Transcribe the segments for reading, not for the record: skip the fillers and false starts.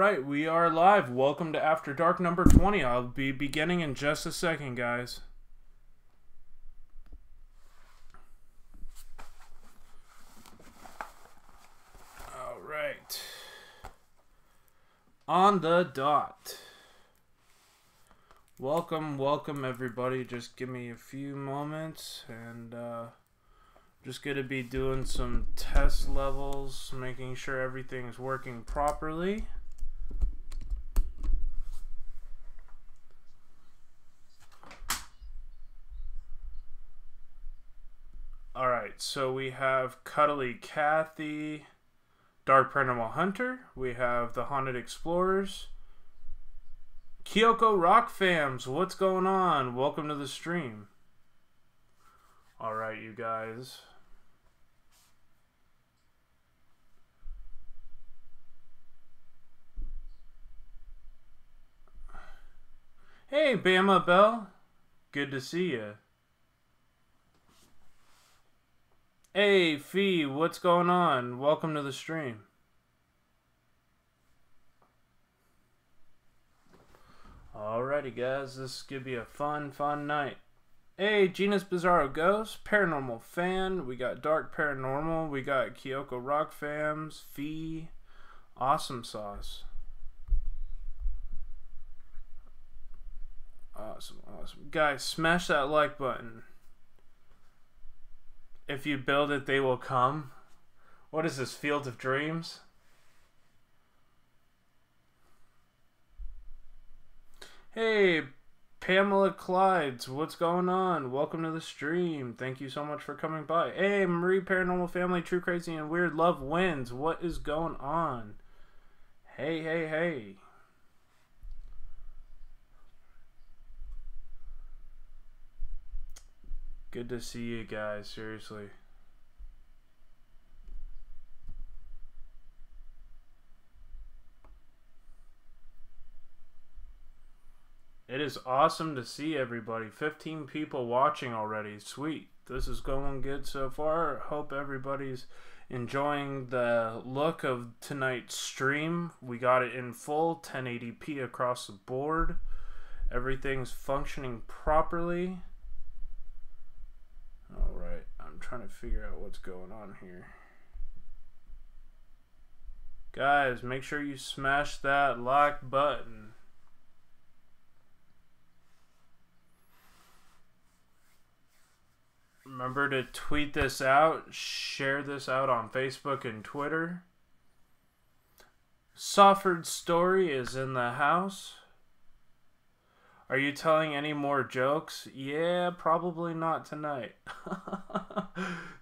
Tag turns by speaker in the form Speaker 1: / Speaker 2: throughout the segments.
Speaker 1: Alright, we are live. Welcome to After Dark number 20. I'll be beginning in just a second, guys. Alright. On the dot. Welcome everybody. Just give me a few moments and just going to be doing some test levels, making sure everything's working properly. Alright, so we have Cuddly Kathy, Dark Paranormal Hunter, we have the Haunted Explorers, Kyoko Rock Fams, what's going on? Welcome to the stream. Alright, you guys. Hey, Bama Bell. Good to see you. Hey, Fee, what's going on? Welcome to the stream. Alrighty, guys. This is going to be a fun night. Hey, Genus Bizarro Ghost, Paranormal Fan. We got Dark Paranormal. We got Kyoko Rock Fams, Fee, Awesome Sauce. Awesome. Guys, smash that like button. If you build it, they will come. What is this, Field of Dreams? Hey, Pamela Clydes, what's going on? Welcome to the stream. Thank you so much for coming by. Hey, Marie Paranormal Family, True Crazy and Weird Love Wins. What is going on? Hey. Good to see you guys, seriously. It is awesome to see everybody. 15 people watching already. Sweet. This is going good so far. Hope everybody's enjoying the look of tonight's stream. We got it in full, 1080p across the board. Everything's functioning properly. Alright, I'm trying to figure out what's going on here. Guys, make sure you smash that like button. Remember to tweet this out, share this out on Facebook and Twitter. Sawford's Story is in the house. Are you telling any more jokes? Yeah, probably not tonight.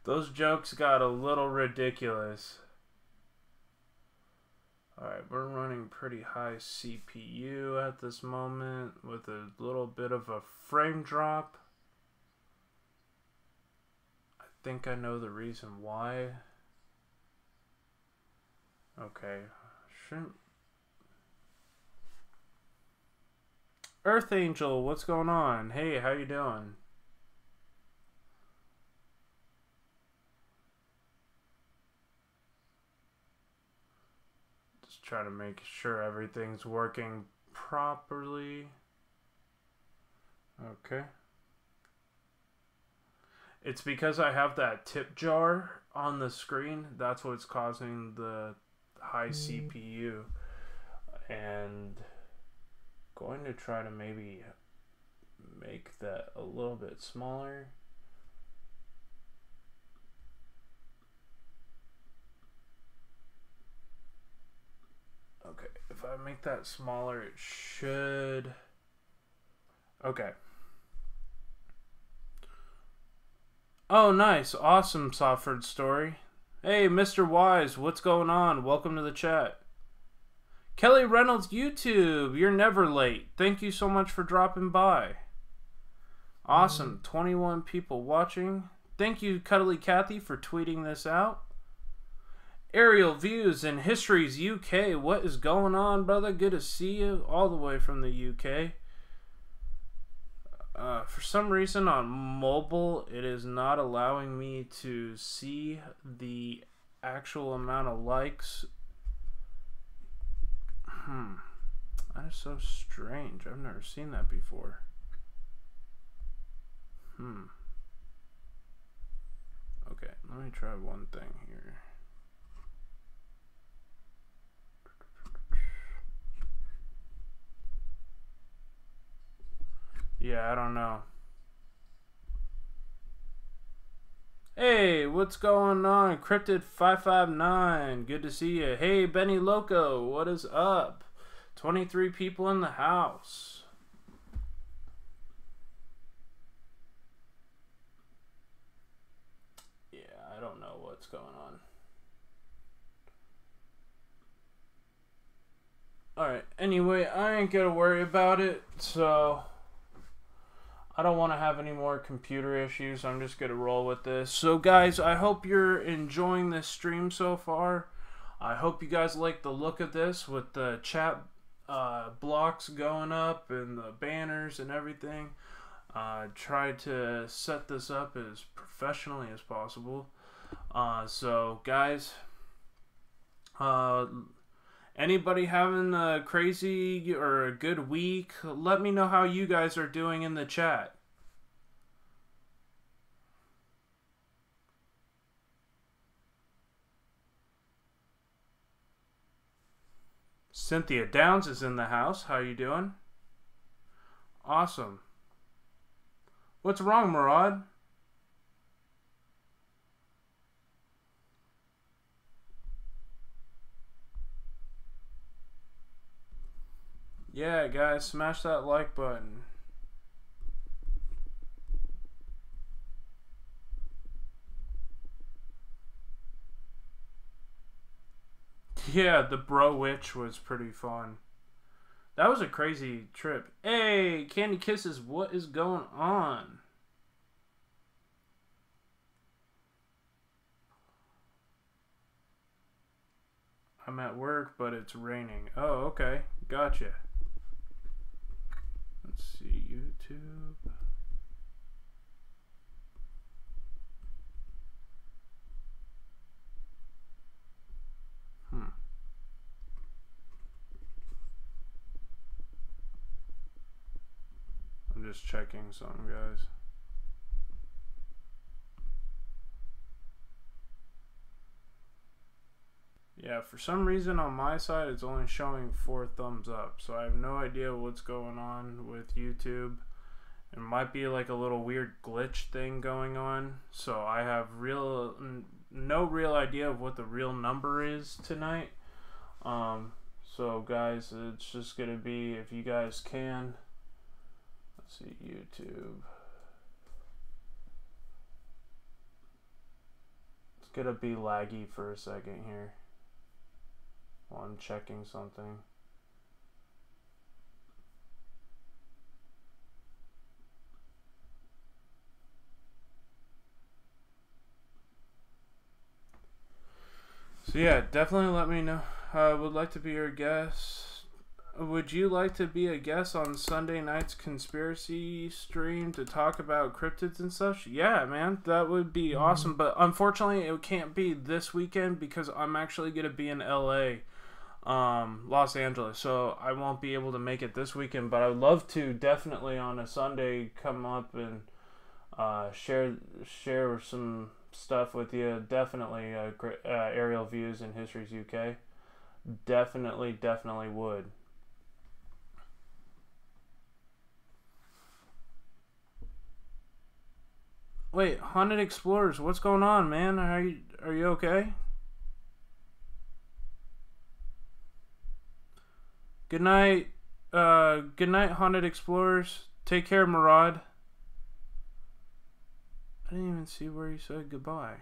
Speaker 1: Those jokes got a little ridiculous. Alright, we're running pretty high CPU at this moment with a little bit of a frame drop. I think I know the reason why. Okay, shouldn't. Earth Angel, what's going on? Hey, how you doing? Just trying to make sure everything's working properly. Okay. It's because I have that tip jar on the screen. That's what's causing the high CPU. And going to try to maybe make that a little bit smaller. Okay, if I make that smaller, it should. Okay. Oh, nice. Awesome, Sawford Story. Hey, Mr. Wise, what's going on? Welcome to the chat. Kelly Reynolds YouTube, you're never late. Thank you so much for dropping by. Awesome, 21 people watching. Thank you, Cuddly Kathy, for tweeting this out. Aerial Views and Histories UK, what is going on, brother? Good to see you all the way from the UK. For some reason on mobile, it is not allowing me to see the actual amount of likes That is so strange. I've never seen that before. Okay, let me try one thing here. Yeah, I don't know. Hey, what's going on? Cryptid559, good to see you. Hey, Benny Loco, what is up? 23 people in the house. Yeah, I don't know what's going on. Alright, anyway, I ain't gonna worry about it, so I don't want to have any more computer issues. I'm just going to roll with this. So, guys, I hope you're enjoying this stream so far. I hope you guys like the look of this with the chat blocks going up and the banners and everything. Tried to set this up as professionally as possible. So, guys, anybody having a crazy or a good week? Let me know how you guys are doing in the chat. Cynthia Downs is in the house. How you doing? Awesome. What's wrong, Murad? Yeah, guys, smash that like button. Yeah, the Bro Witch was pretty fun. That was a crazy trip. Hey, Candy Kisses, what is going on? I'm at work, but it's raining. Oh, okay. Gotcha. Let's see, YouTube. I'm just checking something, guys. Yeah, for some reason on my side it's only showing 4 thumbs up, so I have no idea what's going on with YouTube. It might be like a little weird glitch thing going on, so I have no real idea of what the real number is tonight. So guys, it's just gonna be, if you guys can, let's see, YouTube. It's gonna be laggy for a second here while I'm checking something. So yeah, definitely let me know. I would like to be your guest. Would you like to be a guest on Sunday night's conspiracy stream to talk about cryptids and such? Yeah, man, that would be awesome. But unfortunately, it can't be this weekend because I'm actually going to be in LA, Los Angeles. So I won't be able to make it this weekend. But I would love to definitely on a Sunday come up and share some stuff with you. Definitely Aerial Views and Histories UK. Definitely would. Wait, Haunted Explorers, what's going on, man? Are you okay? Good night, Haunted Explorers. Take care, Murad. I didn't even see where you said goodbye.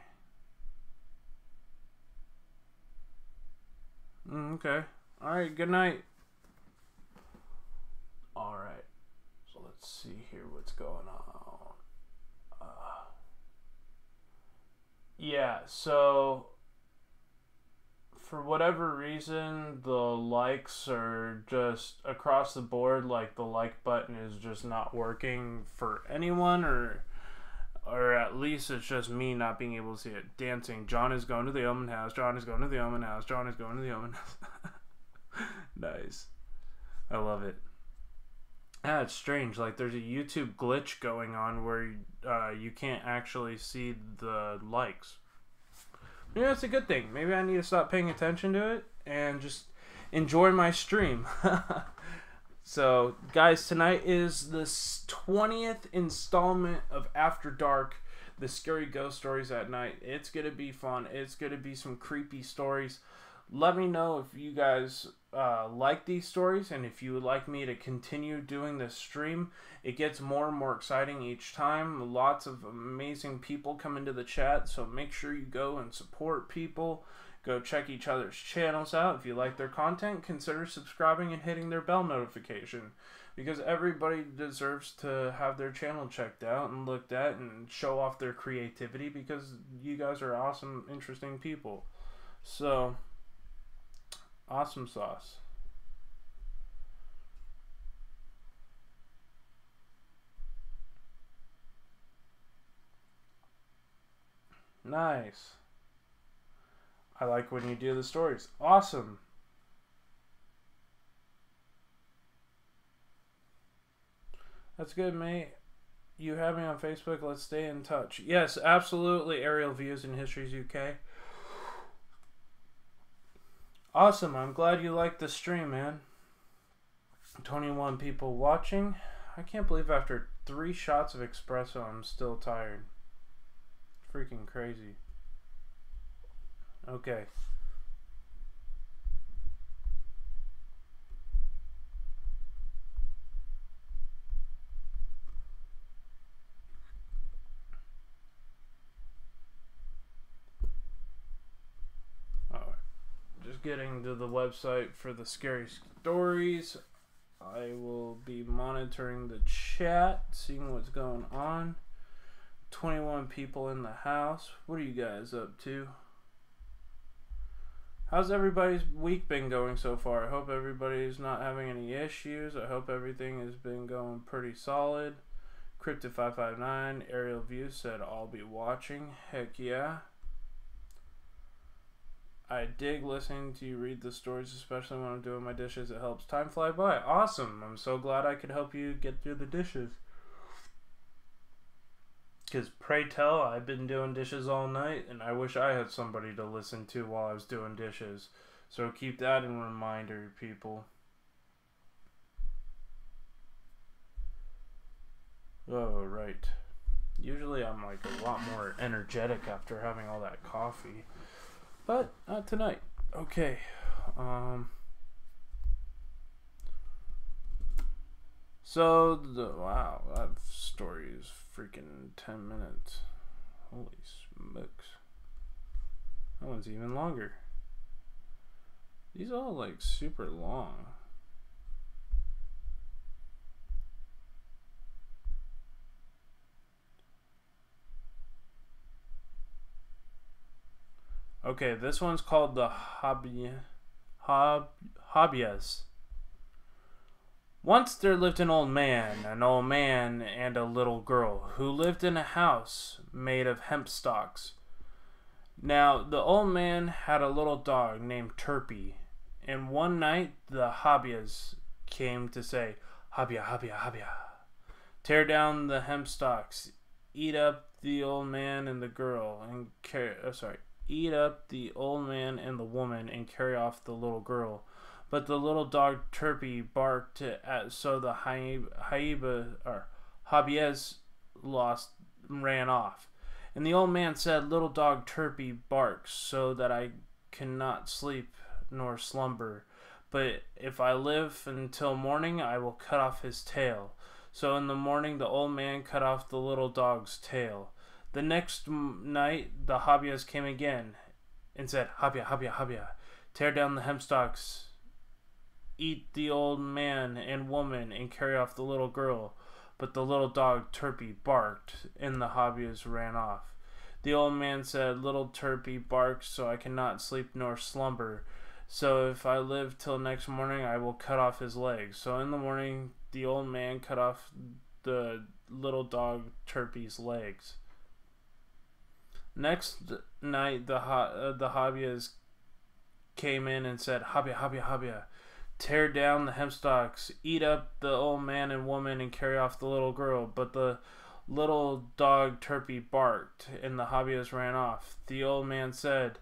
Speaker 1: Okay. Alright, good night. Alright. So let's see here what's going on. Yeah, so for whatever reason, the likes are just across the board, like the like button is just not working for anyone, or at least it's just me not being able to see it. Dancing. John is going to the Omen House. John is going to the Omen House. John is going to the Omen House. Nice. I love it. Yeah, it's strange. Like, there's a YouTube glitch going on where you can't actually see the likes. Yeah, it's a good thing. Maybe I need to stop paying attention to it and just enjoy my stream. So, guys, tonight is the 20th installment of After Dark, the scary ghost stories at night. It's going to be fun. It's going to be some creepy stories. Let me know if you guys like these stories and if you would like me to continue doing this stream. It gets more and more exciting each time. Lots of amazing people come into the chat, so make sure you go and support people. Go check each other's channels out. If you like their content, consider subscribing and hitting their bell notification, because everybody deserves to have their channel checked out and looked at and show off their creativity, because you guys are awesome, interesting people. So, awesome sauce. Nice. I like when you do the stories. Awesome. That's good, mate. You have me on Facebook. Let's stay in touch. Yes, absolutely. Aerial Views and Histories UK. Awesome. I'm glad you liked the stream, man. 21 people watching. I can't believe after 3 shots of espresso, I'm still tired. Freaking crazy. Okay. Alright. Just getting to the website for the scary stories. I will be monitoring the chat, seeing what's going on. 21 people in the house. What are you guys up to? How's everybody's week been going so far? I hope everybody's not having any issues. I hope everything has been going pretty solid. Cryptid559, Aerial View said, I'll be watching. Heck yeah. I dig listening to you read the stories, especially when I'm doing my dishes. It helps time fly by. Awesome. I'm so glad I could help you get through the dishes. Because pray tell, I've been doing dishes all night, and I wish I had somebody to listen to while I was doing dishes. So keep that in reminder, people. Oh, right. Usually I'm like a lot more energetic after having all that coffee. But not tonight. Okay. So, wow, that story is freaking 10 minutes. Holy smokes. That one's even longer. These are all like super long. Okay, this one's called the Hobbies. Once there lived an old man and a little girl who lived in a house made of hemp stalks. Now, the old man had a little dog named Turpy, and one night the Hobbies came to say, Hobbia, Hobbia, Hobbia. Tear down the hemp stalks, eat up the old man and the girl, and eat up the old man and the woman and carry off the little girl. But the little dog Turpy barked so the Hobbies ran off. And the old man said, Little dog Turpy barks so that I cannot sleep nor slumber. But if I live until morning, I will cut off his tail. So in the morning, the old man cut off the little dog's tail. The next night, the Hobbies came again and said, Hobbia, Hobbia, Hobbia, tear down the hemp stalks, eat the old man and woman, and carry off the little girl. But the little dog Turpy barked, and the Hobbies ran off. The old man said, Little Turpy barks, so I cannot sleep nor slumber. So if I live till next morning, I will cut off his legs. So in the morning, the old man cut off the little dog Turpy's legs. Next night, the Hobbies came in and said, Hobbia, Hobbia, Hobbia, tear down the hemp stalks, eat up the old man and woman, and carry off the little girl. But the little dog Turpy barked, and the hobbyist ran off. The old man said,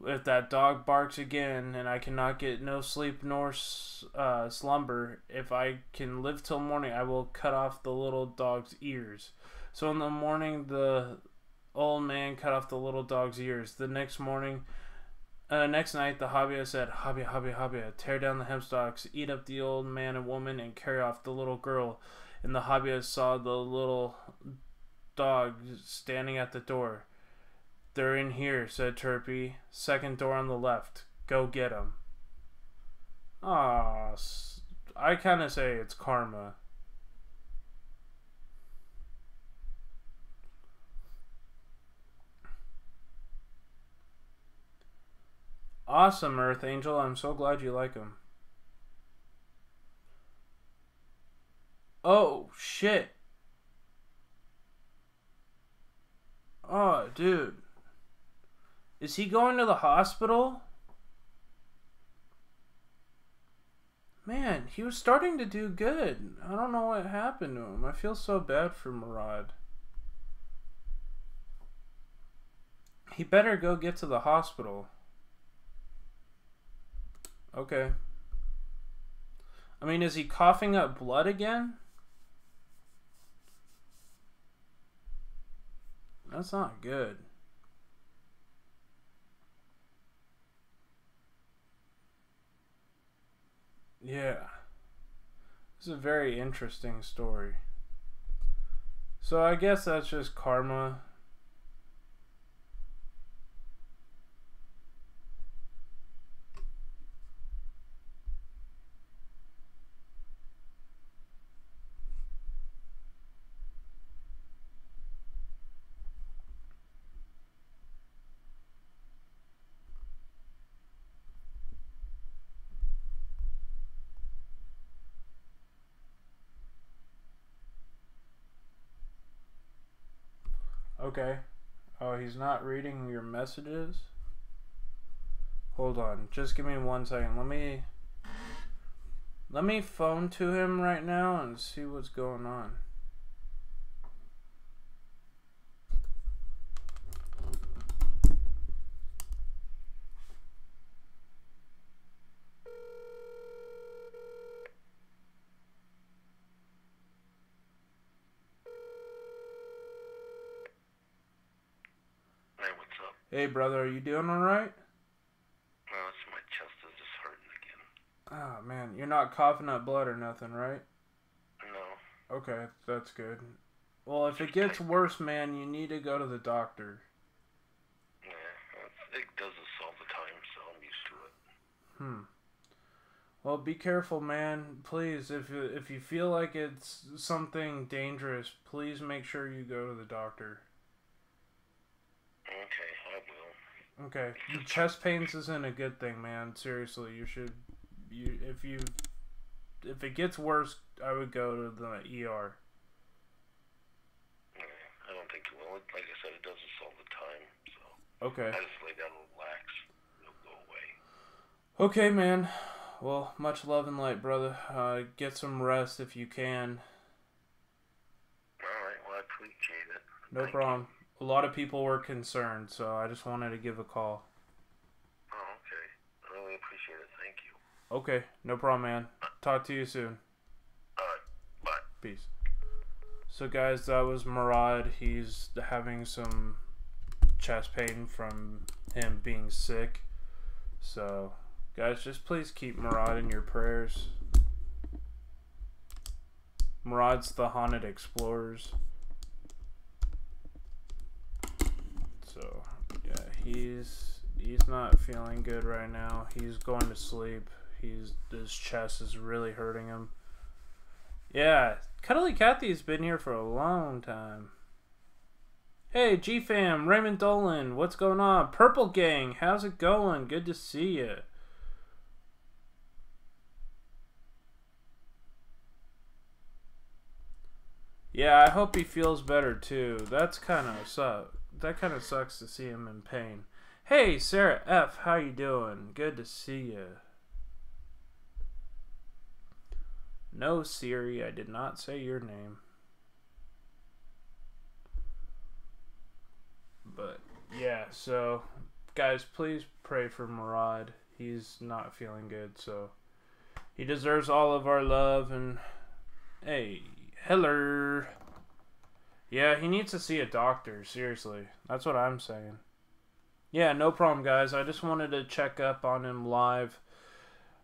Speaker 1: if that dog barks again, and I cannot get no sleep nor slumber, if I can live till morning, I will cut off the little dog's ears. So in the morning, the old man cut off the little dog's ears. The next morning, next night, the hobbyist said, Hobby, tear down the hemp stalks, eat up the old man and woman, and carry off the little girl. And the hobbyist saw the little dog standing at the door. They're in here, said Turpy. Second door on the left. Go get 'em. Ah, I kind of say it's karma. Awesome, Earth Angel. I'm so glad you like him. Oh, shit. Oh, dude. Is he going to the hospital? Man, he was starting to do good. I don't know what happened to him. I feel so bad for Murad. He better go get to the hospital. Okay. I mean, is he coughing up blood again? That's not good. Yeah. This is a very interesting story. So I guess that's just karma. Okay. Oh, he's not reading your messages? Hold on. Just give me 1 second. Let me phone to him right now and see what's going on. Hey, brother, are you doing alright?
Speaker 2: No, it's my chest is just hurting again.
Speaker 1: Oh, man, you're not coughing up blood or nothing, right?
Speaker 2: No.
Speaker 1: Okay, that's good. Well, if it gets worse, man, you need to go to the doctor.
Speaker 2: Yeah, it does this all the time, so I'm used to it.
Speaker 1: Well, be careful, man. Please, if you feel like it's something dangerous, please make sure you go to the doctor.
Speaker 2: Okay, I will.
Speaker 1: Okay, chest pains isn't a good thing, man. Seriously, if it gets worse, I would go to the ER.
Speaker 2: Yeah, I don't think it will. Like I said, it does this all the time, so.
Speaker 1: Okay.
Speaker 2: I just lay down and relax. It'll go away.
Speaker 1: Okay, man. Well, much love and light, brother. Get some rest if you can.
Speaker 2: Alright, well, I appreciate it.
Speaker 1: No problem. A lot of people were concerned, so I just wanted to give a call.
Speaker 2: Oh, okay. I really appreciate it. Thank you.
Speaker 1: Okay, no problem, man. Talk to you soon.
Speaker 2: Alright, bye.
Speaker 1: Peace. So, guys, that was Murad. He's having some chest pain from him being sick. So, guys, just please keep Murad in your prayers. Murad's the Haunted Explorers. So, yeah, he's not feeling good right now. He's going to sleep. His chest is really hurting him. Yeah, Cuddly Cathy's been here for a long time. Hey, G-Fam, Raymond Dolan, what's going on? Purple Gang, how's it going? Good to see you. Yeah, I hope he feels better too. That kind of sucks to see him in pain. Hey, Sarah F, how you doing? Good to see you. No, Siri, I did not say your name. But, yeah, so, guys, please pray for Murad. He's not feeling good, so he deserves all of our love. And, hey, hello. Yeah, he needs to see a doctor, seriously. That's what I'm saying. Yeah, no problem, guys. I just wanted to check up on him live.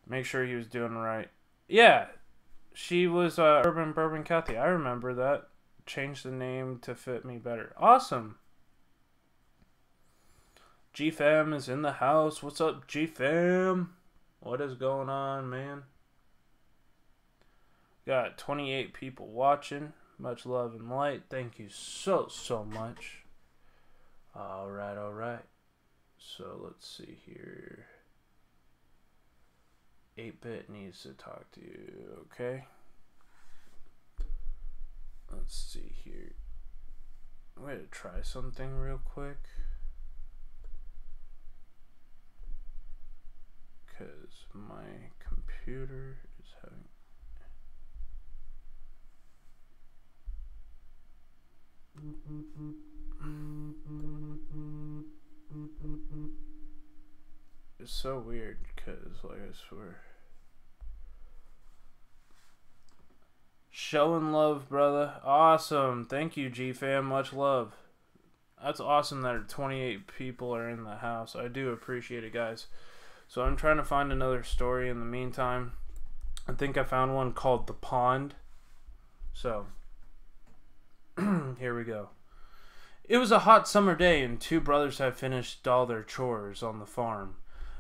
Speaker 1: Make sure he was doing right. Yeah, she was Urban Bourbon Kathy. I remember that. Changed the name to fit me better. Awesome. G-Fam is in the house. What's up, G-Fam? What is going on, man? Got 28 people watching. Much love and light. Thank you so much. Alright. So, let's see here. 8-Bit needs to talk to you, okay? Let's see here. I'm going to try something real quick. Because my computer is having... It's so weird because, like, I swear. Showing love, brother. Awesome. Thank you, G-Fam. Much love. That's awesome that 28 people are in the house. I do appreciate it, guys. So I'm trying to find another story in the meantime. I think I found one called The Pond. So, here we go. It was a hot summer day and two brothers had finished all their chores on the farm.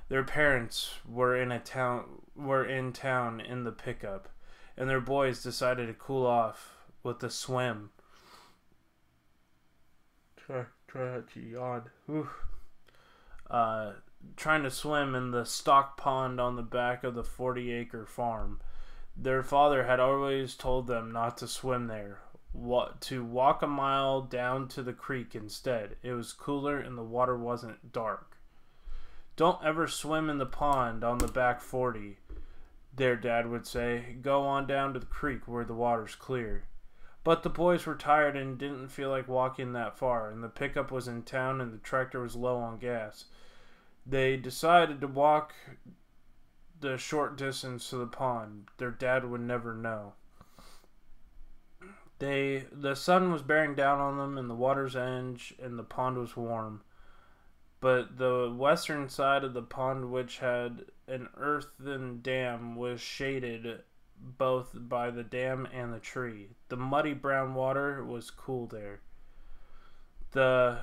Speaker 1: Their parents were in town in the pickup, and their boys decided to cool off with a swim. Try not to yawn. Trying to swim in the stock pond on the back of the 40-acre farm. Their father had always told them not to swim there, to walk a mile down to the creek instead. It was cooler and the water wasn't dark. Don't ever swim in the pond on the back 40, their dad would say. Go on down to the creek where the water's clear. But the boys were tired and didn't feel like walking that far, and the pickup was in town and the tractor was low on gas. They decided to walk the short distance to the pond. Their dad would never know. The sun was bearing down on them and the water's edge and the pond was warm. But the western side of the pond, which had an earthen dam, was shaded both by the dam and the tree. The muddy brown water was cool there. The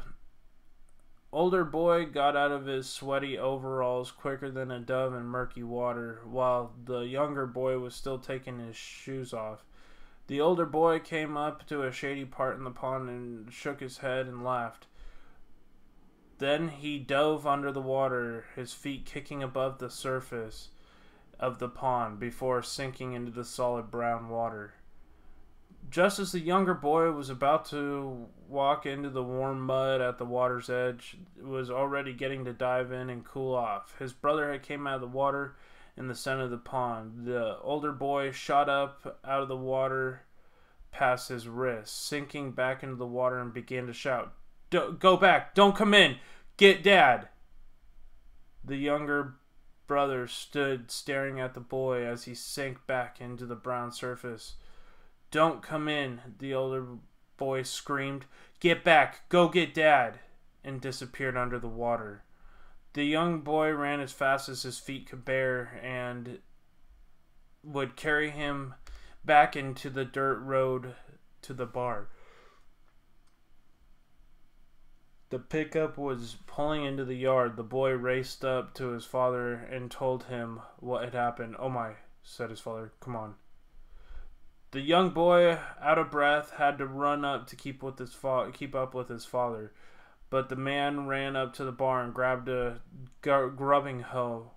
Speaker 1: older boy got out of his sweaty overalls quicker than a dove in murky water, while the younger boy was still taking his shoes off. The older boy came up to a shady part in the pond and shook his head and laughed. Then he dove under the water, his feet kicking above the surface of the pond before sinking into the solid brown water. Just as the younger boy was about to walk into the warm mud at the water's edge, was already getting to dive in and cool off. His brother had came out of the water in the center of the pond. The older boy shot up out of the water past his wrist, sinking back into the water and began to shout, "Go back! Don't come in! Get Dad!" The younger brother stood staring at the boy as he sank back into the brown surface. "Don't come in," the older boy screamed. "Get back! Go get Dad!" and disappeared under the water. The young boy ran as fast as his feet could bear and would carry him back into the dirt road to the bar. The pickup was pulling into the yard. The boy raced up to his father and told him what had happened. "Oh my," said his father. "Come on." The young boy, out of breath, had to run up to keep up with his father. But the man ran up to the barn, grabbed a grubbing hoe,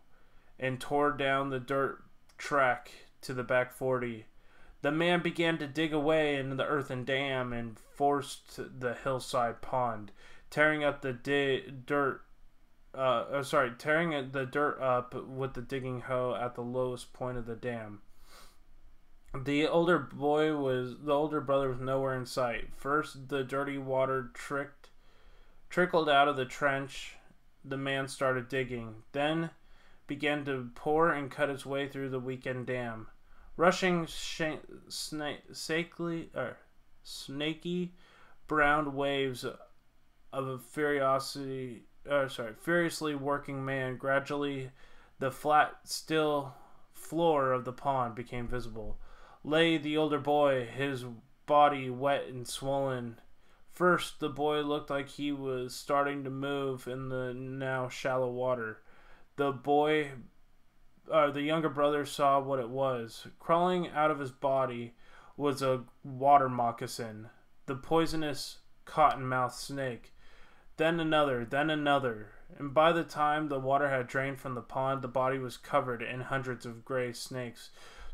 Speaker 1: and tore down the dirt track to the back 40. The man began to dig away into the earthen dam and forced the hillside pond, tearing up the dirt up with the digging hoe at the lowest point of the dam. The older brother was nowhere in sight. First, the dirty water trickled out of the trench. The man started digging, then began to pour and cut its way through the weakened dam. Rushing snaky brown waves of a furiously working man. Gradually, the flat, still floor of the pond became visible. Lay the older boy, his body wet and swollen. First, the boy looked like he was starting to move in the now shallow water. The younger brother saw what it was. Crawling out of his body was a water moccasin, the poisonous cottonmouth snake. Then another, and by the time the water had drained from the pond, the body was covered in hundreds of gray snakes,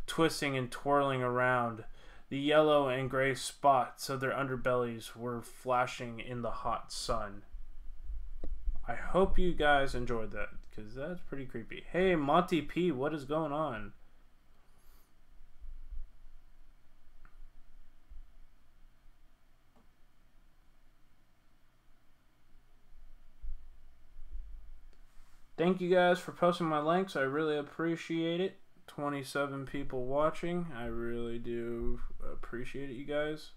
Speaker 1: twisting and twirling around. The yellow and gray spots of their underbellies were flashing in the hot sun. I hope you guys enjoyed that, because that's pretty creepy. Hey, Monty P, what is going on? Thank you guys for posting my links. I really appreciate it. 27 people watching. I really do appreciate it, you guys.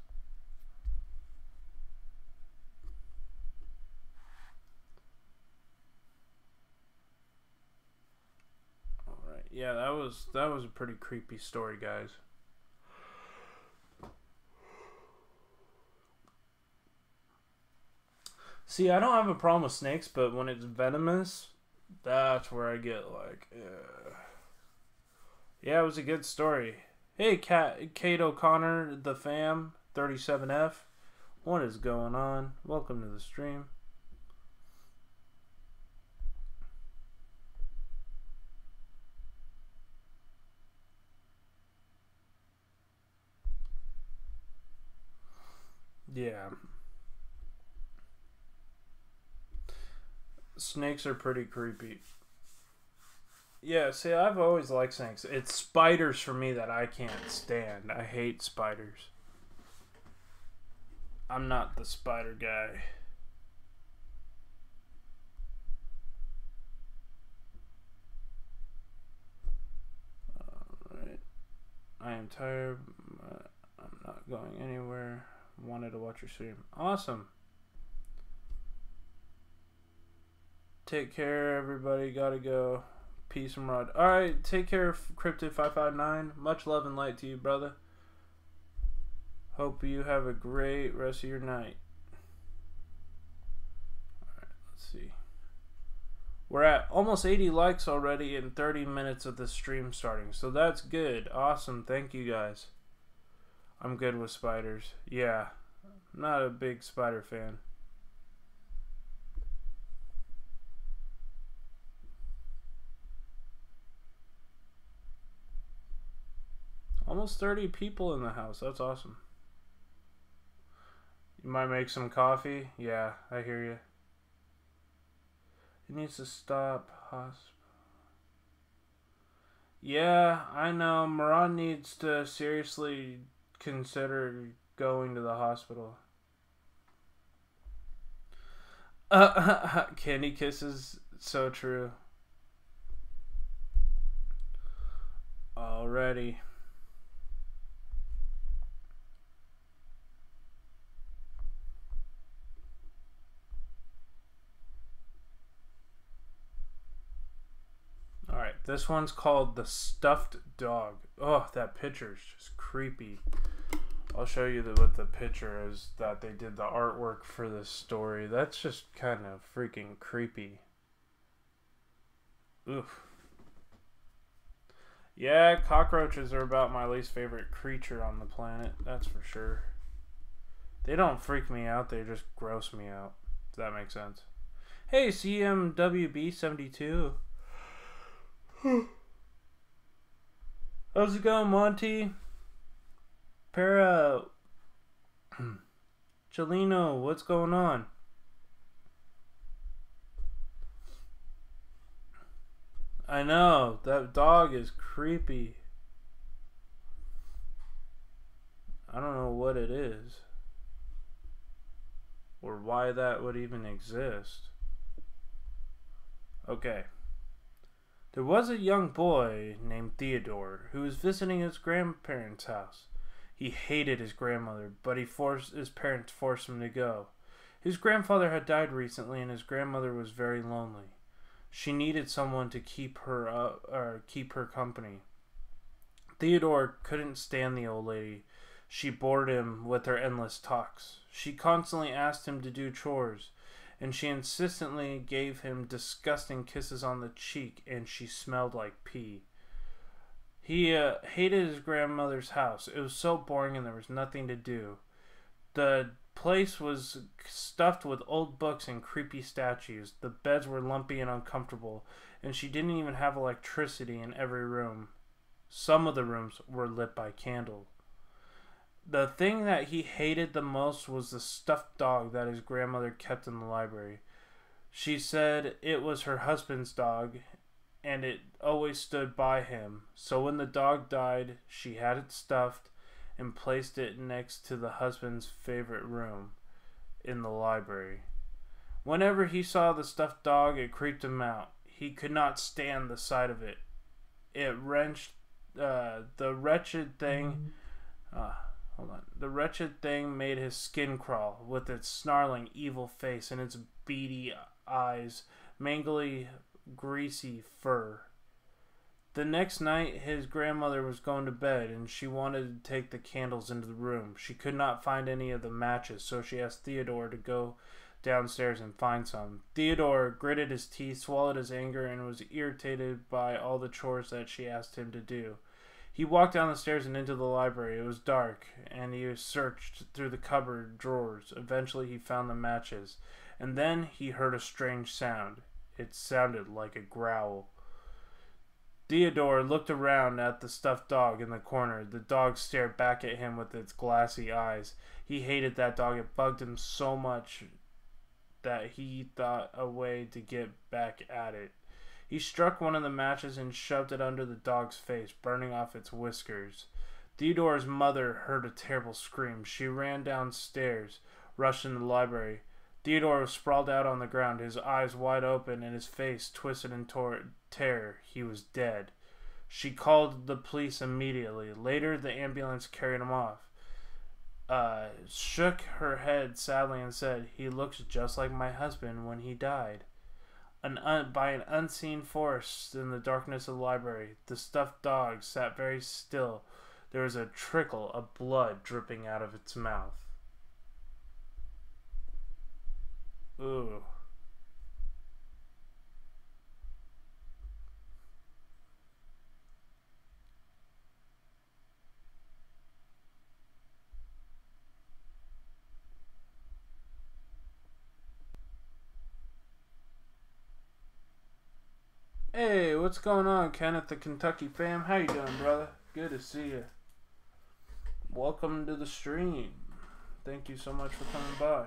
Speaker 1: Alright, yeah, that was a pretty creepy story, guys. See, I don't have a problem with snakes, but when it's venomous, that's where I get like, yeah, it was a good story. Hey, Kate O'Connor, the fam, 37F. What is going on? Welcome to the stream. Yeah. Snakes are pretty creepy. Yeah, see, I've always liked snakes. It's spiders for me that I can't stand. I hate spiders. I'm not the spider guy. Alright. I am tired. I'm not going anywhere. Wanted to watch your stream. Awesome. Take care, everybody. Gotta go. Peace and rod. Alright, take care, Cryptid559. Much love and light to you, brother. Hope you have a great rest of your night. Alright, let's see. We're at almost 80 likes already in 30 minutes of the stream starting. So that's good. Awesome. Thank you, guys. I'm good with spiders. Yeah. I'm not a big spider fan. Almost 30 people in the house. That's awesome. You might make some coffee? Yeah, I hear you. It needs to stop. Yeah, I know. Maran needs to seriously consider going to the hospital. Candy kisses. So true. Alrighty. Alright, this one's called The Stuffed Dog. Oh, that picture is just creepy. I'll show you what the picture is that they did the artwork for this story. That's just kind of freaking creepy. Oof. Yeah, cockroaches are about my least favorite creature on the planet. That's for sure. They don't freak me out. They just gross me out. Does that make sense? Hey, CMWB72. How's it going, Monty? Para Chelino, what's going on? I know, that dog is creepy. I don't know what it is or why that would even exist. Okay. There was a young boy named Theodore who was visiting his grandparents' house. He hated his grandmother, but his parents forced him to go. His grandfather had died recently, and his grandmother was very lonely. She needed someone to keep her company. Theodore couldn't stand the old lady. She bored him with her endless talks. She constantly asked him to do chores, and she insistently gave him disgusting kisses on the cheek, and she smelled like pee. He hated his grandmother's house. It was so boring and there was nothing to do. The place was stuffed with old books and creepy statues. The beds were lumpy and uncomfortable, and she didn't even have electricity in every room. Some of the rooms were lit by candle. The thing that he hated the most was the stuffed dog that his grandmother kept in the library. She said it was her husband's dog, and it always stood by him. So when the dog died, she had it stuffed and placed it next to the husband's favorite room in the library. Whenever he saw the stuffed dog, it creeped him out. He could not stand the sight of it. It wrenched the wretched thing. The wretched thing made his skin crawl with its snarling, evil face and its beady eyes, mangly, greasy fur. The next night, his grandmother was going to bed, and she wanted to take the candles into the room. She could not find any of the matches, so she asked Theodore to go downstairs and find some. Theodore gritted his teeth, swallowed his anger, and was irritated by all the chores that she asked him to do. He walked down the stairs and into the library. It was dark, and he searched through the cupboard drawers. Eventually, he found the matches, and then he heard a strange sound. It sounded like a growl. Theodore looked around at the stuffed dog in the corner. The dog stared back at him with its glassy eyes. He hated that dog. It bugged him so much that he thought a way to get back at it. He struck one of the matches and shoved it under the dog's face, burning off its whiskers. Theodore's mother heard a terrible scream. She ran downstairs, rushed into the library. Theodore was sprawled out on the ground, his eyes wide open and his face twisted in terror. He was dead. She called the police immediately. Later, the ambulance carried him off. Shook her head sadly and said, "He looks just like my husband when he died." By an unseen force in the darkness of the library, the stuffed dog sat very still. There was a trickle of blood dripping out of its mouth. Ooh. Hey, what's going on, Kenneth the Kentucky fam? How you doing, brother? Good to see you. Welcome to the stream. Thank you so much for coming by.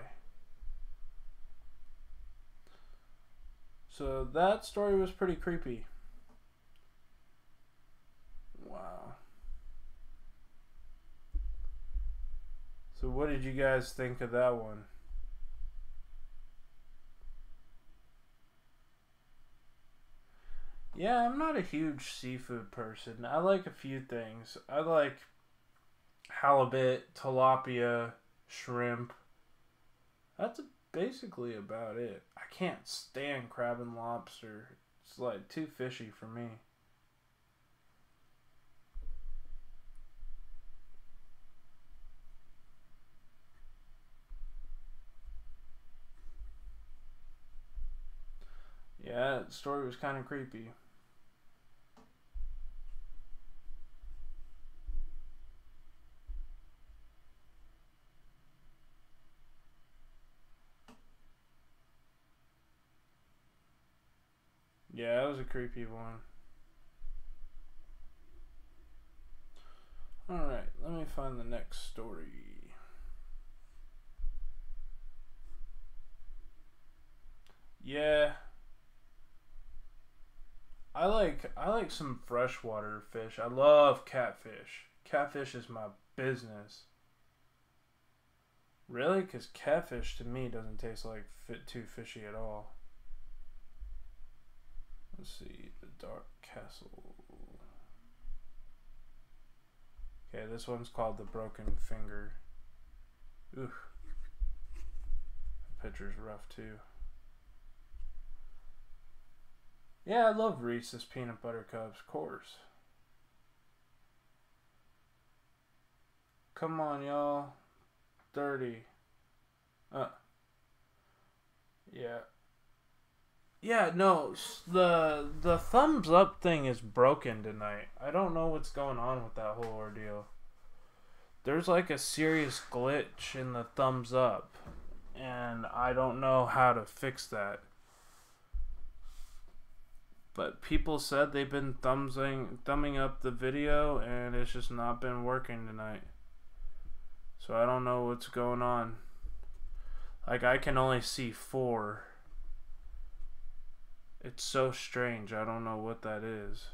Speaker 1: So that story was pretty creepy. Wow. So what did you guys think of that one? Yeah, I'm not a huge seafood person. I like a few things. I like halibut, tilapia, shrimp. That's basically about it. I can't stand crab and lobster. It's like too fishy for me. Yeah, the story was kind of creepy. Yeah, it was a creepy one. Alright, let me find the next story. Yeah. I like some freshwater fish. I love catfish. Catfish is my business. Really? Because catfish to me doesn't taste like too fishy at all. Let's see. The Dark Castle. Okay, this one's called the Broken Finger. Ooh. The picture's rough too. Yeah, I love Reese's Peanut Butter Cups, of course. Come on, y'all. 30. Yeah. Yeah, no, the thumbs up thing is broken tonight. I don't know what's going on with that whole ordeal. There's like a serious glitch in the thumbs up, and I don't know how to fix that. But people said they've been thumbing up the video, and it's just not been working tonight. So I don't know what's going on. Like, I can only see 4. It's so strange. I don't know what that is.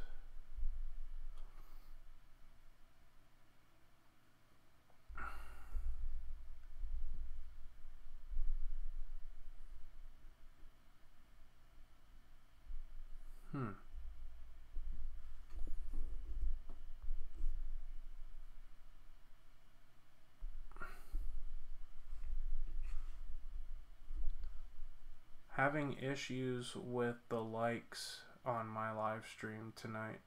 Speaker 1: Having issues with the likes on my live stream tonight.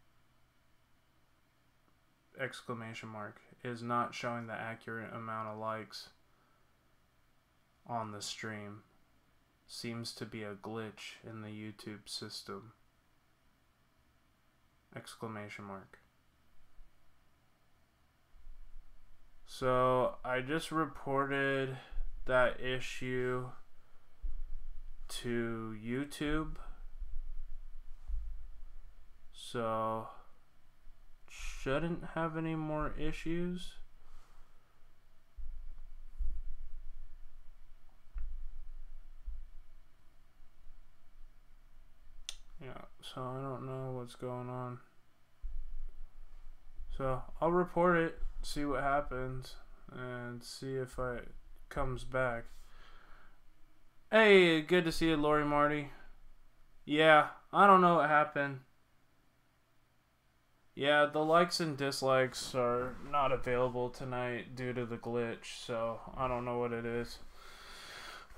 Speaker 1: Exclamation mark. Is not showing the accurate amount of likes on the stream. Seems to be a glitch in the YouTube system. Exclamation mark. So I just reported that issue to YouTube. So shouldn't have any more issues. Yeah, so I don't know what's going on. So I'll report it, see what happens, and see if it comes back. Hey, good to see you, Lori Marty. Yeah, I don't know what happened. Yeah, the likes and dislikes are not available tonight due to the glitch, so I don't know what it is.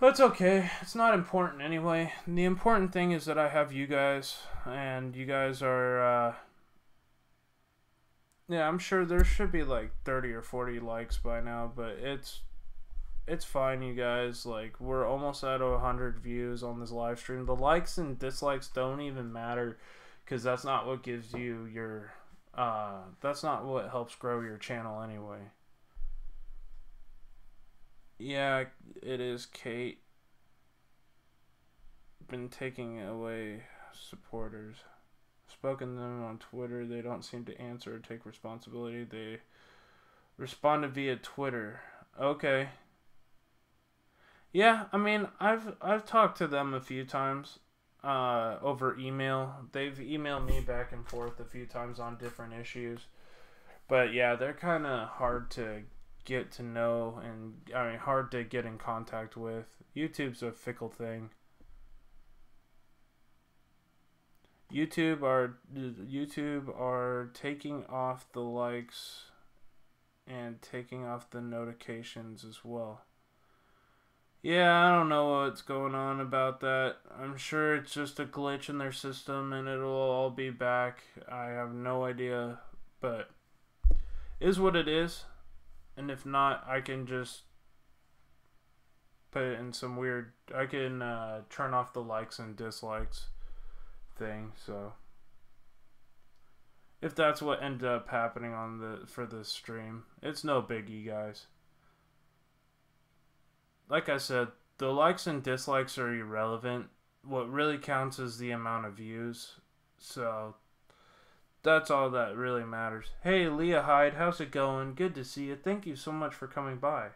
Speaker 1: But it's okay. It's not important anyway. The important thing is that I have you guys, and you guys are, yeah, I'm sure there should be like 30 or 40 likes by now, but it's fine, you guys. Like, we're almost at 100 views on this live stream. The likes and dislikes don't even matter, because that's not what gives you your, that's not what helps grow your channel anyway. Yeah, it is Kate. Been taking away supporters. Spoken to them on Twitter. They don't seem to answer or take responsibility. They responded via Twitter. Okay. Yeah, I mean, I've talked to them a few times over email. They've emailed me back and forth a few times on different issues. But yeah, they're kind of hard to get to know, and I mean, hard to get in contact with. YouTube's a fickle thing. YouTube are taking off the likes and taking off the notifications as well. Yeah, I don't know what's going on about that. I'm sure it's just a glitch in their system and it'll all be back. I have no idea, but it is what it is. And if not, I can just put it in some weird... I can turn off the likes and dislikes thing, so... If that's what ended up happening for this stream, it's no biggie, guys. Like I said, the likes and dislikes are irrelevant. What really counts is the amount of views. So that's all that really matters. Hey, Leah Hyde, how's it going? Good to see you. Thank you so much for coming by.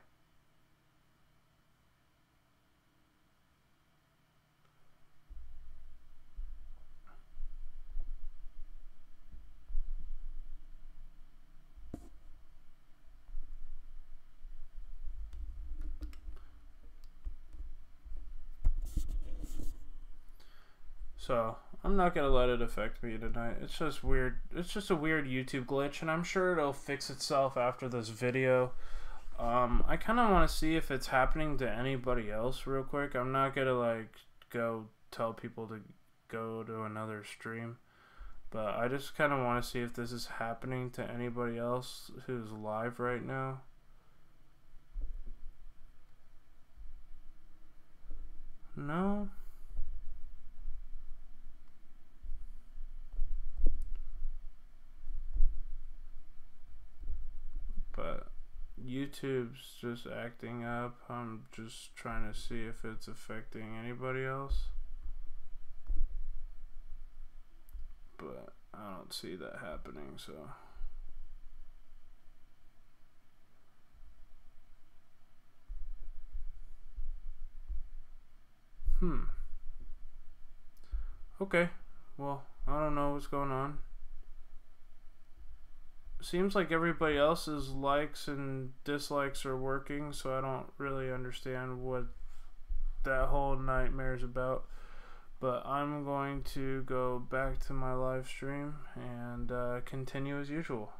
Speaker 1: So I'm not gonna let it affect me tonight. It's just weird. It's just a weird YouTube glitch, and I'm sure it'll fix itself after this video. I kind of want to see if it's happening to anybody else real quick. I'm not gonna like go tell people to go to another stream, but I just kind of want to see if this is happening to anybody else who's live right now. No. But YouTube's just acting up. I'm just trying to see if it's affecting anybody else. But I don't see that happening, so. Okay. Well, I don't know what's going on. Seems like everybody else's likes and dislikes are working, so I don't really understand what that whole nightmare is about. But I'm going to go back to my live stream and continue as usual.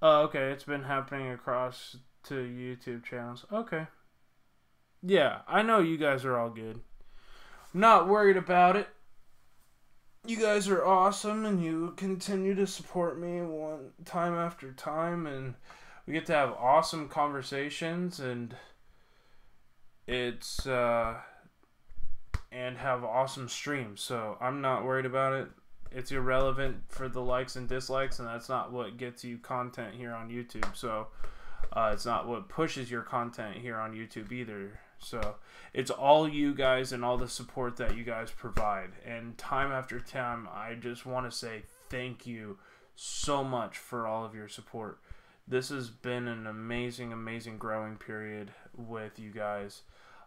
Speaker 1: Oh, okay. It's been happening across to YouTube channels. Okay. Yeah, I know you guys are all good. Not worried about it. You guys are awesome, and you continue to support me one time after time, and we get to have awesome conversations, and it's and have awesome streams. So I'm not worried about it. It's irrelevant for the likes and dislikes, and that's not what gets you content here on YouTube. So it's not what pushes your content here on YouTube either. So it's all you guys and all the support that you guys provide. And time after time, I just want to say thank you so much for all of your support. This has been an amazing, amazing growing period with you guys.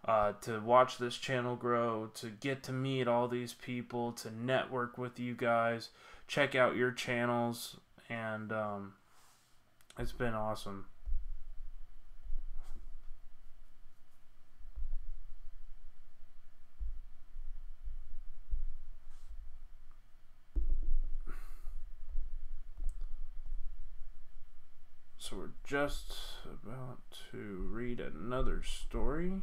Speaker 1: To watch this channel grow, to get to meet all these people, to network with you guys, check out your channels, and it's been awesome. So we're just about to read another story.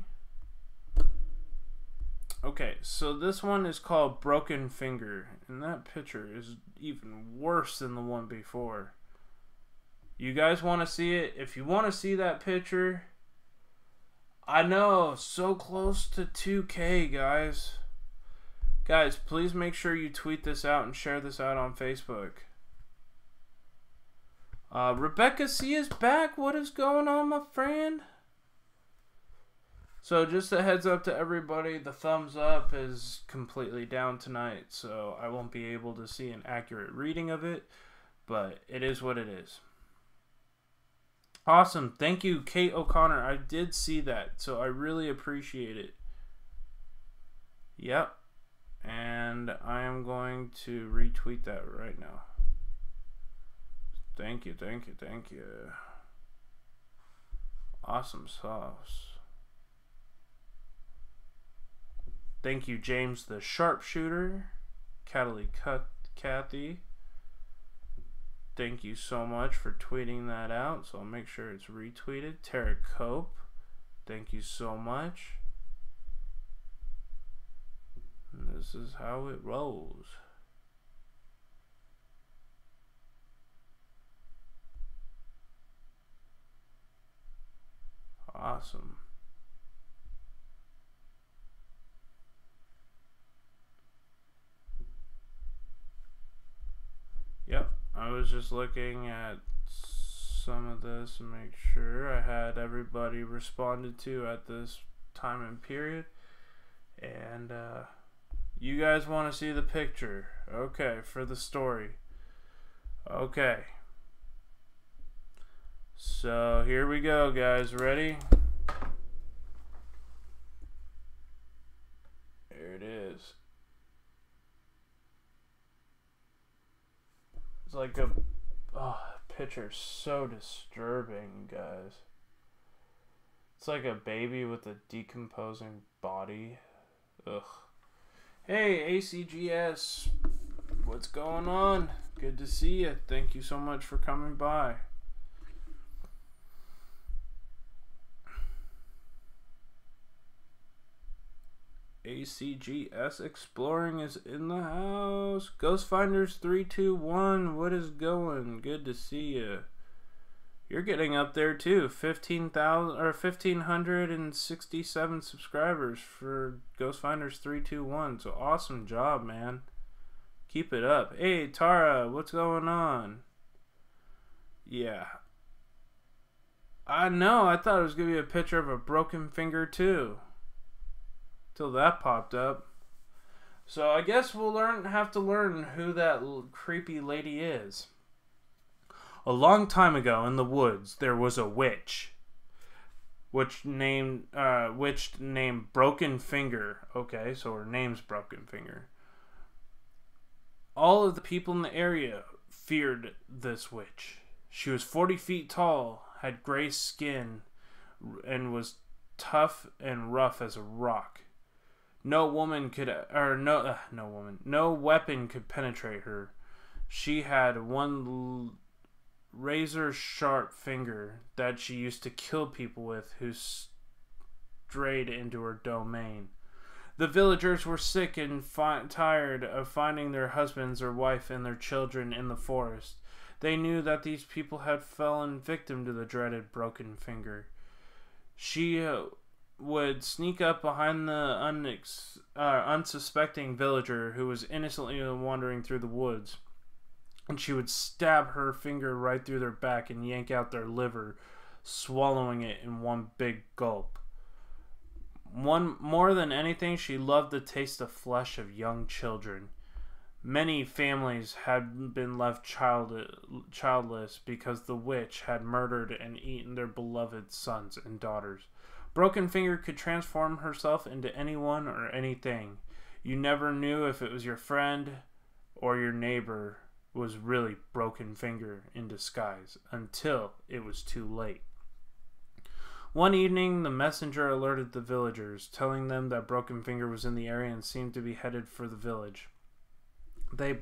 Speaker 1: Okay, so this one is called Broken Finger, and that picture is even worse than the one before. You guys want to see it? If you want to see that picture, I know, so close to 2K, guys. Guys, please make sure you tweet this out and share this out on Facebook. Rebecca C is back. What is going on, my friend? So just a heads up to everybody, the thumbs up is completely down tonight, so I won't be able to see an accurate reading of it, but it is what it is. Awesome. Thank you, Kate O'Connor. I did see that, so I really appreciate it. Yep. And I am going to retweet that right now. Thank you, thank you, thank you. Awesome sauce. Thank you, James the Sharpshooter. Kathy. Thank you so much for tweeting that out, so I'll make sure it's retweeted. Tara Cope. Thank you so much. And this is how it rolls. Awesome. Yep, I was just looking at some of this and make sure I had everybody responded to at this time and period. And you guys want to see the picture. Okay, for the story. Okay. So here we go, guys. Ready? There it is. It's like a picture so disturbing, guys. It's like a baby with a decomposing body. Ugh. Hey, ACGS. What's going on? Good to see you. Thank you so much for coming by. ACGS Exploring is in the house. Ghost Finders 321. What is going? Good to see you. You're getting up there too. 1,567 subscribers for Ghost Finders 321. So awesome job, man. Keep it up. Hey, Tara, what's going on? Yeah. I know. I thought it was going to be a picture of a broken finger too. Till that popped up. So I guess we'll have to learn who that creepy lady is. A long time ago in the woods, there was a witch, named Broken Finger. Okay, so her name's Broken Finger. All of the people in the area feared this witch. She was 40 feet tall, had gray skin, and was tough and rough as a rock. No weapon could penetrate her. She had one razor sharp finger that she used to kill people with who strayed into her domain. The villagers were sick and tired of finding their husbands or wife and their children in the forest. They knew that these people had fallen victim to the dreaded Broken Finger. She would sneak up behind the unsuspecting villager who was innocently wandering through the woods, and she would stab her finger right through their back and yank out their liver, swallowing it in one big gulp. More than anything, she loved the taste of flesh of young children. Many families had been left childless because the witch had murdered and eaten their beloved sons and daughters. Broken Finger could transform herself into anyone or anything. You never knew if it was your friend or your neighbor was really Broken Finger in disguise until it was too late. One evening, the messenger alerted the villagers, telling them that Broken Finger was in the area and seemed to be headed for the village. They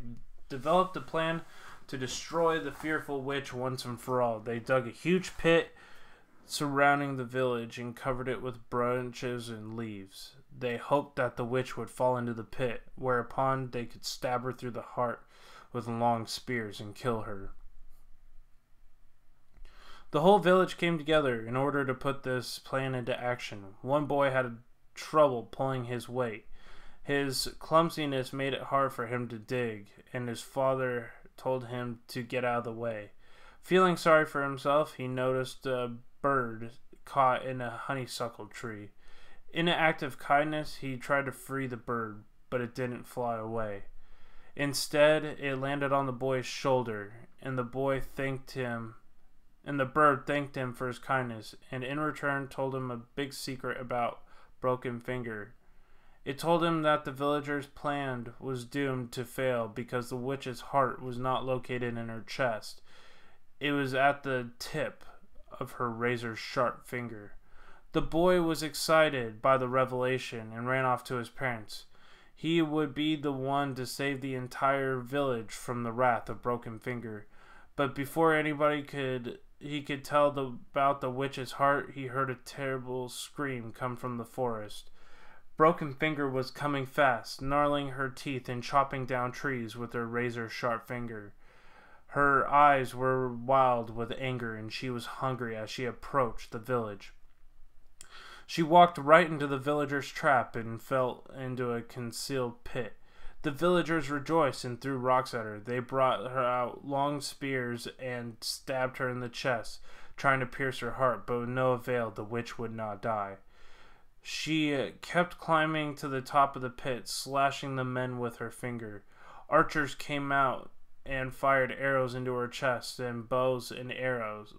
Speaker 1: developed a plan to destroy the fearful witch once and for all. They dug a huge pit surrounding the village and covered it with branches and leaves. They hoped that the witch would fall into the pit, whereupon they could stab her through the heart with long spears and kill her. The whole village came together in order to put this plan into action. One boy had trouble pulling his weight. His clumsiness made it hard for him to dig, and his father told him to get out of the way. Feeling sorry for himself, he noticed a bird caught in a honeysuckle tree. In an act of kindness, he tried to free the bird, but it didn't fly away. Instead, it landed on the boy's shoulder, and the bird thanked him for his kindness, and in return told him a big secret about Broken Finger. It told him that the villagers' plan was doomed to fail because the witch's heart was not located in her chest. It was at the tip of her razor-sharp finger. The boy was excited by the revelation and ran off to his parents. He would be the one to save the entire village from the wrath of Broken Finger. But before anybody could tell about the witch's heart, he heard a terrible scream come from the forest. Broken Finger was coming fast, gnarling her teeth and chopping down trees with her razor-sharp finger. Her eyes were wild with anger, and she was hungry as she approached the village. She walked right into the villagers' trap and fell into a concealed pit. The villagers rejoiced and threw rocks at her. They brought her out long spears and stabbed her in the chest, trying to pierce her heart, but with no avail. The witch would not die. She kept climbing to the top of the pit, slashing the men with her finger. Archers came out and fired arrows into her chest and bows and arrows,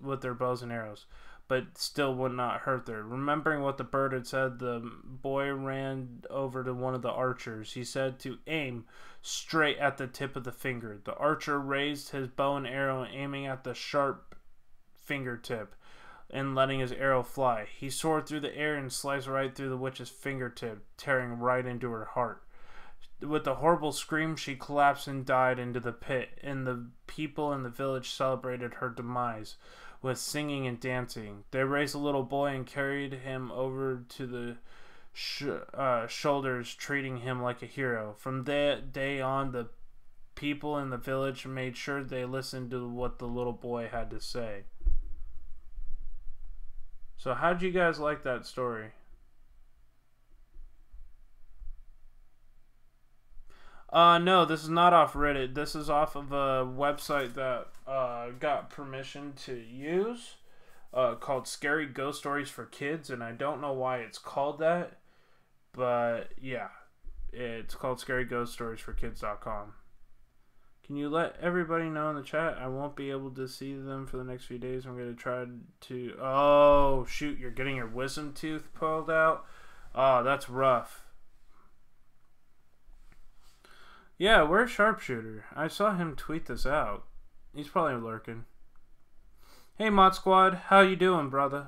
Speaker 1: but still would not hurt her. Remembering what the bird had said, the boy ran over to one of the archers. He said to aim straight at the tip of the finger. The archer raised his bow and arrow, aiming at the sharp fingertip and letting his arrow fly. He soared through the air and sliced right through the witch's fingertip, tearing right into her heart. With a horrible scream, she collapsed and died into the pit, and the people in the village celebrated her demise with singing and dancing. They raised a little boy and carried him over to the shoulders, treating him like a hero. From that day on, the people in the village made sure they listened to what the little boy had to say. So how'd you guys like that story? No, this is not off Reddit. This is off of a website that got permission to use, called Scary Ghost Stories for Kids, and I don't know why it's called that, but yeah, it's called ScaryGhostStoriesForKids.com. Can you let everybody know in the chat? I won't be able to see them for the next few days. I'm going to try to... Oh, shoot, you're getting your wisdom tooth pulled out? Oh, that's rough. Yeah, where's Sharpshooter? I saw him tweet this out. He's probably lurking. Hey, Mod Squad. How you doing, brother?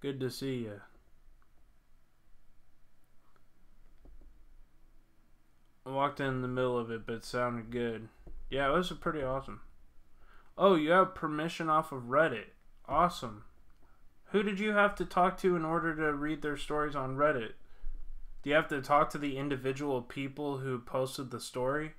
Speaker 1: Good to see you. I walked in the middle of it, but it sounded good. Yeah, it was pretty awesome. Oh, you have permission off of Reddit. Awesome. Who did you have to talk to in order to read their stories on Reddit? Do you have to talk to the individual people who posted the story?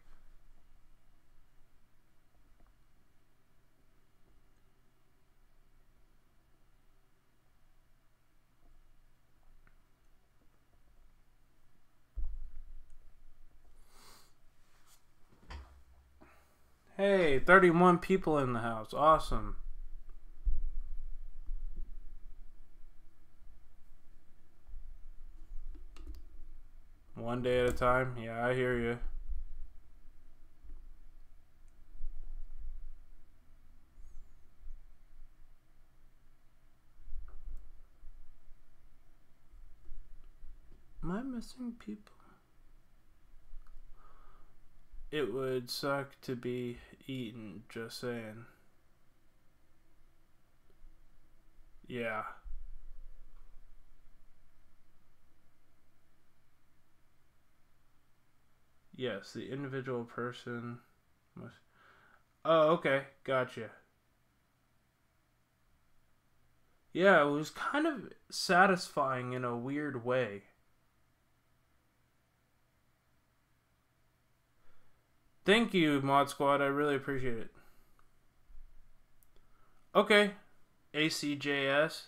Speaker 1: Hey, 31 people in the house. Awesome. One day at a time. Yeah, I hear you. Am I missing people? It would suck to be eaten, just saying. Yeah. Yes, the individual person must... Oh, okay. Gotcha. Yeah, it was kind of satisfying in a weird way. Thank you, Mod Squad. I really appreciate it. Okay. ACJS.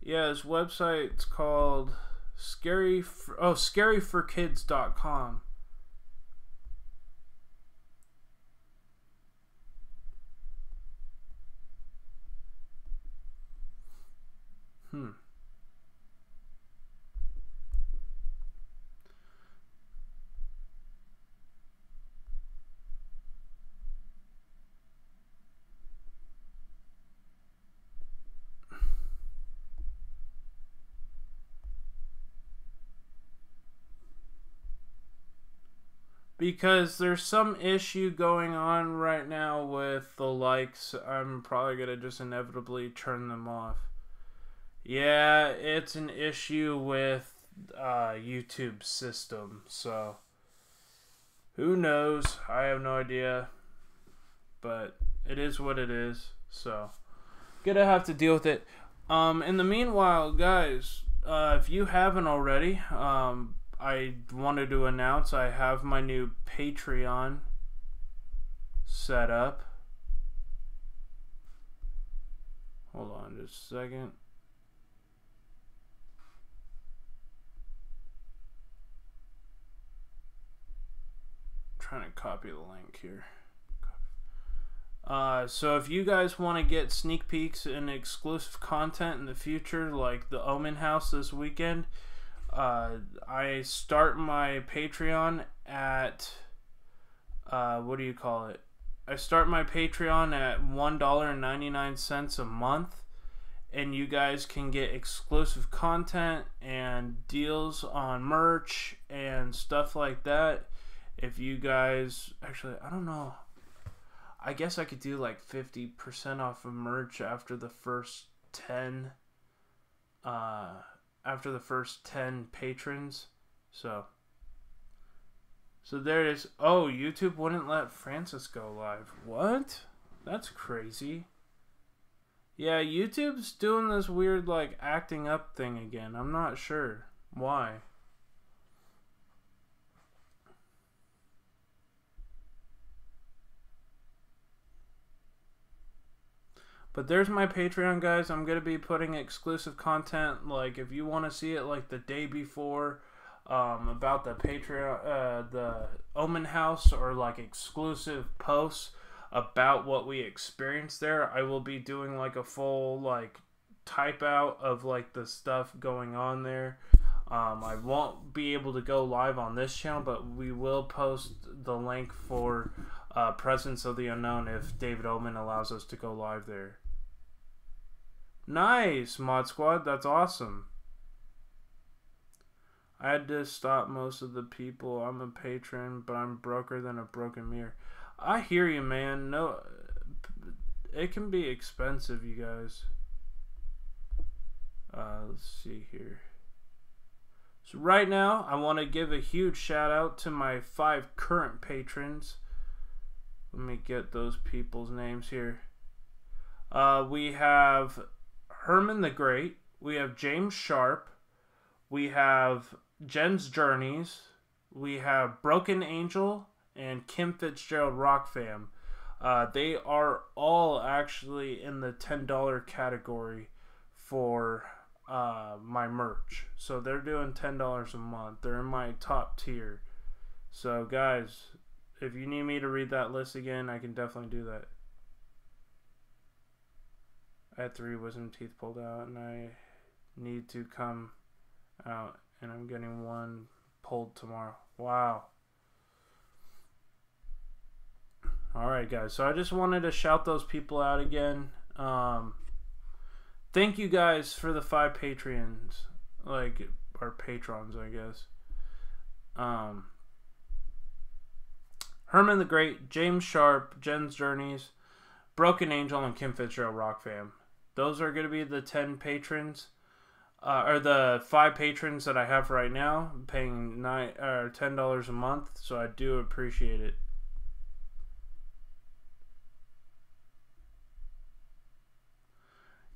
Speaker 1: Yeah, his website's called scaryforkids.com. Because there's some issue going on right now with the likes. I'm probably going to just inevitably turn them off. Yeah, it's an issue with YouTube's system. So, who knows? I have no idea. But it is what it is. So, gonna have to deal with it. In the meanwhile, guys, if you haven't already, I wanted to announce I have my new Patreon set up. Hold on just a second. I'm trying to copy the link here. So if you guys want to get sneak peeks and exclusive content in the future, like the Omen House this weekend, I start my Patreon at what do you call it? I start my Patreon at $1.99 a month, and you guys can get exclusive content and deals on merch and stuff like that. If you guys actually, I don't know. I guess I could do like 50% off of merch after the first 10 after the first 10 patrons. So there it is. Oh, YouTube wouldn't let Francis go live. What? That's crazy. Yeah, YouTube's doing this weird, like, acting up thing again. I'm not sure why. But there's my Patreon, guys. I'm going to be putting exclusive content. Like, if you want to see it, like, the day before, about the Patreon, the Omen House, or, like, exclusive posts about what we experienced there, I will be doing, like, a full, like, type out of, like, the stuff going on there. I won't be able to go live on this channel, but we will post the link for Presence of the Unknown if David Omen allows us to go live there. Nice, Mod Squad. That's awesome. I had to stop most of the people. I'm a patron, but I'm broker than a broken mirror. I hear you, man. No, it can be expensive, you guys. Let's see here. So right now, I want to give a huge shout out to my 5 current patrons. Let me get those people's names here. We have Herman the Great. We have James Sharp. We have Jen's Journeys. We have Broken Angel and Kim Fitzgerald Rock Fam. They are all actually in the $10 category for my merch. So they're doing $10 a month. They're in my top tier. So guys, if you need me to read that list again, I can definitely do that. I had 3 wisdom teeth pulled out and I need to come out, and I'm getting 1 pulled tomorrow. Wow. Alright guys, so I just wanted to shout those people out again. Thank you guys for the 5 Patreons, like, or patrons, I guess. Herman the Great, James Sharp, Jen's Journeys, Broken Angel, and Kim Fitzgerald Rock Fam. Those are going to be the 10 patrons, or the 5 patrons that I have right now, paying $10 a month. So I do appreciate it.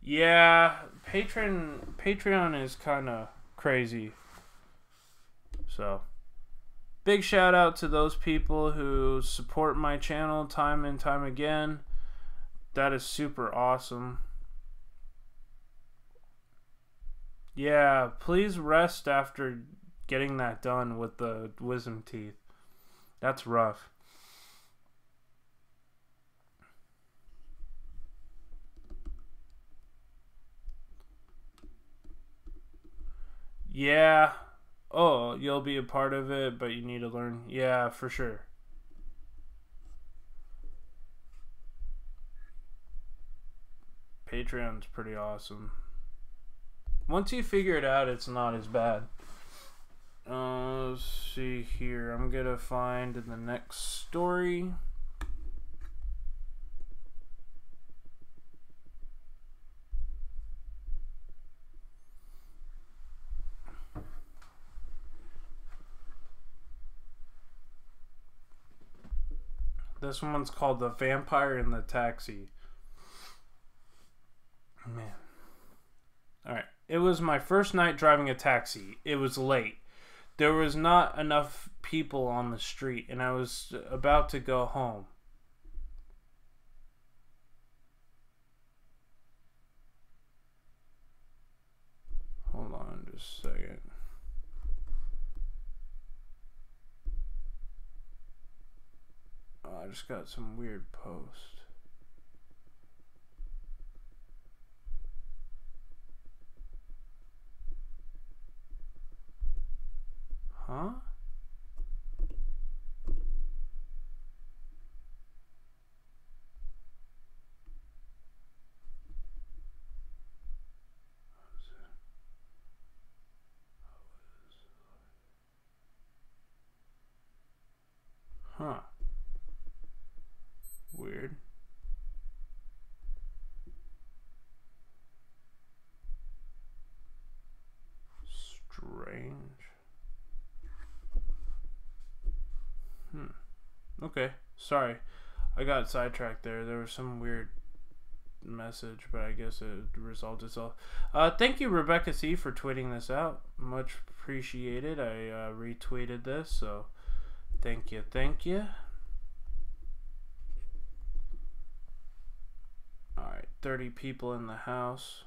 Speaker 1: Yeah, Patreon is kind of crazy. So, big shout out to those people who support my channel time and time again. That is super awesome. Yeah, please rest after getting that done with the wisdom teeth. That's rough. Yeah. Oh, you'll be a part of it, but you need to learn. Yeah, for sure. Patreon's pretty awesome. Once you figure it out, it's not as bad. Let's see here. I'm gonna find in the next story. This one's called The Vampire in the Taxi. Man. Alright. It was my first night driving a taxi. It was late. There was not enough people on the street, and I was about to go home. Hold on just a second. Oh, I just got some weird post. Huh? Huh. Weird. Okay. Sorry. I got sidetracked there. There was some weird message, but I guess it resolved itself. Thank you, Rebecca C, for tweeting this out. Much appreciated. I retweeted this, so thank you. Alright, 30 people in the house.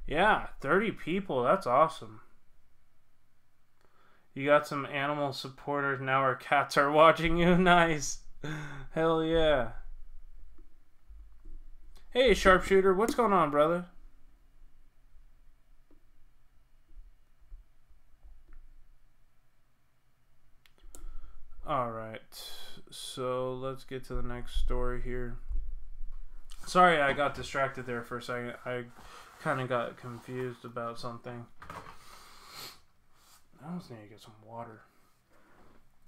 Speaker 1: Yeah, 30 people. That's awesome. You got some animal supporters. Now our cats are watching you. Nice. Hell yeah. Hey, Sharpshooter. What's going on, brother? Alright. So, let's get to the next story here. Sorry, I got distracted there for a second. I kind of got confused about something. I just need to get some water.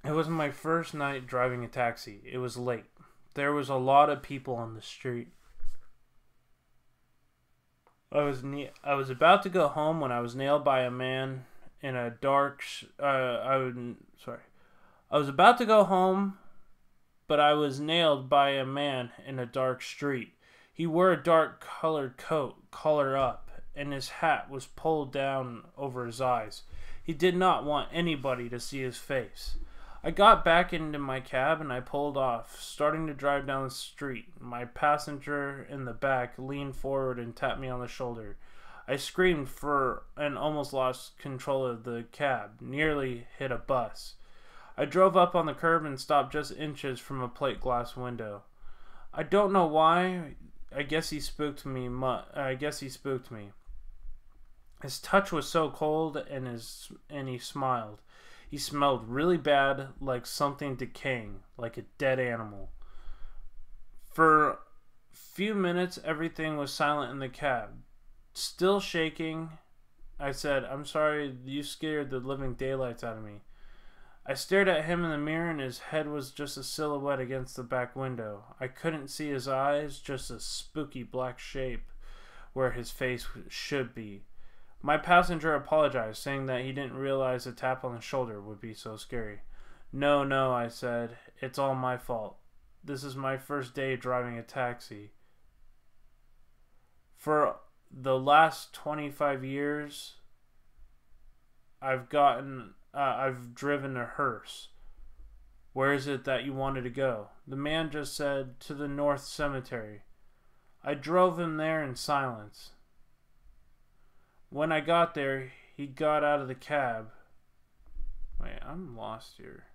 Speaker 1: It was my first night driving a taxi. It was late. There was a lot of people on the street. I was about to go home when I was nailed by a man in a dark. I was about to go home, but I was nailed by a man in a dark street. He wore a dark colored coat, collar up, and his hat was pulled down over his eyes. He did not want anybody to see his face. I got back into my cab and I pulled off, starting to drive down the street. My passenger in the back leaned forward and tapped me on the shoulder. I screamed and almost lost control of the cab, nearly hit a bus. I drove up on the curb and stopped just inches from a plate glass window. I don't know why. I guess he spooked me. His touch was so cold, and he smiled. He smelled really bad, like something decaying, like a dead animal. For a few minutes, everything was silent in the cab. Still shaking, I said, "I'm sorry, you scared the living daylights out of me." I stared at him in the mirror, and his head was just a silhouette against the back window. I couldn't see his eyes, just a spooky black shape where his face should be. My passenger apologized, saying that he didn't realize a tap on the shoulder would be so scary. No, I said. It's all my fault. This is my first day driving a taxi. For the last 25 years, I've driven a hearse. Where is it that you wanted to go? The man just said, to the North Cemetery. I drove him there in silence. When I got there, he got out of the cab. Wait, I'm lost here.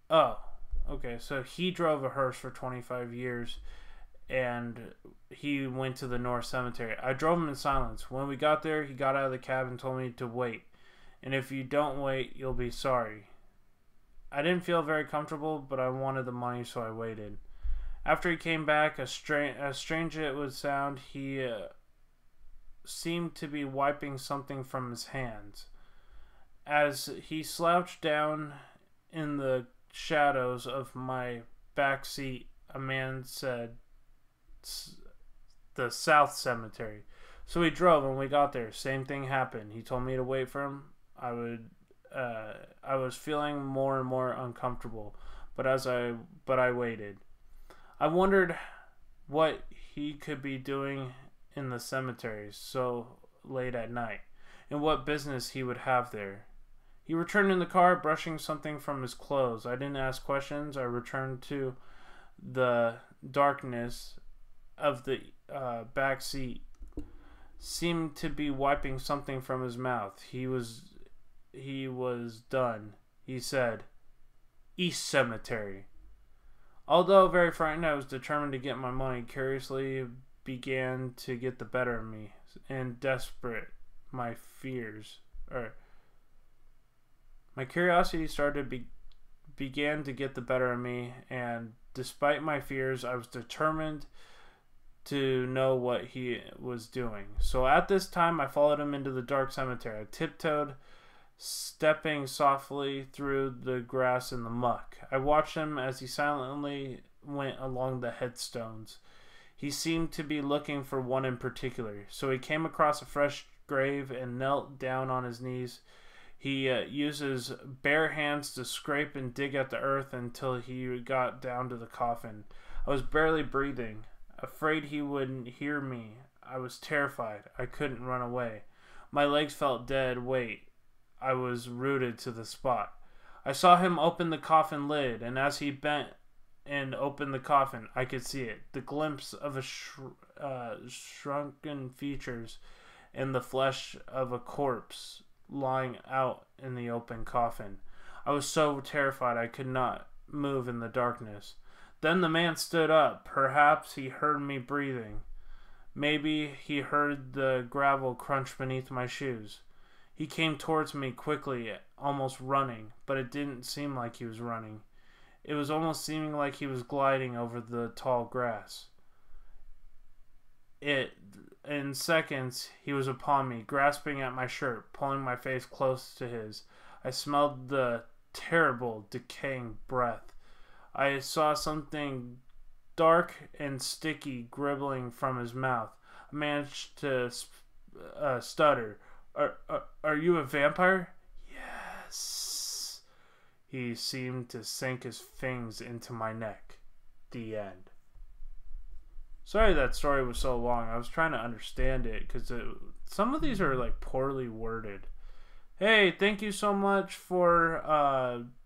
Speaker 1: Oh, okay, so he drove a hearse for 25 years, and he went to the North Cemetery. I drove him in silence. When we got there, he got out of the cab and told me to wait. And if you don't wait, you'll be sorry. I didn't feel very comfortable, but I wanted the money, so I waited. After he came back, as strange as it would sound, he seemed to be wiping something from his hands. As he slouched down in the shadows of my back seat, a man said, "The South Cemetery." So we drove, and we got there. Same thing happened. He told me to wait for him. I was feeling more and more uncomfortable, but I waited. I wondered what he could be doing in the cemetery so late at night, and what business he would have there. He returned in the car, brushing something from his clothes. I didn't ask questions. I returned to the darkness of the back seat. Seemed to be wiping something from his mouth. He was done. He said, "East Cemetery." Although very frightened, I was determined to get my money. Curiously began to get the better of me, and desperate, my curiosity began to get the better of me, and despite my fears, I was determined to know what he was doing. So at this time, I followed him into the dark cemetery. I tiptoed, stepping softly through the grass and the muck. I watched him as he silently went along the headstones. He seemed to be looking for one in particular, so he came across a fresh grave and knelt down on his knees. He used his bare hands to scrape and dig at the earth until he got down to the coffin. I was barely breathing, afraid he wouldn't hear me. I was terrified. I couldn't run away. My legs felt dead weight. I was rooted to the spot. I saw him open the coffin lid, and as he bent and opened the coffin, I could see it. The glimpse of shrunken features and the flesh of a corpse lying out in the open coffin. I was so terrified I could not move in the darkness. Then the man stood up. Perhaps he heard me breathing. Maybe he heard the gravel crunch beneath my shoes. He came towards me quickly, almost running, but it didn't seem like he was running. It was almost seeming like he was gliding over the tall grass. In seconds, he was upon me, grasping at my shirt, pulling my face close to his. I smelled the terrible, decaying breath. I saw something dark and sticky gribbling from his mouth. I managed to stutter. Are you a vampire? Yes. He seemed to sink his fangs into my neck. The end. Sorry that story was so long. I was trying to understand it because some of these are like poorly worded. Hey, thank you so much for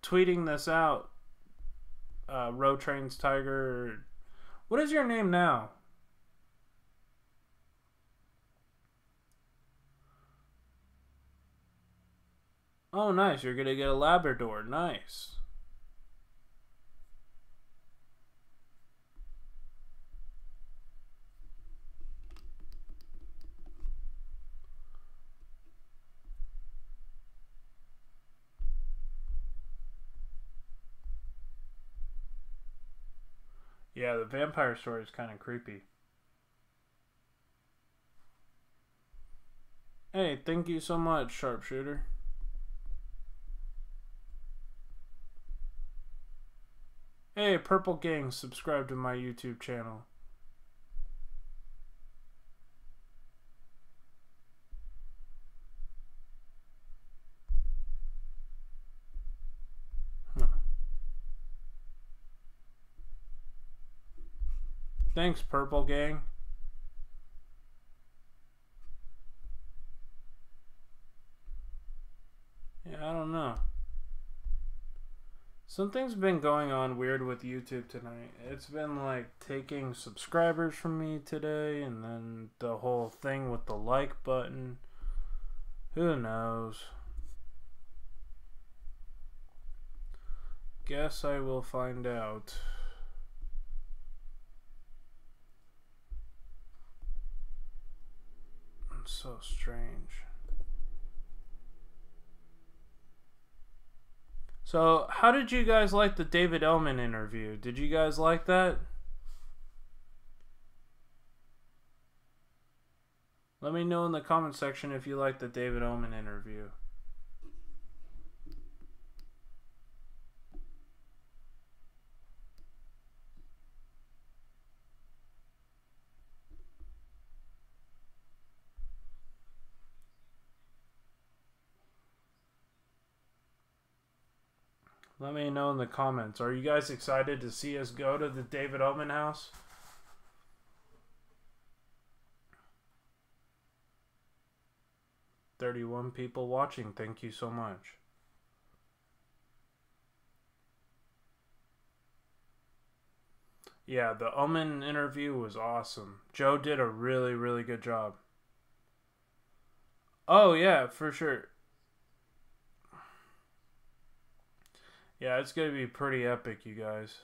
Speaker 1: tweeting this out. Row Trains Tiger. What is your name now? Oh, nice. You're going to get a Labrador. Nice. Yeah, the vampire story is kind of creepy. Hey, thank you so much, Sharpshooter. Hey, Purple Gang, subscribe to my YouTube channel. Thanks, Purple Gang. Yeah, I don't know. Something's been going on weird with YouTube tonight. It's been like taking subscribers from me today, and then the whole thing with the like button. Who knows? Guess I will find out. It's so strange. So, how did you guys like the David Ellman interview? Did you guys like that? Let me know in the comment section if you liked the David Ellman interview. Let me know in the comments. Are you guys excited to see us go to the David Ellman house? "31 people watching. Thank you so much." Yeah, the Ellman interview was awesome. Joe did a really, really good job. Oh, yeah, for sure. Yeah, it's going to be pretty epic, you guys.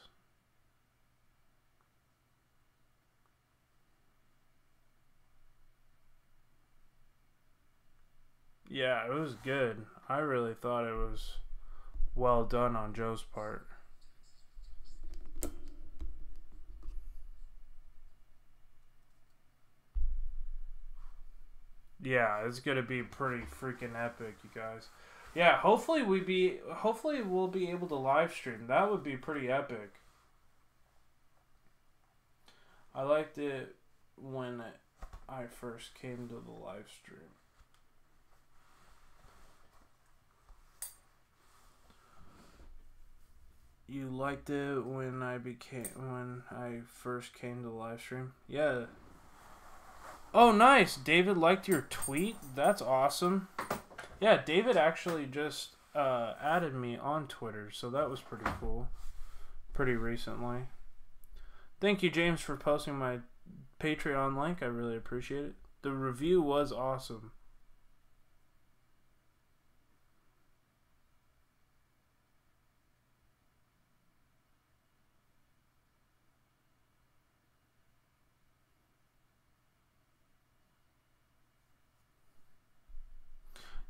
Speaker 1: Yeah, it was good. I really thought it was well done on Joe's part. Yeah, it's going to be pretty freaking epic, you guys. Yeah, hopefully we'll be able to live stream. That would be pretty epic. I liked it when I first came to the live stream. You liked it when I first came to the live stream? Yeah. Oh, nice. David liked your tweet? That's awesome. Yeah, David actually just added me on Twitter, so that was pretty cool. Pretty recently. Thank you, James, for posting my Patreon link. I really appreciate it. The review was awesome.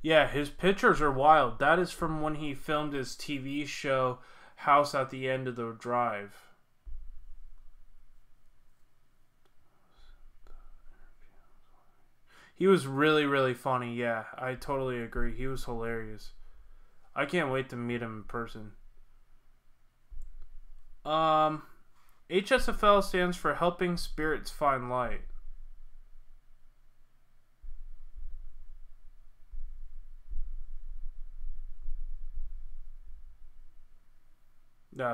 Speaker 1: Yeah, his pictures are wild. That is from when he filmed his TV show House at the End of the Drive. He was really, really funny. Yeah, I totally agree. He was hilarious. I can't wait to meet him in person. HSFL stands for Helping Spirits Find Light.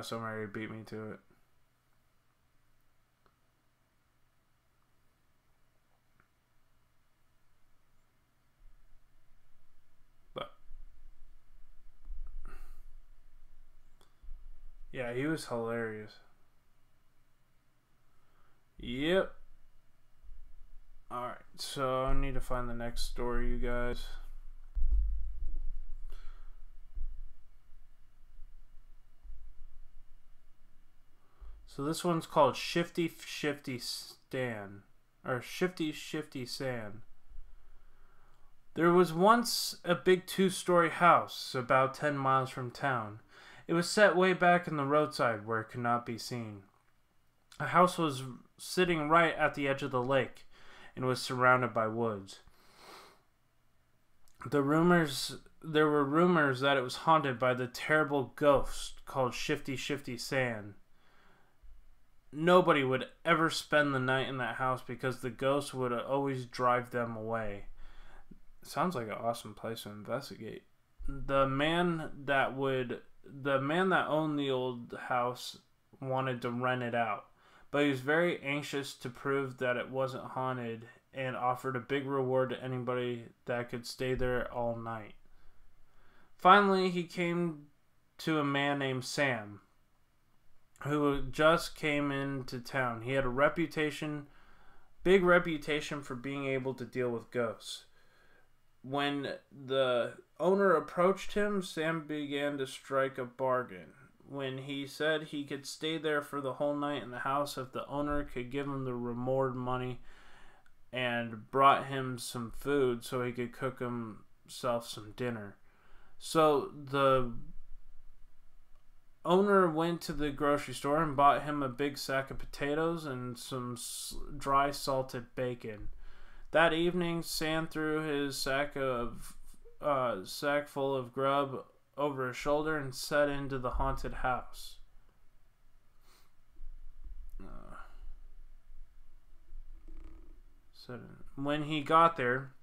Speaker 1: Somebody beat me to it. But yeah, he was hilarious. Yep. Alright, so I need to find the next story, you guys. So this one's called Shifty Stan. Or Shifty San. There was once a big 2-story house about 10 miles from town. It was set way back in the roadside where it could not be seen. The house was sitting right at the edge of the lake and was surrounded by woods. There were rumors that it was haunted by the terrible ghost called Shifty San. Nobody would ever spend the night in that house because the ghost would always drive them away. Sounds like an awesome place to investigate. The man that owned the old house wanted to rent it out, but he was very anxious to prove that it wasn't haunted and offered a big reward to anybody that could stay there all night. Finally, he came to a man named Sam, who just came into town. He had a big reputation for being able to deal with ghosts. When the owner approached him, Sam began to strike a bargain. When he said he could stay there for the whole night in the house if the owner could give him the reward money and brought him some food so he could cook himself some dinner. So the owner went to the grocery store and bought him a big sack of potatoes and some dry salted bacon. That evening, Sam threw his sack full of grub over his shoulder and set into the haunted house. When he got there,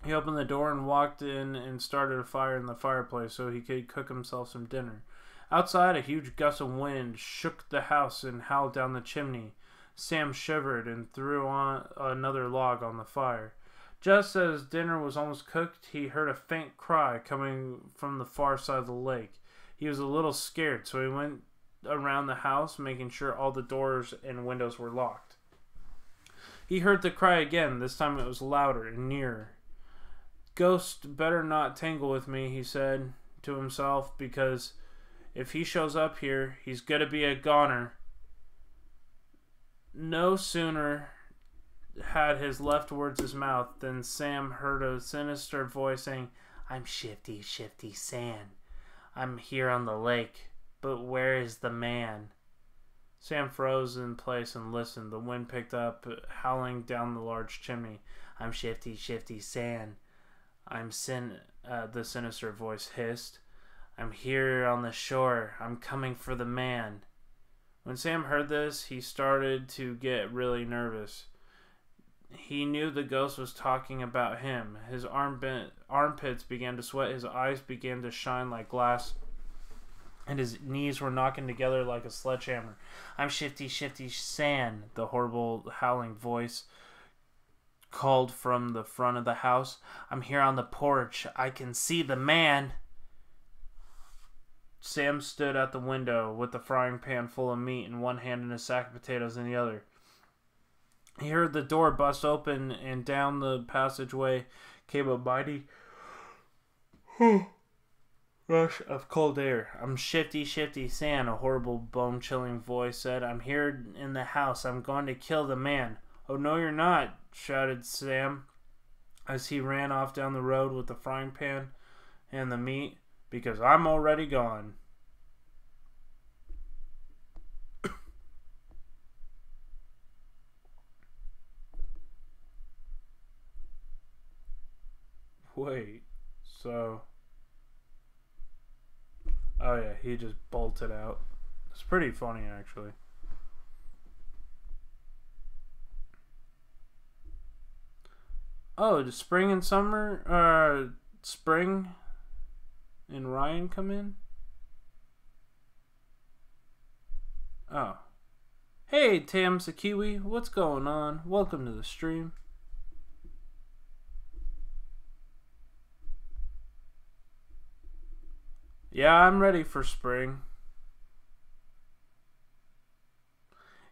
Speaker 1: he opened the door and walked in and started a fire in the fireplace so he could cook himself some dinner. Outside, a huge gust of wind shook the house and howled down the chimney. Sam shivered and threw on another log on the fire. Just as dinner was almost cooked, he heard a faint cry coming from the far side of the lake. He was a little scared, so he went around the house, making sure all the doors and windows were locked. He heard the cry again. This time it was louder and nearer. "Ghost better not tangle with me," he said to himself, "because if he shows up here, he's gonna be a goner." No sooner had his left words his mouth than Sam heard a sinister voice saying, "I'm Shifty San. I'm here on the lake, but where is the man?" Sam froze in place and listened. The wind picked up, howling down the large chimney. "I'm Shifty San. The sinister voice hissed. "I'm here on the shore. I'm coming for the man." When Sam heard this, he started to get really nervous. He knew the ghost was talking about him. His armpits began to sweat. His eyes began to shine like glass. and his knees were knocking together like a sledgehammer. "I'm Shifty San," the horrible howling voice called from the front of the house. "I'm here on the porch. I can see the man." Sam stood at the window with the frying pan full of meat in one hand and a sack of potatoes in the other. He heard the door bust open, and down the passageway came a mighty rush of cold air. "I'm Shifty San," a horrible, bone-chilling voice said. "I'm here in the house. I'm going to kill the man." "Oh, no, you're not," shouted Sam as he ran off down the road with the frying pan and the meat, "because I'm already gone." Wait, so... Oh yeah, he just bolted out. It's pretty funny, actually. Oh, did spring and summer, spring and Ryan come in? Oh. Hey, Tam Sakiwi, what's going on? Welcome to the stream. Yeah, I'm ready for spring.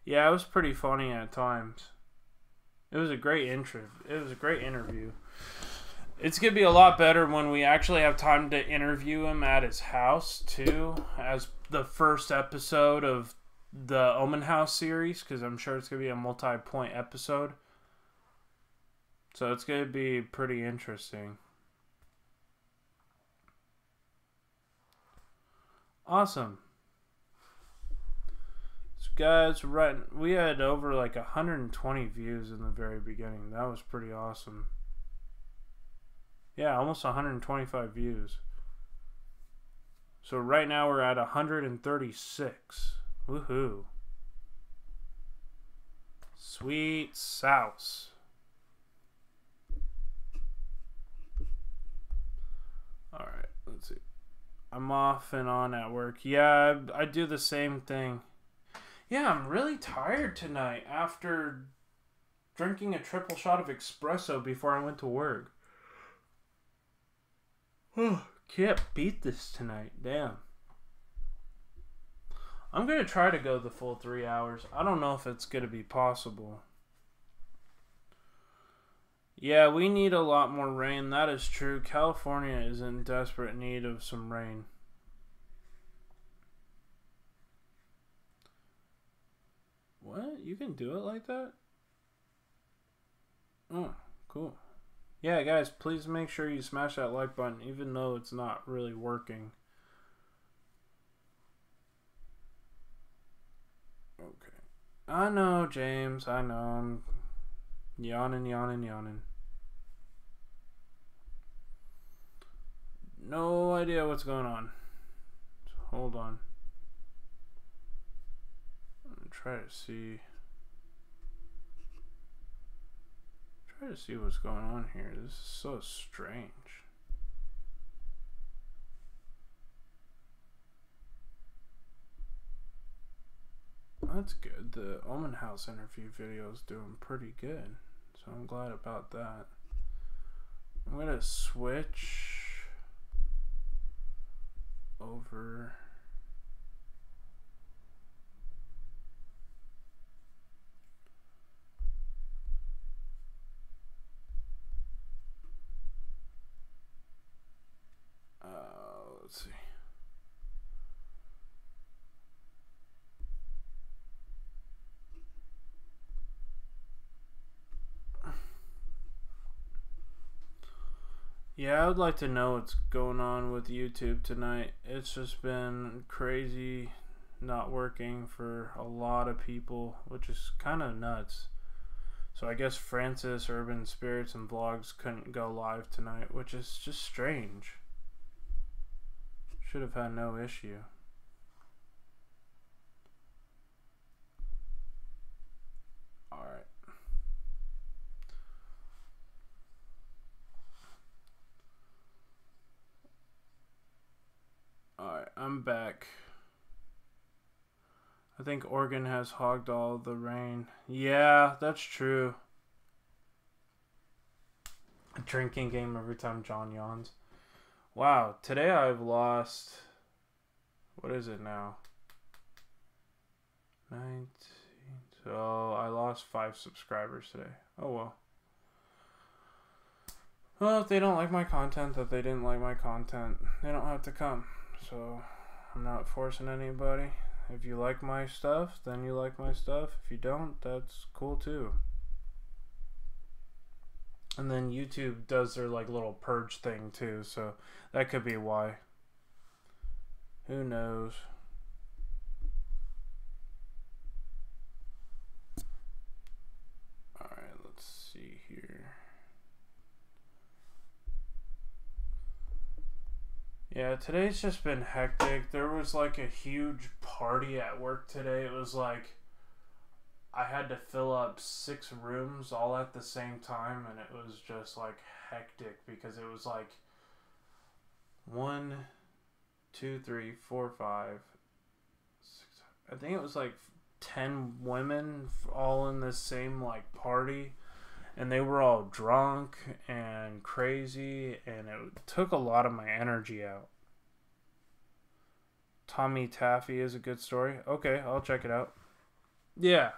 Speaker 1: Yeah, it was pretty funny at times. It was a great interview. It's gonna be a lot better when we actually have time to interview him at his house too, as the first episode of the Omen House series, because I'm sure it's gonna be a multi-point episode. So it's gonna be pretty interesting. Awesome. So guys, we had over like 120 views in the very beginning. That was pretty awesome. Yeah, almost 125 views. So right now we're at 136. Woohoo. Sweet sauce. Alright, let's see. I'm off and on at work. Yeah, I do the same thing. Yeah, I'm really tired tonight after drinking a triple shot of espresso before I went to work. Can't beat this tonight. Damn. I'm going to try to go the full 3 hours. I don't know if it's going to be possible. Yeah, we need a lot more rain. That is true. California is in desperate need of some rain. What? You can do it like that? Oh, cool. Yeah, guys, please make sure you smash that like button, even though it's not really working. Okay. I know, James. I know. I'm yawning. No idea what's going on. So hold on. I'm gonna try to see what's going on here. This is so strange. That's good. The Omen House interview video is doing pretty good, so I'm glad about that. I'm gonna switch over. Let's see. Yeah, I would like to know what's going on with YouTube tonight. It's just been crazy not working for a lot of people, which is kind of nuts. So I guess Francis, Urban Spirits, and Vlogs couldn't go live tonight, which is just strange. Should have had no issue. Alright. Alright, I'm back. I think Oregon has hogged all the rain. Yeah, that's true. A drinking game every time John yawns. Wow, today I've lost... What is it now? 19. So I lost 5 subscribers today. Oh well. Well, if they don't like my content, that they didn't like my content, they don't have to come. So I'm not forcing anybody. If you like my stuff, then you like my stuff. If you don't, that's cool too. And then YouTube does their like little purge thing too, so that could be why. Who knows? Alright, let's see here. Yeah, today's just been hectic. There was like a huge party at work today. It was like I had to fill up 6 rooms all at the same time, and it was just like hectic because it was like 1, 2, 3, 4, 5, 6. I think it was like 10 women all in the same like party, and they were all drunk and crazy, and it took a lot of my energy out. Tommy Taffy is a good story. Okay, I'll check it out. Yeah.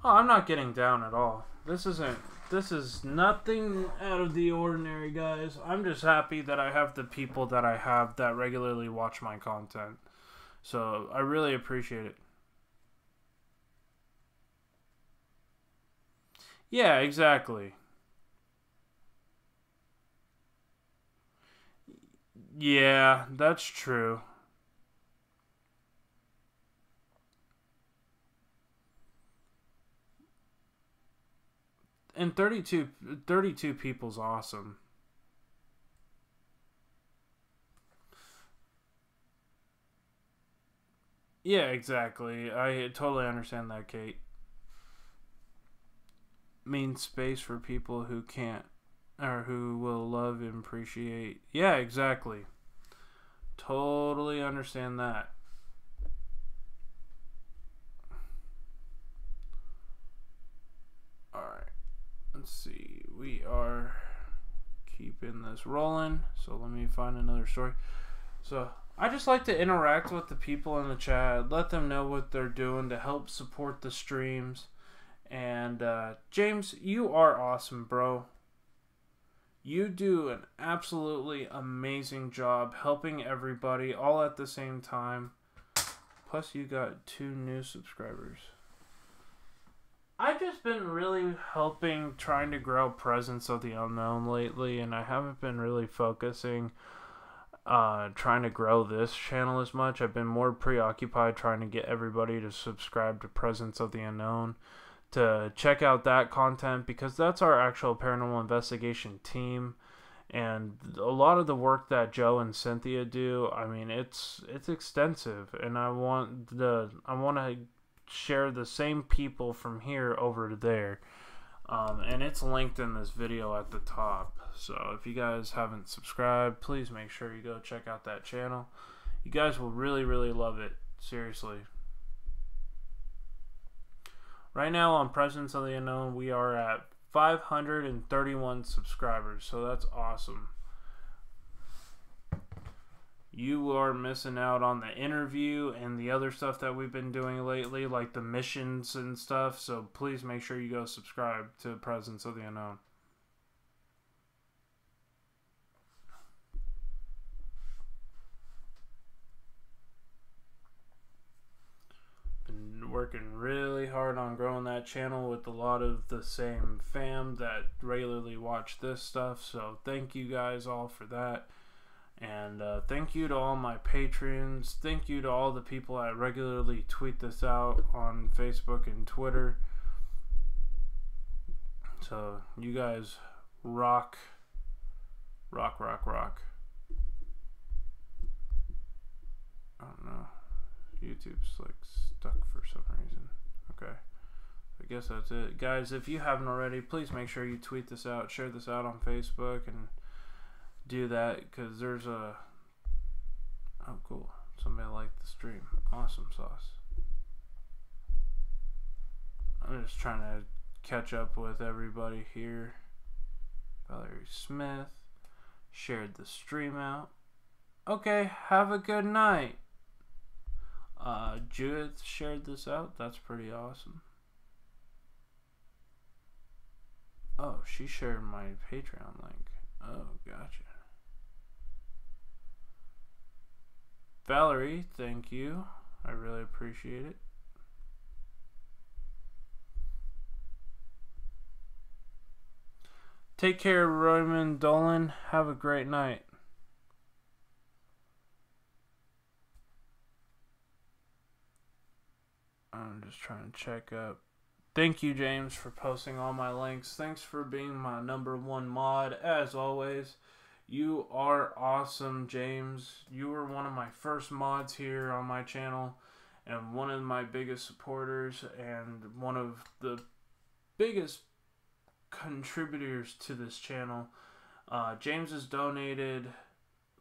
Speaker 1: Oh, I'm not getting down at all. This is nothing out of the ordinary, guys. I'm just happy that I have the people that I have that regularly watch my content. So I really appreciate it. Yeah, exactly. Yeah, that's true. And 32 people's awesome. Yeah, exactly. I totally understand that, Kate. Means space for people who can't or who will love and appreciate. Yeah, exactly. Totally understand that. Alright. Let's see. We are keeping this rolling. So let me find another story. So I just like to interact with the people in the chat. Let them know what they're doing to help support the streams. And James, you are awesome, bro. You do an absolutely amazing job helping everybody all at the same time. Plus, you got 2 new subscribers. I've just been really helping trying to grow Presence of the Unknown lately, and I haven't been really focusing trying to grow this channel as much. I've been more preoccupied trying to get everybody to subscribe to Presence of the Unknown, to check out that content, because that's our actual paranormal investigation team, and a lot of the work that Joe and Cynthia do, I mean, it's extensive, and I want to share the same people from here over to there, and it's linked in this video at the top. So if you guys haven't subscribed, please make sure you go check out that channel. You guys will really love it, seriously. Right now on Presence of the Unknown, we are at 531 subscribers, so that's awesome. You are missing out on the interview and the other stuff that we've been doing lately, like the missions and stuff, so please make sure you go subscribe to Presence of the Unknown. Working really hard on growing that channel with a lot of the same fam that regularly watch this stuff, so thank you guys all for that, and thank you to all my patrons. Thank you to all the people that regularly tweet this out on Facebook and Twitter. So you guys rock. I don't know, YouTube's like stuck for some reason. Okay, I guess that's it, guys. If you haven't already, please make sure you tweet this out, share this out on Facebook, and do that because there's a... Oh, cool. Somebody liked the stream. Awesome sauce. I'm just trying to catch up with everybody here. Valerie Smith shared the stream out. Okay, have a good night. Judith shared this out. That's pretty awesome. Oh, she shared my Patreon link. Oh, gotcha. Valerie, thank you. I really appreciate it. Take care, Raymond Dolan. Have a great night. I'm just trying to check up. Thank you, James, for posting all my links. Thanks for being my #1 mod. As always, you are awesome, James. You were one of my first mods here on my channel and one of my biggest supporters and one of the biggest contributors to this channel. James has donated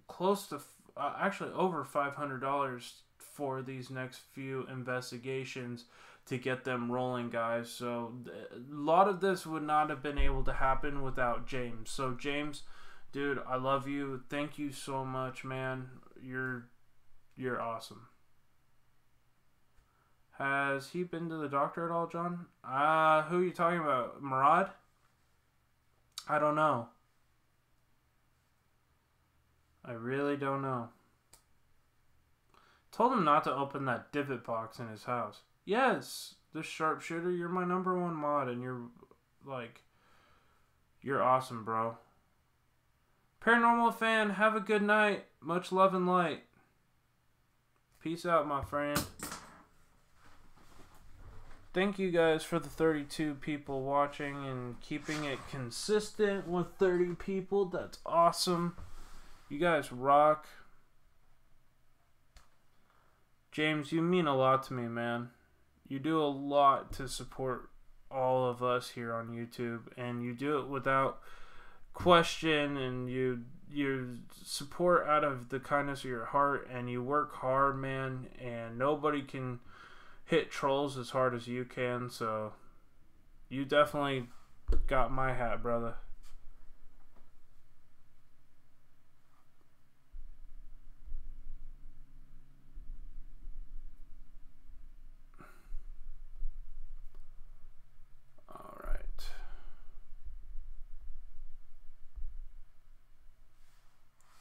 Speaker 1: close to actually over $500 for these next few investigations to get them rolling, guys. So a lot of this would not have been able to happen without James. So James, dude, I love you. Thank you so much, man. You're awesome. Has he been to the doctor at all, John? Who are you talking about? Murad? I don't know. I really don't know. Told him not to open that divot box in his house. Yes, the sharpshooter, you're my #1 mod, and you're awesome, bro. Paranormal fan, have a good night. Much love and light. Peace out, my friend. Thank you guys for the 32 people watching and keeping it consistent with 30 people. That's awesome. You guys rock. James, you mean a lot to me, man. You do a lot to support all of us here on YouTube, and you do it without question, and you support out of the kindness of your heart, and you work hard, man, and nobody can hit trolls as hard as you can, so you definitely got my hat, brother.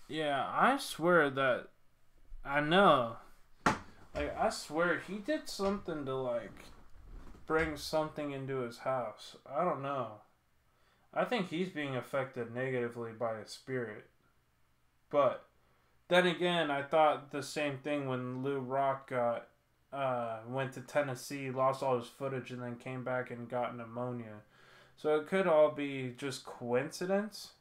Speaker 1: Yeah, I swear that I know. I swear he did something to bring something into his house. I don't know. I think he's being affected negatively by a spirit. But then again, I thought the same thing when Lou Rock went to Tennessee, lost all his footage, and then came back and got pneumonia. So it could all be just coincidence.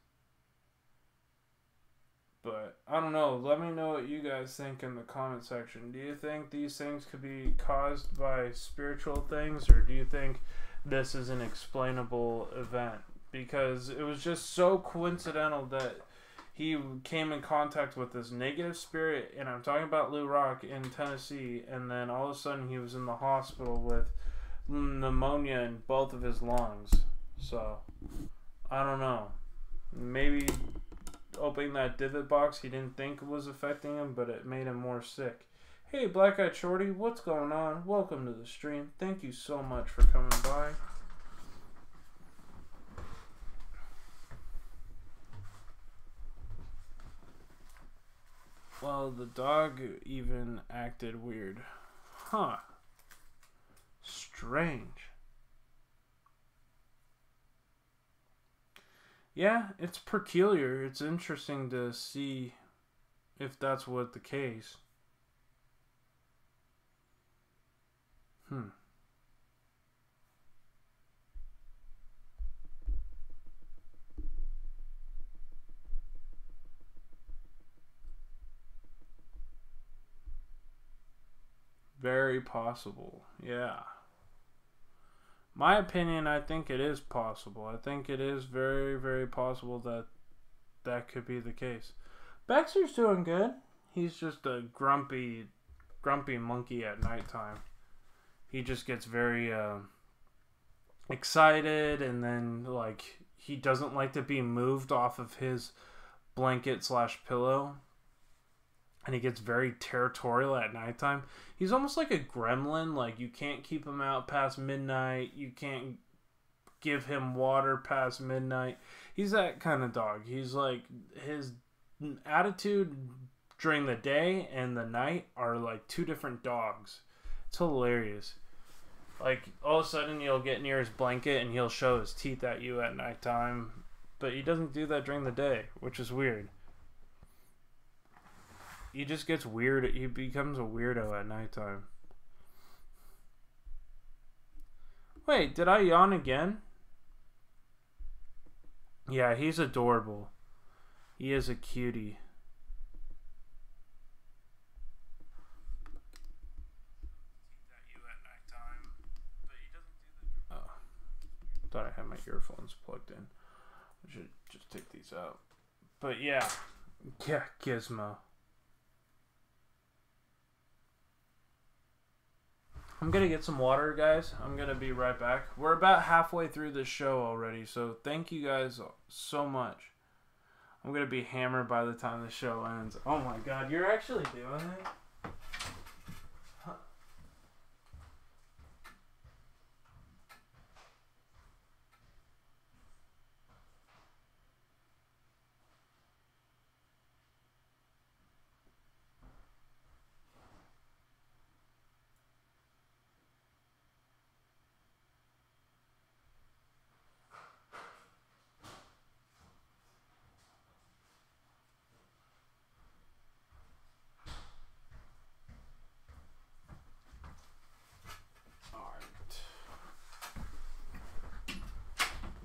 Speaker 1: But I don't know. Let me know what you guys think in the comment section. Do you think these things could be caused by spiritual things, or do you think this is an explainable event? Because it was just so coincidental that he came in contact with this negative spirit, and I'm talking about Lou Rock in Tennessee, and then all of a sudden he was in the hospital with pneumonia in both of his lungs. So I don't know. Maybe opening that divot box he didn't think was affecting him, but it made him more sick. Hey, Black Eyed Shorty, what's going on? Welcome to the stream. Thank you so much for coming by. Well, the dog even acted weird. Huh. Strange. Yeah, it's peculiar. It's interesting to see if that's what the case. Very possible. Yeah. My opinion, I think it is possible. I think it is very, very possible that that could be the case. Baxter's doing good. He's just a grumpy monkey at nighttime. He just gets very excited, and then like he doesn't like to be moved off of his blanket / pillow, and he gets very territorial at nighttime. He's almost like a gremlin. Like, you can't keep him out past midnight. You can't give him water past midnight. He's that kind of dog. He's like, his attitude during the day and the night are like two different dogs. It's hilarious. Like, all of a sudden you'll get near his blanket and he'll show his teeth at you at nighttime, but he doesn't do that during the day, which is weird. He just gets weird. He becomes a weirdo at nighttime. Wait, did I yawn again? Yeah, he's adorable. He is a cutie. Oh, thought I had my earphones plugged in. I should just take these out. But yeah, Gizmo. I'm gonna get some water, guys. I'm gonna be right back. We're about halfway through this show already, so thank you guys so much. I'm gonna be hammered by the time the show ends. Oh my god, you're actually doing it?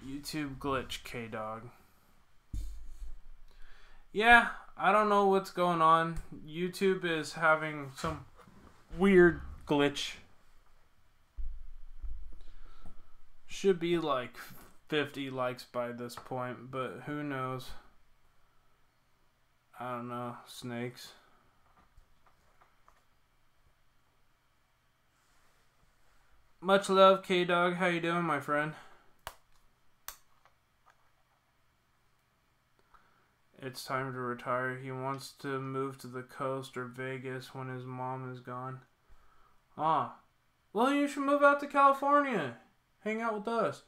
Speaker 1: YouTube glitch, K-Dog. Yeah, I don't know what's going on. YouTube is having some weird glitch. Should be like 50 likes by this point, but who knows? I don't know. Snakes. Much love, K-Dog. How you doing, my friend? It's time to retire. He wants to move to the coast or Vegas when his mom is gone. Ah. Well, you should move out to California. Hang out with us.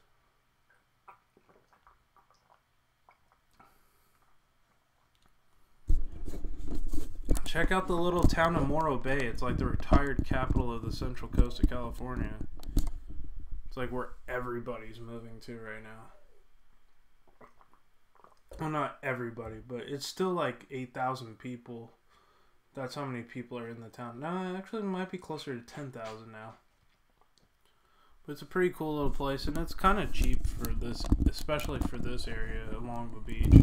Speaker 1: Check out the little town of Morro Bay. It's like the retired capital of the central coast of California. It's like where everybody's moving to right now. Well, not everybody, but it's still like 8,000 people. That's how many people are in the town. No, actually it might be closer to 10,000 now. But it's a pretty cool little place, and it's kind of cheap for this, especially for this area along the beach.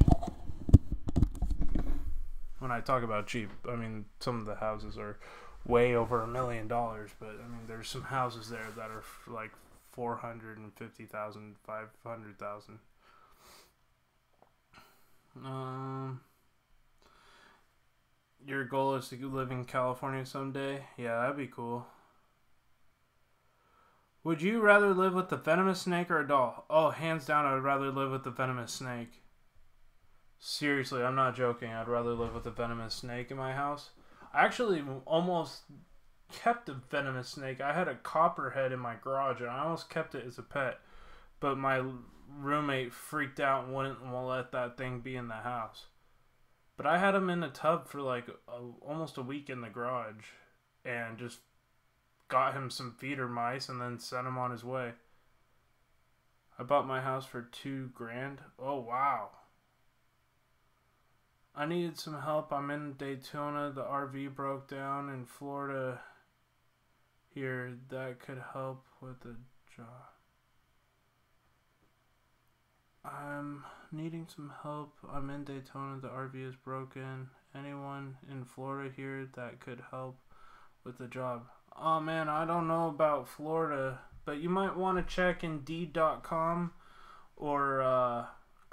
Speaker 1: When I talk about cheap, I mean some of the houses are way over $1 million, but I mean there's some houses there that are like 450,000, 500,000. Your goal is to live in California someday? Yeah, that'd be cool. Would you rather live with the venomous snake or a doll? Oh, hands down, I would rather live with the venomous snake. Seriously, I'm not joking. I'd rather live with a venomous snake in my house. I actually almost kept a venomous snake. I had a copperhead in my garage, and I almost kept it as a pet. But my roommate freaked out and wouldn't let that thing be in the house. But I had him in a tub for like almost a week in the garage, and just got him some feeder mice and then sent him on his way. I bought my house for $2,000. Oh wow. I needed some help. I'm in Daytona. The RV broke down in Florida. Here, that could help with the job. I'm needing some help. I'm in Daytona. The RV is broken. Anyone in Florida here that could help with the job? Oh man, I don't know about Florida, but you might want to check Indeed.com or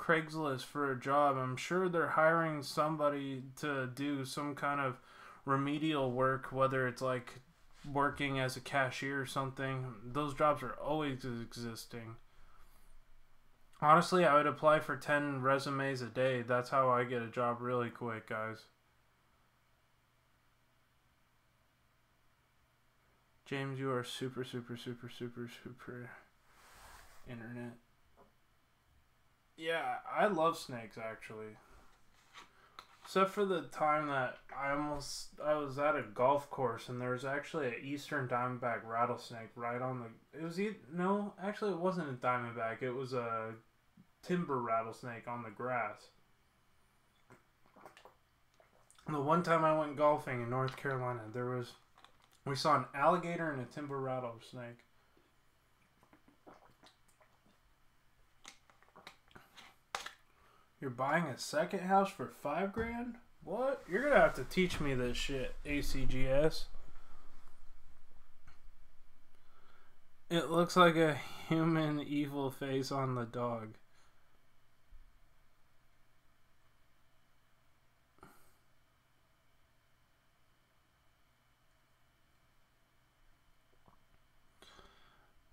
Speaker 1: Craigslist for a job. I'm sure they're hiring somebody to do some kind of remedial work, whether it's like working as a cashier or something. Those jobs are always existing. Honestly, I would apply for 10 resumes a day. That's how I get a job really quick, guys. James, you are super, super, super, super, super internet. Yeah, I love snakes, actually. Except for the time that I was at a golf course and there was actually an eastern diamondback rattlesnake right on the... No, actually it wasn't a diamondback. It was a timber rattlesnake on the grass. The one time I went golfing in North Carolina, we saw an alligator and a timber rattlesnake. You're buying a second house for $5,000? What? You're gonna have to teach me this shit, ACGS. It looks like a human evil face on the dog.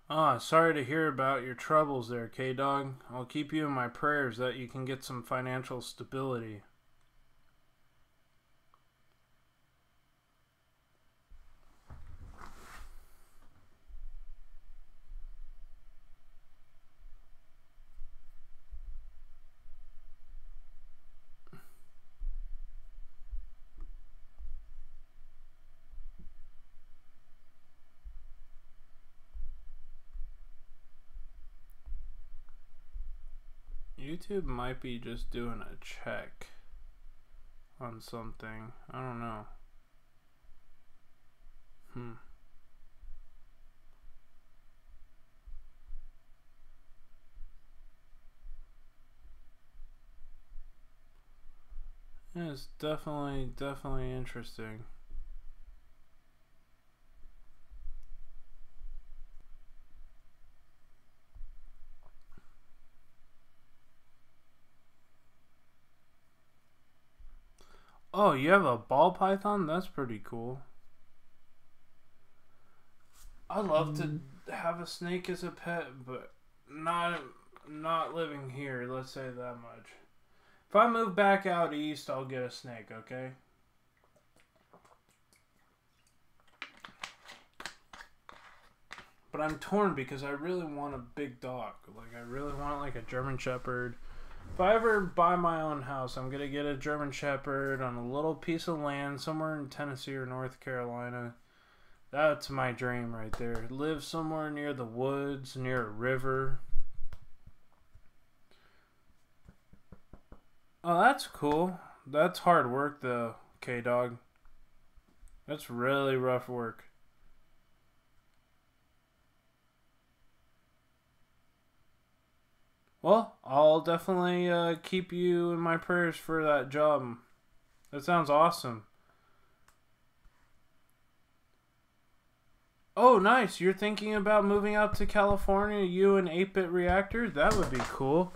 Speaker 1: Ah, sorry to hear about your troubles there, K-Dog. I'll keep you in my prayers that you can get some financial stability. YouTube might be just doing a check on something. I don't know. Yeah, it's definitely interesting. Oh, you have a ball python? That's pretty cool. I'd love to have a snake as a pet, but not living here, let's say that much. If I move back out east, I'll get a snake, okay? But I'm torn because I really want a big dog. Like, I really want like a German Shepherd. If I ever buy my own house, I'm going to get a German Shepherd on a little piece of land somewhere in Tennessee or North Carolina. That's my dream right there. Live somewhere near the woods, near a river. Oh, that's cool. That's hard work though, K-Dog. That's really rough work. Well, I'll definitely keep you in my prayers for that job. That sounds awesome. Oh, nice. You're thinking about moving out to California, you and 8-Bit Reactor? That would be cool.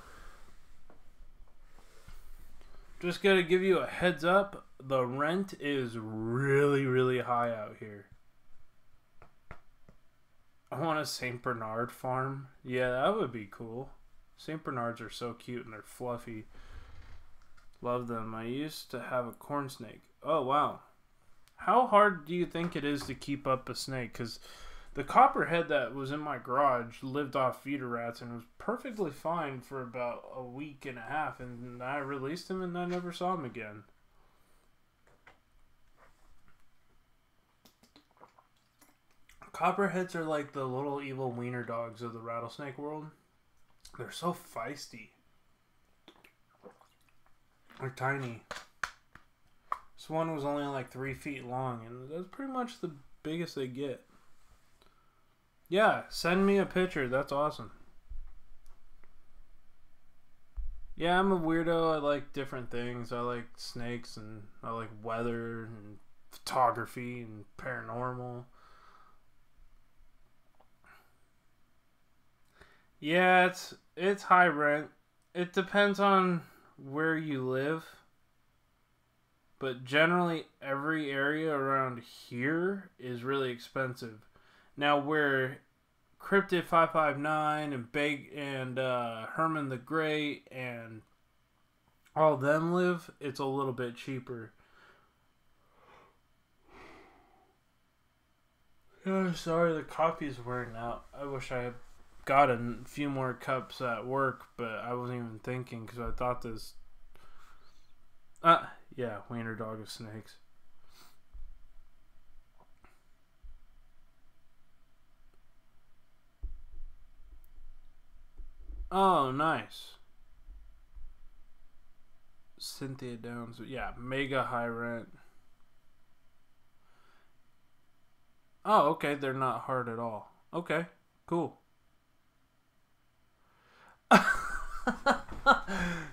Speaker 1: Just gotta give you a heads up. The rent is really, really high out here. I want a St. Bernard farm. Yeah, that would be cool. St. Bernards are so cute and they're fluffy. Love them. I used to have a corn snake. Oh, wow. How hard do you think it is to keep up a snake? Because the copperhead that was in my garage lived off feeder rats and was perfectly fine for about a week and a half. And I released him and I never saw him again. Copperheads are like the little evil wiener dogs of the rattlesnake world. They're so feisty. They're tiny. This one was only like 3 feet long, and that's pretty much the biggest they get. Yeah, send me a picture. That's awesome. Yeah, I'm a weirdo. I like different things. I like snakes, and I like weather, and photography, and paranormal. Yeah, it's high rent. It depends on where you live, but generally every area around here is really expensive. Now where Cryptid 559 and Big and Herman the Great and all them live, it's a little bit cheaper. Oh, sorry, the coffee's wearing out. I wish I had got a few more cups at work, but I wasn't even thinking because I thought this. Yeah, wiener dog of snakes. Oh, nice. Cynthia Downs. Yeah, mega high rent. Oh, okay. They're not hard at all. Okay, cool.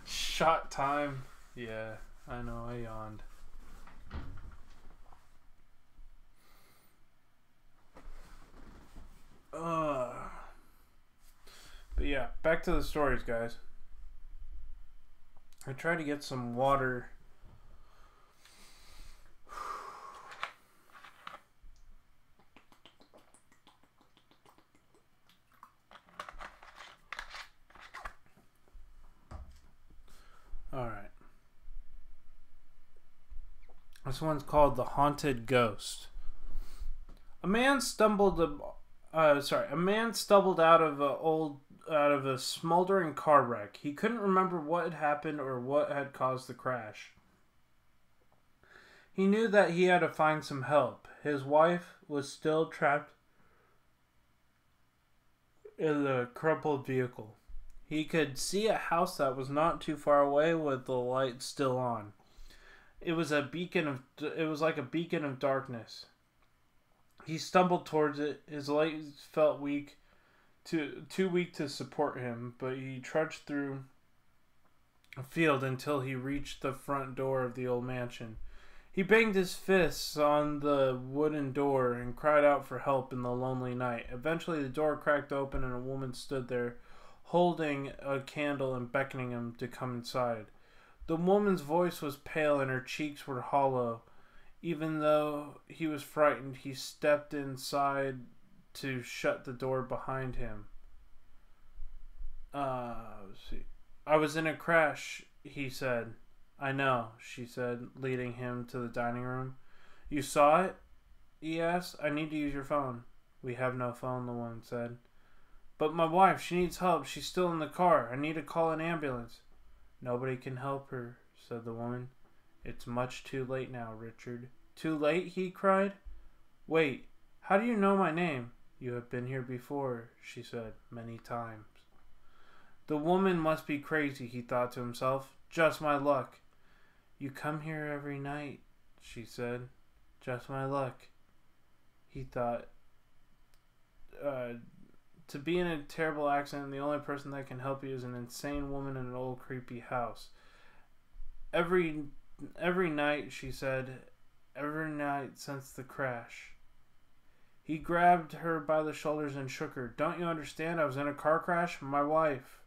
Speaker 1: Shot time. Yeah, I know. I yawned. But yeah, back to the stories, guys. I tried to get some water. Alright. This one's called The Haunted Ghost. A man stumbled out of a smoldering car wreck. He couldn't remember what had happened or what had caused the crash. He knew that he had to find some help. His wife was still trapped in the crumpled vehicle. He could see a house that was not too far away with the light still on. It was like a beacon of darkness. He stumbled towards it. His legs felt weak, too weak to support him, but he trudged through a field until he reached the front door of the old mansion. He banged his fists on the wooden door and cried out for help in the lonely night. Eventually the door cracked open and a woman stood there, holding a candle and beckoning him to come inside. The woman's voice was pale and her cheeks were hollow. Even though he was frightened, he stepped inside to shut the door behind him. Let's see. I was in a crash, he said. I know, she said, leading him to the dining room. You saw it? He asked. I need to use your phone. We have no phone, the woman said. But my wife, she needs help. She's still in the car. I need to call an ambulance. Nobody can help her, said the woman. It's much too late now, Richard. Too late? He cried. Wait, how do you know my name? You have been here before, she said, many times. The woman must be crazy, he thought to himself. Just my luck. You come here every night, she said. Just my luck. He thought. To be in a terrible accident, the only person that can help you is an insane woman in an old creepy house. Every night, she said. Every night since the crash. He grabbed her by the shoulders and shook her. Don't you understand? I was in a car crash. My wife.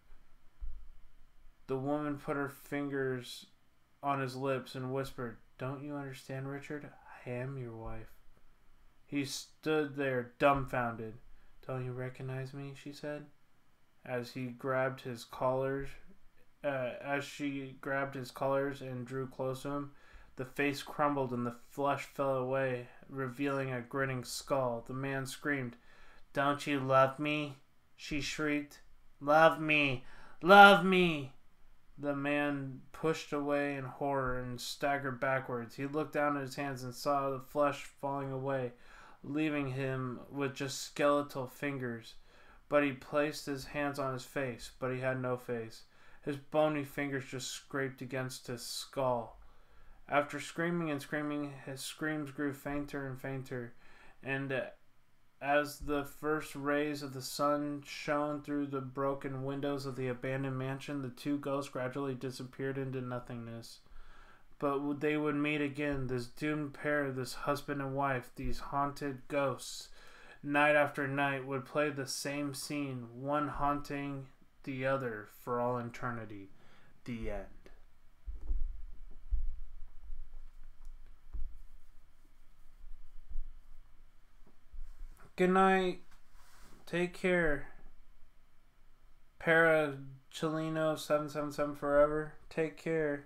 Speaker 1: The woman put her fingers on his lips and whispered, Don't you understand, Richard? I am your wife. He stood there dumbfounded. Don't you recognize me? She said. As she grabbed his collars and drew close to him, the face crumbled and the flesh fell away, revealing a grinning skull. The man screamed, Don't you love me? She shrieked. Love me! Love me! The man pushed away in horror and staggered backwards. He looked down at his hands and saw the flesh falling away, leaving him with just skeletal fingers. But he placed his hands on his face, but he had no face. His bony fingers just scraped against his skull. After screaming and screaming, his screams grew fainter and fainter, and as the first rays of the sun shone through the broken windows of the abandoned mansion, the two ghosts gradually disappeared into nothingness. But they would meet again, this doomed pair, this husband and wife, these haunted ghosts. Night after night would play the same scene, one haunting the other for all eternity. The end. Good night. Take care. Para Chileno 777 forever. Take care.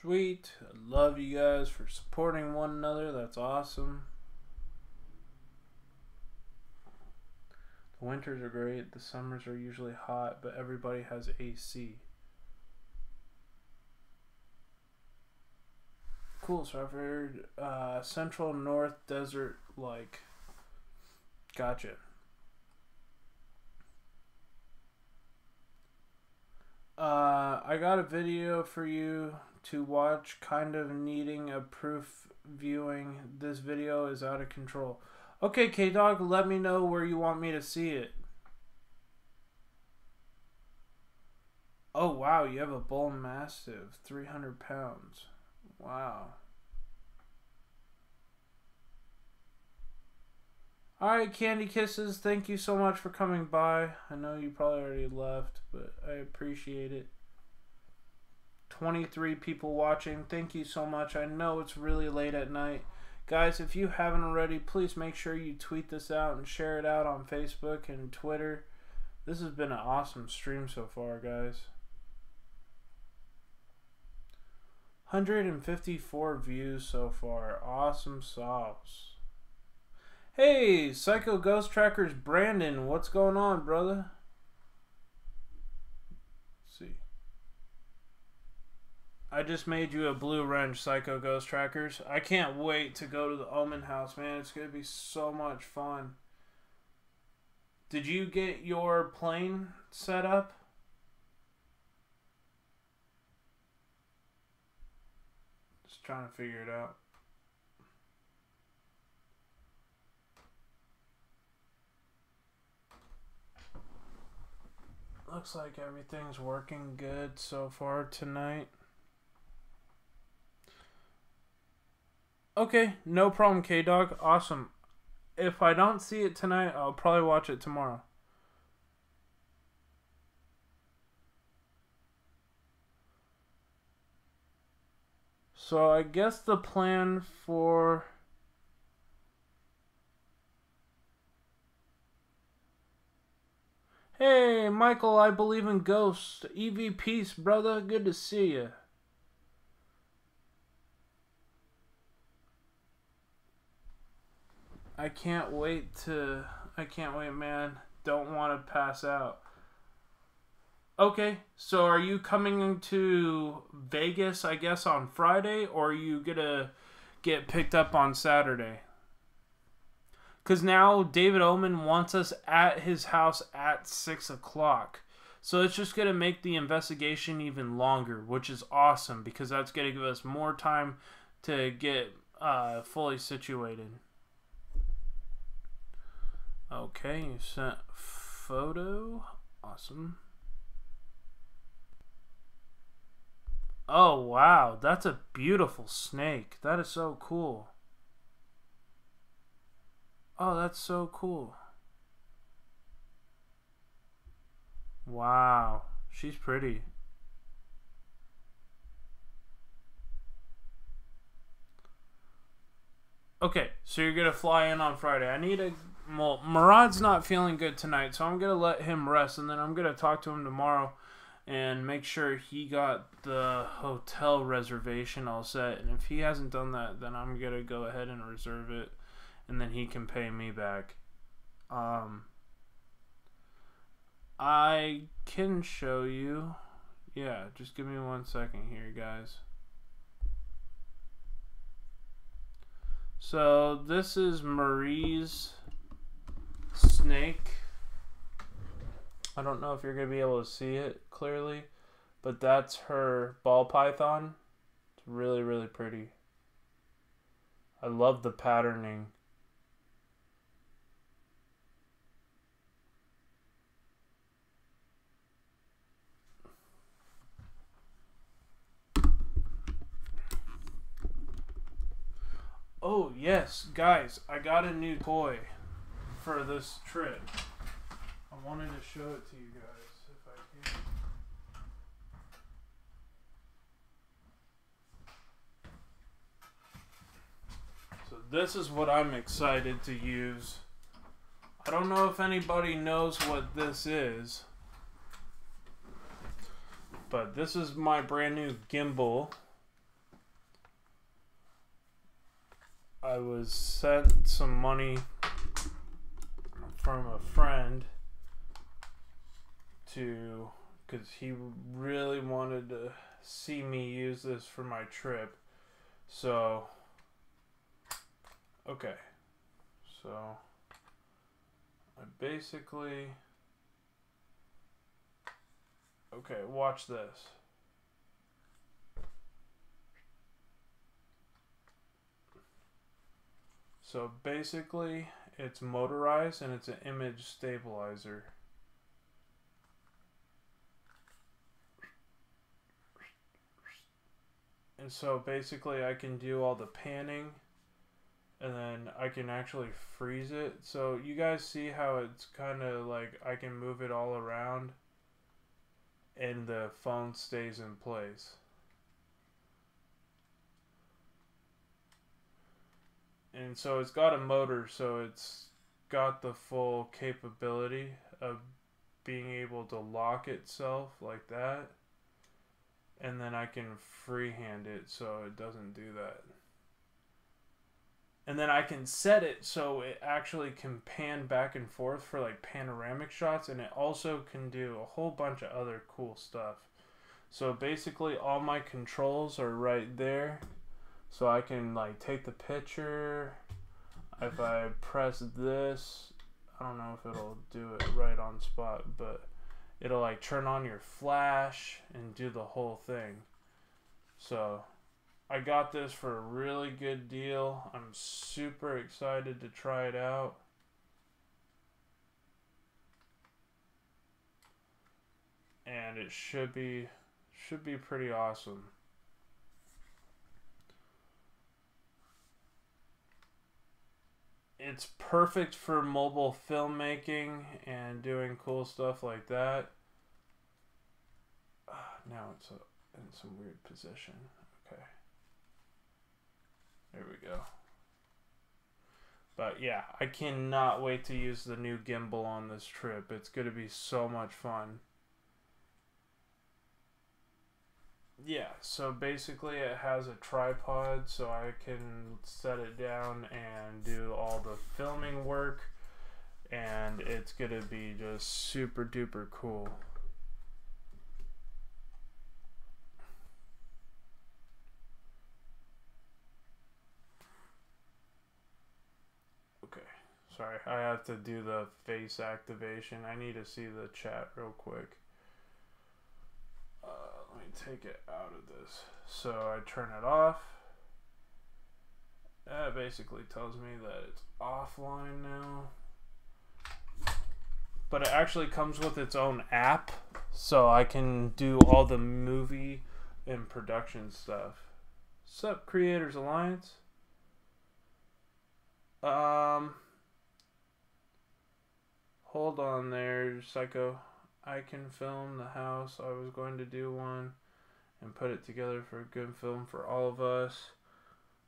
Speaker 1: Sweet. I love you guys for supporting one another. That's awesome. The winters are great. The summers are usually hot, but everybody has AC. Cool. So I've heard Central North Desert like. Gotcha. I got a video for you to watch, kind of needing a proof viewing. This video is out of control. Okay, K-Dog, let me know where you want me to see it. Oh, wow, you have a bull mastiff, 300 pounds. Wow. Alright, Candy Kisses, thank you so much for coming by. I know you probably already left, but I appreciate it. 23 people watching. Thank you so much. I know it's really late at night. Guys, if you haven't already, please make sure you tweet this out and share it out on Facebook and Twitter. This has been an awesome stream so far, guys. 154 views so far. Awesome sauce. Hey, Psycho Ghost Trackers Brandon, what's going on, brother? Let's see. I just made you a blue wrench, Psycho Ghost Trackers. I can't wait to go to the Omen house, man. It's going to be so much fun. Did you get your plane set up? Just trying to figure it out. Looks like everything's working good so far tonight. Okay, no problem, K-Dog. Awesome. If I don't see it tonight, I'll probably watch it tomorrow. So I guess the plan for... Hey, Michael, I believe in ghosts. EV Peace, brother. Good to see you. I can't wait, man. Don't want to pass out. Okay, so are you coming to Vegas, I guess, on Friday? Or are you going to get picked up on Saturday? Because now David Oman wants us at his house at 6 o'clock. So it's just going to make the investigation even longer, which is awesome. Because that's going to give us more time to get fully situated. Okay, you sent photo. Awesome. Oh, wow. That's a beautiful snake. That is so cool. Oh, that's so cool. Wow. She's pretty. Okay, so you're going to fly in on Friday. I need a... Well, Murad's not feeling good tonight, so I'm going to let him rest, and then I'm going to talk to him tomorrow and make sure he got the hotel reservation all set. And if he hasn't done that, then I'm going to go ahead and reserve it, and then he can pay me back. I can show you. Yeah, just give me 1 second here, guys. So this is Marie's snake. I don't know if you're going to be able to see it clearly, but that's her ball python. It's really, really pretty. I love the patterning. Oh, yes, guys, I got a new toy for this trip. I wanted to show it to you guys if I can. So this is what I'm excited to use. I don't know if anybody knows what this is, but this is my brand new gimbal. I was sent some money from a friend because he really wanted to see me use this for my trip. So, okay. So, I basically, okay, watch this. So basically, it's motorized and it's an image stabilizer. And so basically I can do all the panning and then I can actually freeze it. So you guys see how it's kind of like I can move it all around and the phone stays in place. And so it's got a motor, so it's got the full capability of being able to lock itself like that. And then I can freehand it so it doesn't do that. And then I can set it so it actually can pan back and forth for like panoramic shots, and it also can do a whole bunch of other cool stuff. So basically all my controls are right there. So I can like take the picture. If I press this, I don't know if it'll do it right on spot, but it'll like turn on your flash and do the whole thing. So I got this for a really good deal. I'm super excited to try it out. And it should be pretty awesome. It's perfect for mobile filmmaking and doing cool stuff like that. Now it's in some weird position. Okay. There we go. But yeah, I cannot wait to use the new gimbal on this trip. It's going to be so much fun. Yeah, so basically it has a tripod so I can set it down and do all the filming work, and it's gonna be just super duper cool. Okay, sorry, I have to do the face activation. I need to see the chat real quick. Let me take it out of this. So I turn it off. That basically tells me that it's offline now. But it actually comes with its own app, so I can do all the movie and production stuff. Sup, Creators Alliance? Hold on there, Psycho. I can film the house. I was going to do one and put it together for a good film for all of us.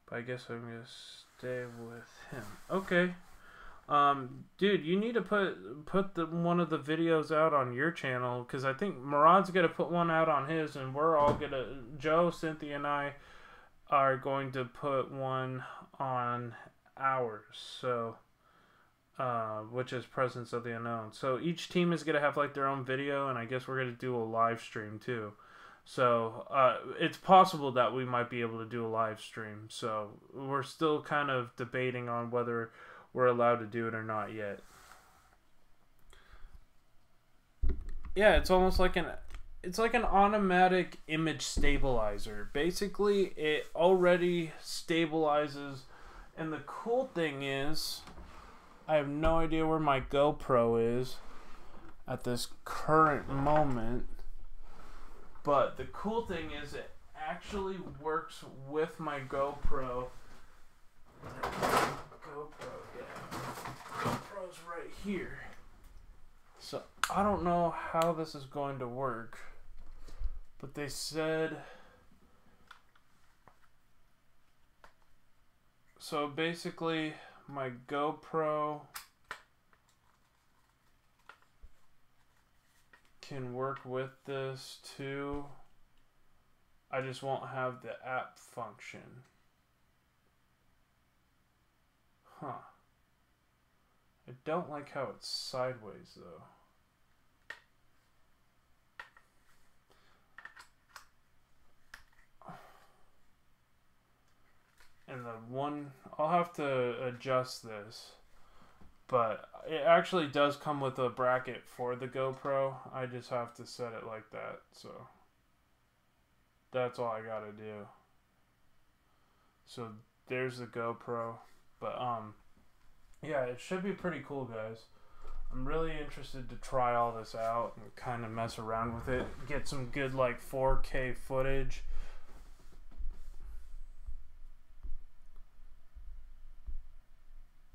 Speaker 1: But I guess I'm going to stay with him. Okay. Dude, you need to put one of the videos out on your channel, because I think Murad's going to put one out on his, and we're all going to, Joe, Cynthia, and I are going to put one on ours. So, which is Presence of the Unknown. So each team is going to have like their own video, and I guess we're going to do a live stream too. So it's possible that we might be able to do a live stream. So we're still kind of debating on whether we're allowed to do it or not yet. Yeah, it's almost like an automatic image stabilizer. Basically, it already stabilizes And the cool thing is, I have no idea where my GoPro is at this current moment. But the cool thing is it actually works with my GoPro. GoPro's right here. So I don't know how this is going to work. But they said... So basically, my GoPro can work with this too. I just won't have the app function. Huh. I don't like how it's sideways though. And the one, I'll have to adjust this, but it actually does come with a bracket for the GoPro. I just have to set it like that, so that's all I gotta do. So there's the GoPro, but yeah, it should be pretty cool, guys. I'm really interested to try all this out and kind of mess around with it, get some good like 4K footage.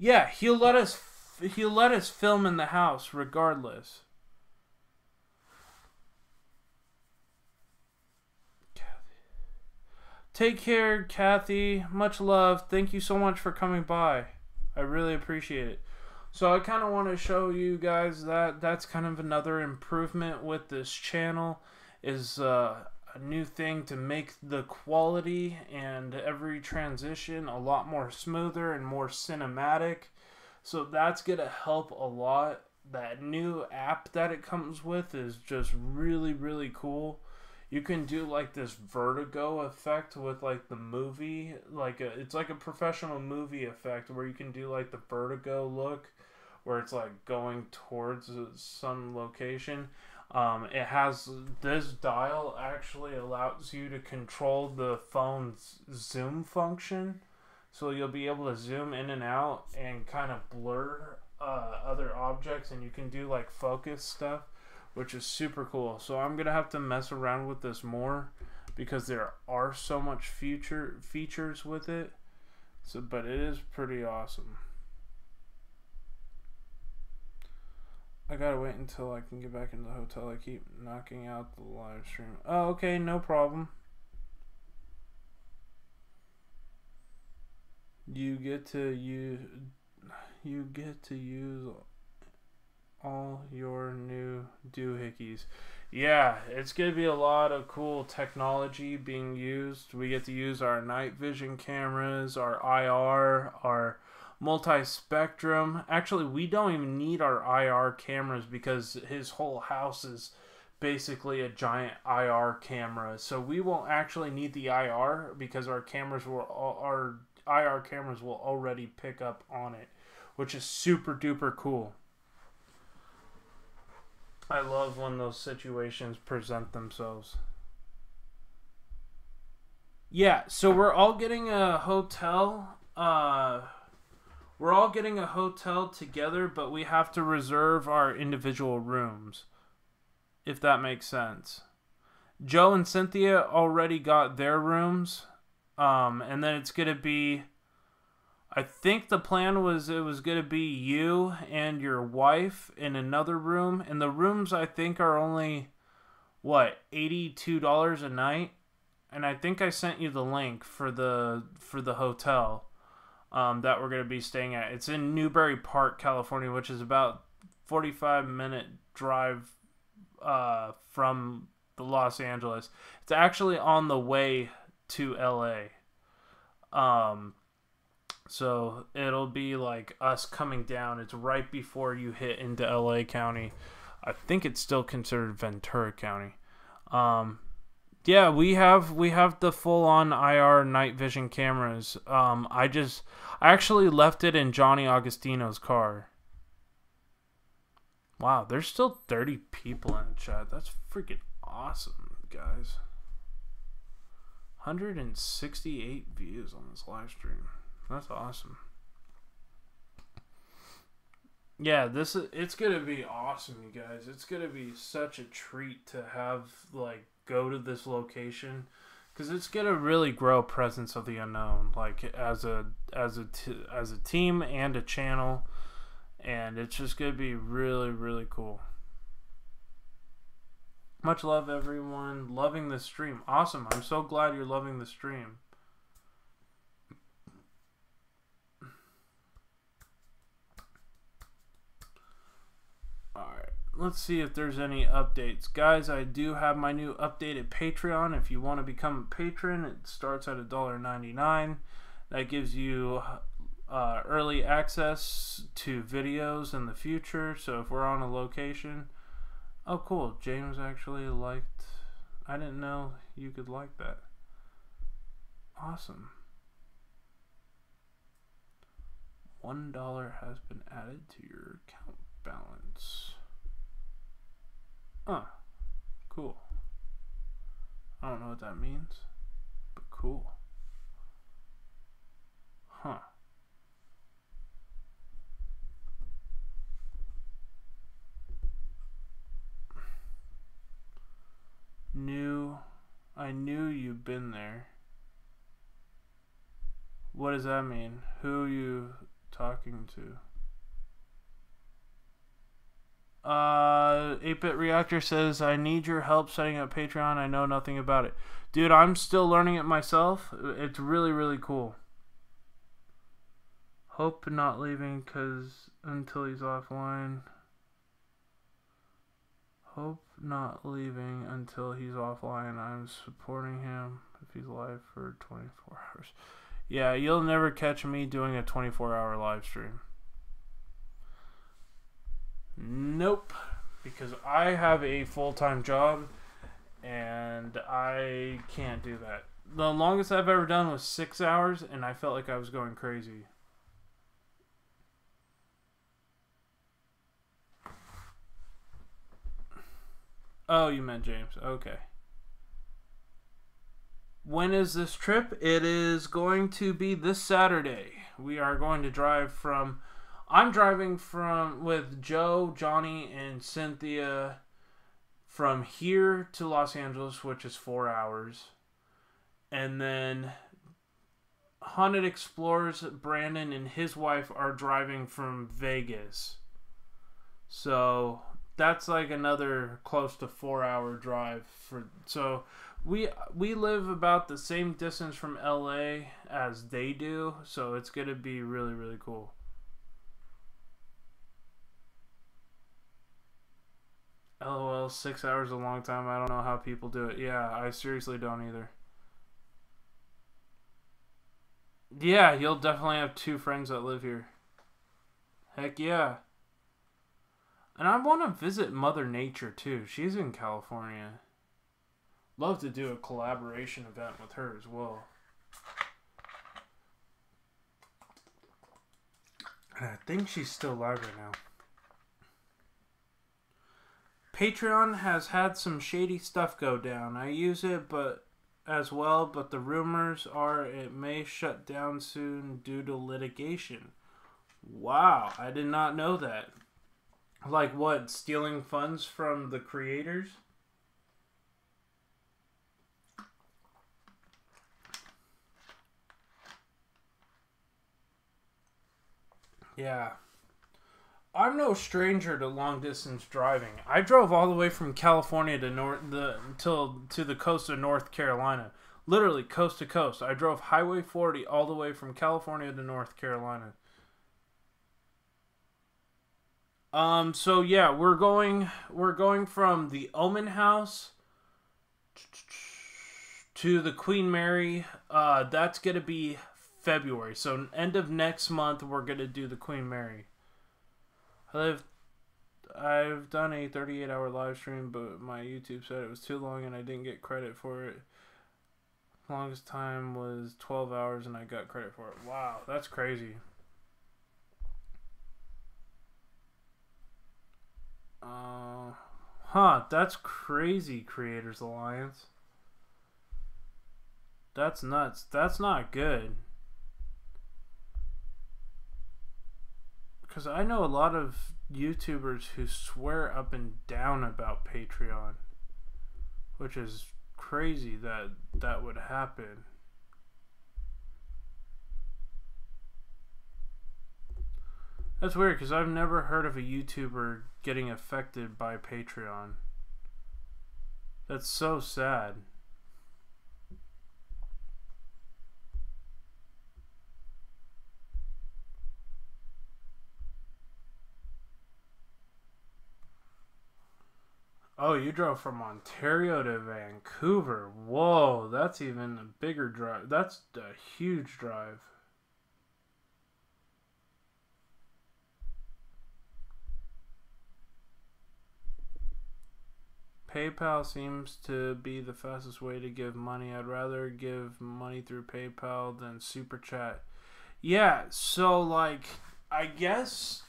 Speaker 1: Yeah, he'll let us film in the house regardless. Take care, Kathy. Much love. Thank you so much for coming by. I really appreciate it. So I kind of want to show you guys that that's kind of another improvement with this channel is a new thing to make the quality and every transition a lot more smoother and more cinematic. So that's going to help a lot. That new app that it comes with is just really, really cool. You can do like this vertigo effect with like the movie, it's like a professional movie effect where you can do like the vertigo look where it's like going towards some location. It has this dial actually allows you to control the phone's zoom function, so you'll be able to zoom in and out and kind of blur other objects, and you can do like focus stuff, which is super cool. So I'm gonna have to mess around with this more because there are so much features with it. So, but it is pretty awesome. I gotta wait until I can get back into the hotel. I keep knocking out the live stream. Oh, okay, no problem. You get to use all your new doohickeys. Yeah, it's gonna be a lot of cool technology being used. We get to use our night vision cameras, our IR, our multi-spectrum. Actually, we don't even need our IR cameras because his whole house is basically a giant IR camera. So we won't actually need the IR because our IR cameras will already pick up on it, which is super duper cool. I love when those situations present themselves. Yeah, so we're all getting a hotel. We're all getting a hotel together, but we have to reserve our individual rooms, if that makes sense. Joe and Cynthia already got their rooms, and then it's going to be, I think the plan was it was going to be you and your wife in another room, and the rooms I think are only, $82 a night? And I think I sent you the link for the hotel. That we're going to be staying at. It's in Newbury Park, California, which is about 45-minute drive from the Los Angeles. It's actually on the way to LA. So it'll be like us coming down. It's right before you hit into LA County. I think it's still considered Ventura County. Yeah, we have the full-on IR night vision cameras. I actually left it in Johnny Augustino's car. Wow, there's still 30 people in the chat. That's freaking awesome, guys. 168 views on this live stream. That's awesome. Yeah, it's gonna be awesome, you guys. It's gonna be such a treat to have like go to this location, because it's gonna really grow Presence of the Unknown, like as a team and a channel, and it's just gonna be really really cool. Much love, everyone. Loving the stream. Awesome. I'm so glad you're loving the stream. Alright, let's see if there's any updates. Guys, I do have my new updated Patreon. If you want to become a patron, it starts at $1.99. That gives you early access to videos in the future. So if we're on a location... Oh, cool. James actually liked... I didn't know you could like that. Awesome. $1 has been added to your account balance. Huh. Cool. I don't know what that means, but cool. Huh. I knew you've been there. What does that mean? Who are you talking to? 8-Bit Reactor says, I need your help setting up Patreon. I know nothing about it. Dude, I'm still learning it myself. It's really, really cool. Hope not leaving until he's offline. Hope not leaving until he's offline. I'm supporting him if he's live for 24 hours. Yeah, you'll never catch me doing a 24-hour live stream. Nope. Because I have a full-time job and I can't do that. The longest I've ever done was 6 hours and I felt like I was going crazy. Oh, you meant James. Okay. When is this trip? It is going to be this Saturday. We are going to drive from... I'm driving with Joe, Johnny, and Cynthia from here to Los Angeles, which is 4 hours. And then Haunted Explorers, Brandon and his wife are driving from Vegas. So that's like another close to 4 hour drive. So we live about the same distance from LA as they do. So it's going to be really, really cool. LOL, 6 hours is a long time. I don't know how people do it. Yeah, I seriously don't either. Yeah, you'll definitely have 2 friends that live here. Heck yeah. And I want to visit Mother Nature too. She's in California. Love to do a collaboration event with her as well. And I think she's still live right now. Patreon has had some shady stuff go down. I use it but the rumors are it may shut down soon due to litigation. Wow, I did not know that. Like what, stealing funds from the creators? Yeah. I'm no stranger to long distance driving. I drove all the way from California to the coast of North Carolina. Literally coast to coast. I drove Highway 40 all the way from California to North Carolina. So yeah, we're going from the Omen House to the Queen Mary. That's gonna be February. So end of next month we're gonna do the Queen Mary. I've done a 38-hour live stream, but my YouTube said it was too long and I didn't get credit for it. Longest time was 12 hours and I got credit for it. Wow, that's crazy. That's crazy, Creators Alliance. That's nuts. That's not good. Because I know a lot of YouTubers who swear up and down about Patreon, which is crazy that that would happen. That's weird because I've never heard of a YouTuber getting affected by Patreon. That's so sad. Oh, you drove from Ontario to Vancouver. Whoa, that's even a bigger drive. That's a huge drive. PayPal seems to be the fastest way to give money. I'd rather give money through PayPal than Super Chat. Yeah, so like, I guess...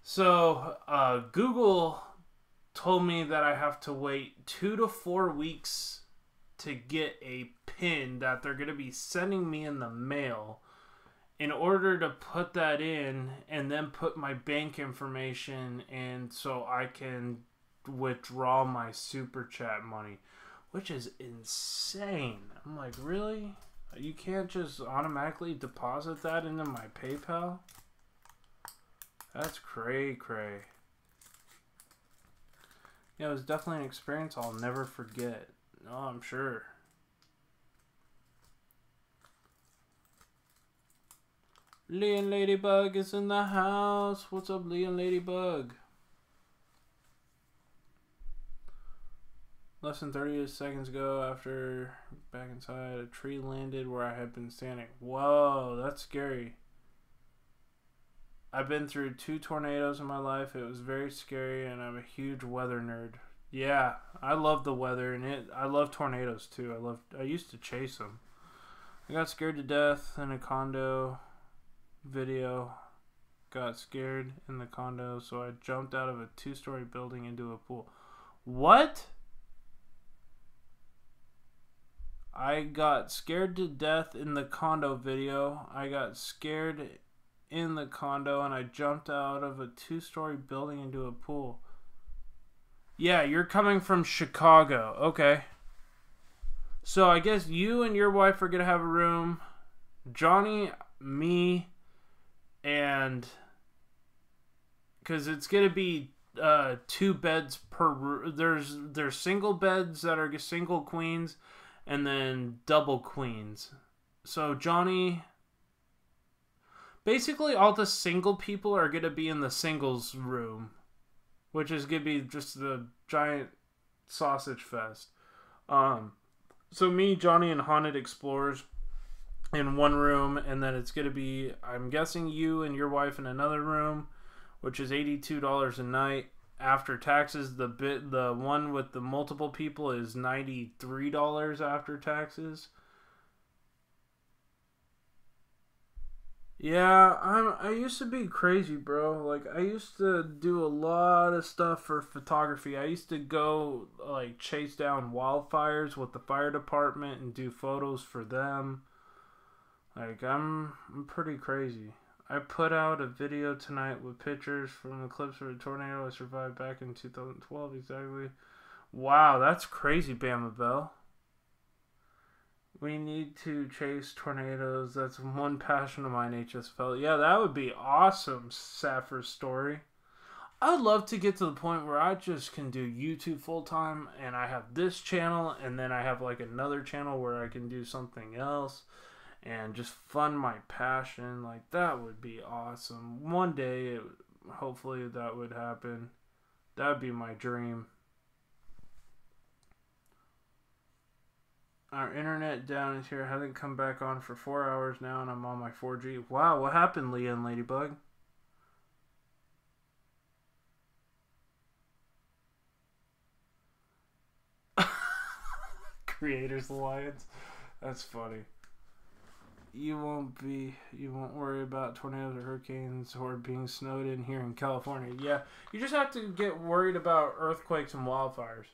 Speaker 1: So, Google told me that I have to wait 2 to 4 weeks to get a pin that they're going to be sending me in the mail in order to put that in and then put my bank information in so I can withdraw my Super Chat money, which is insane. I'm like, really? You can't just automatically deposit that into my PayPal? That's cray. Yeah, it was definitely an experience I'll never forget. Oh, I'm sure. Leon Ladybug is in the house. What's up, Leon Ladybug? Less than 30 seconds ago, after back inside, a tree landed where I had been standing. Whoa, that's scary. I've been through 2 tornadoes in my life. It was very scary, and I'm a huge weather nerd. Yeah, I love the weather, and I love tornadoes too. I used to chase them. I got scared to death in a condo video. Got scared in the condo, so I jumped out of a 2-story building into a pool. What? I got scared to death in the condo video. I got scared in the condo and I jumped out of a 2-story building into a pool. Yeah, you're coming from Chicago. Okay. So I guess you and your wife are going to have a room. Johnny, me, and... because it's going to be 2 beds per room. There's single beds that are single queens and then double queens. So Johnny... basically, all the single people are going to be in the singles room, which is going to be just the giant sausage fest. So me, Johnny, and Haunted Explorers in one room, and then it's going to be, I'm guessing, you and your wife in another room, which is $82 a night. After taxes, the one with the multiple people is $93 after taxes. Yeah, I used to be crazy, bro. Like, I used to do a lot of stuff for photography. I used to go, like, chase down wildfires with the fire department and do photos for them. Like, I'm pretty crazy. I put out a video tonight with pictures from the clips of a tornado I survived back in 2012, exactly. Wow, that's crazy, Bama Bell. We need to chase tornadoes. That's one passion of mine, HSFL. Yeah, that would be awesome, Sapphire's story. I'd love to get to the point where I just can do YouTube full-time, and I have this channel, and then I have like another channel where I can do something else, and just fund my passion. Like, that would be awesome. One day, hopefully that would happen. That would be my dream. Our internet down is here. I haven't come back on for 4 hours now, and I'm on my 4G. Wow, what happened, Leah and Ladybug? Creators Alliance. That's funny. You won't worry about tornadoes or hurricanes or being snowed in here in California. Yeah, you just have to get worried about earthquakes and wildfires.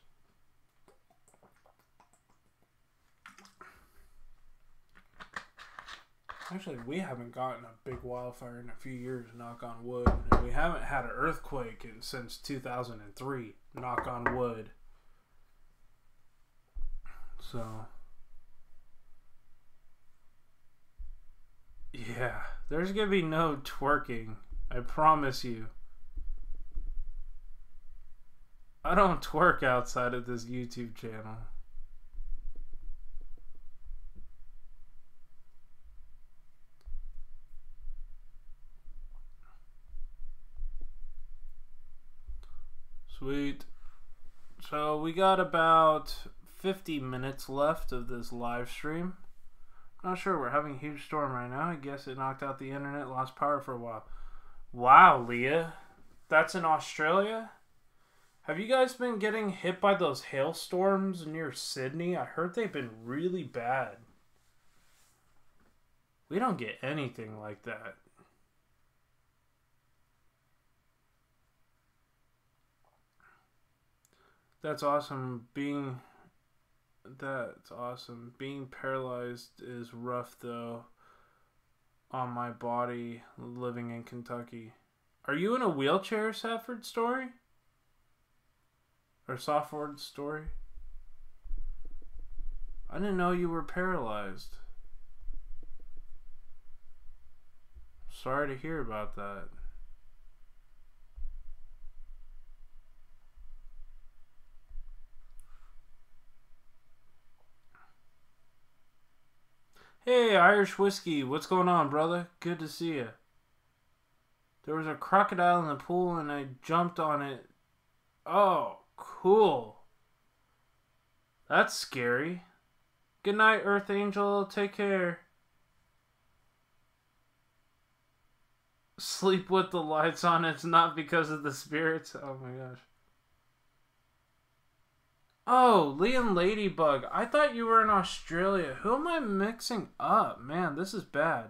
Speaker 1: Actually, we haven't gotten a big wildfire in a few years, knock on wood. And we haven't had an earthquake since 2003, knock on wood. So, yeah, there's gonna be no twerking. I promise you. I don't twerk outside of this YouTube channel. Sweet. So we got about 50 minutes left of this live stream. Not sure, we're having a huge storm right now. I guess it knocked out the internet, lost power for a while. Wow, Leah. That's in Australia? Have you guys been getting hit by those hailstorms near Sydney? I heard they've been really bad. We don't get anything like that. That's awesome. That's awesome. Being paralyzed is rough, though, on my body living in Kentucky. Are you in a wheelchair, Safford Story? Or Softword Story? I didn't know you were paralyzed. Sorry to hear about that. Hey, Irish Whiskey, what's going on, brother? Good to see you. There was a crocodile in the pool and I jumped on it. Oh, cool. That's scary. Good night, Earth Angel. Take care. Sleep with the lights on. It's not because of the spirits. Oh my gosh. Oh, Liam Ladybug. I thought you were in Australia. Who am I mixing up? Man, this is bad.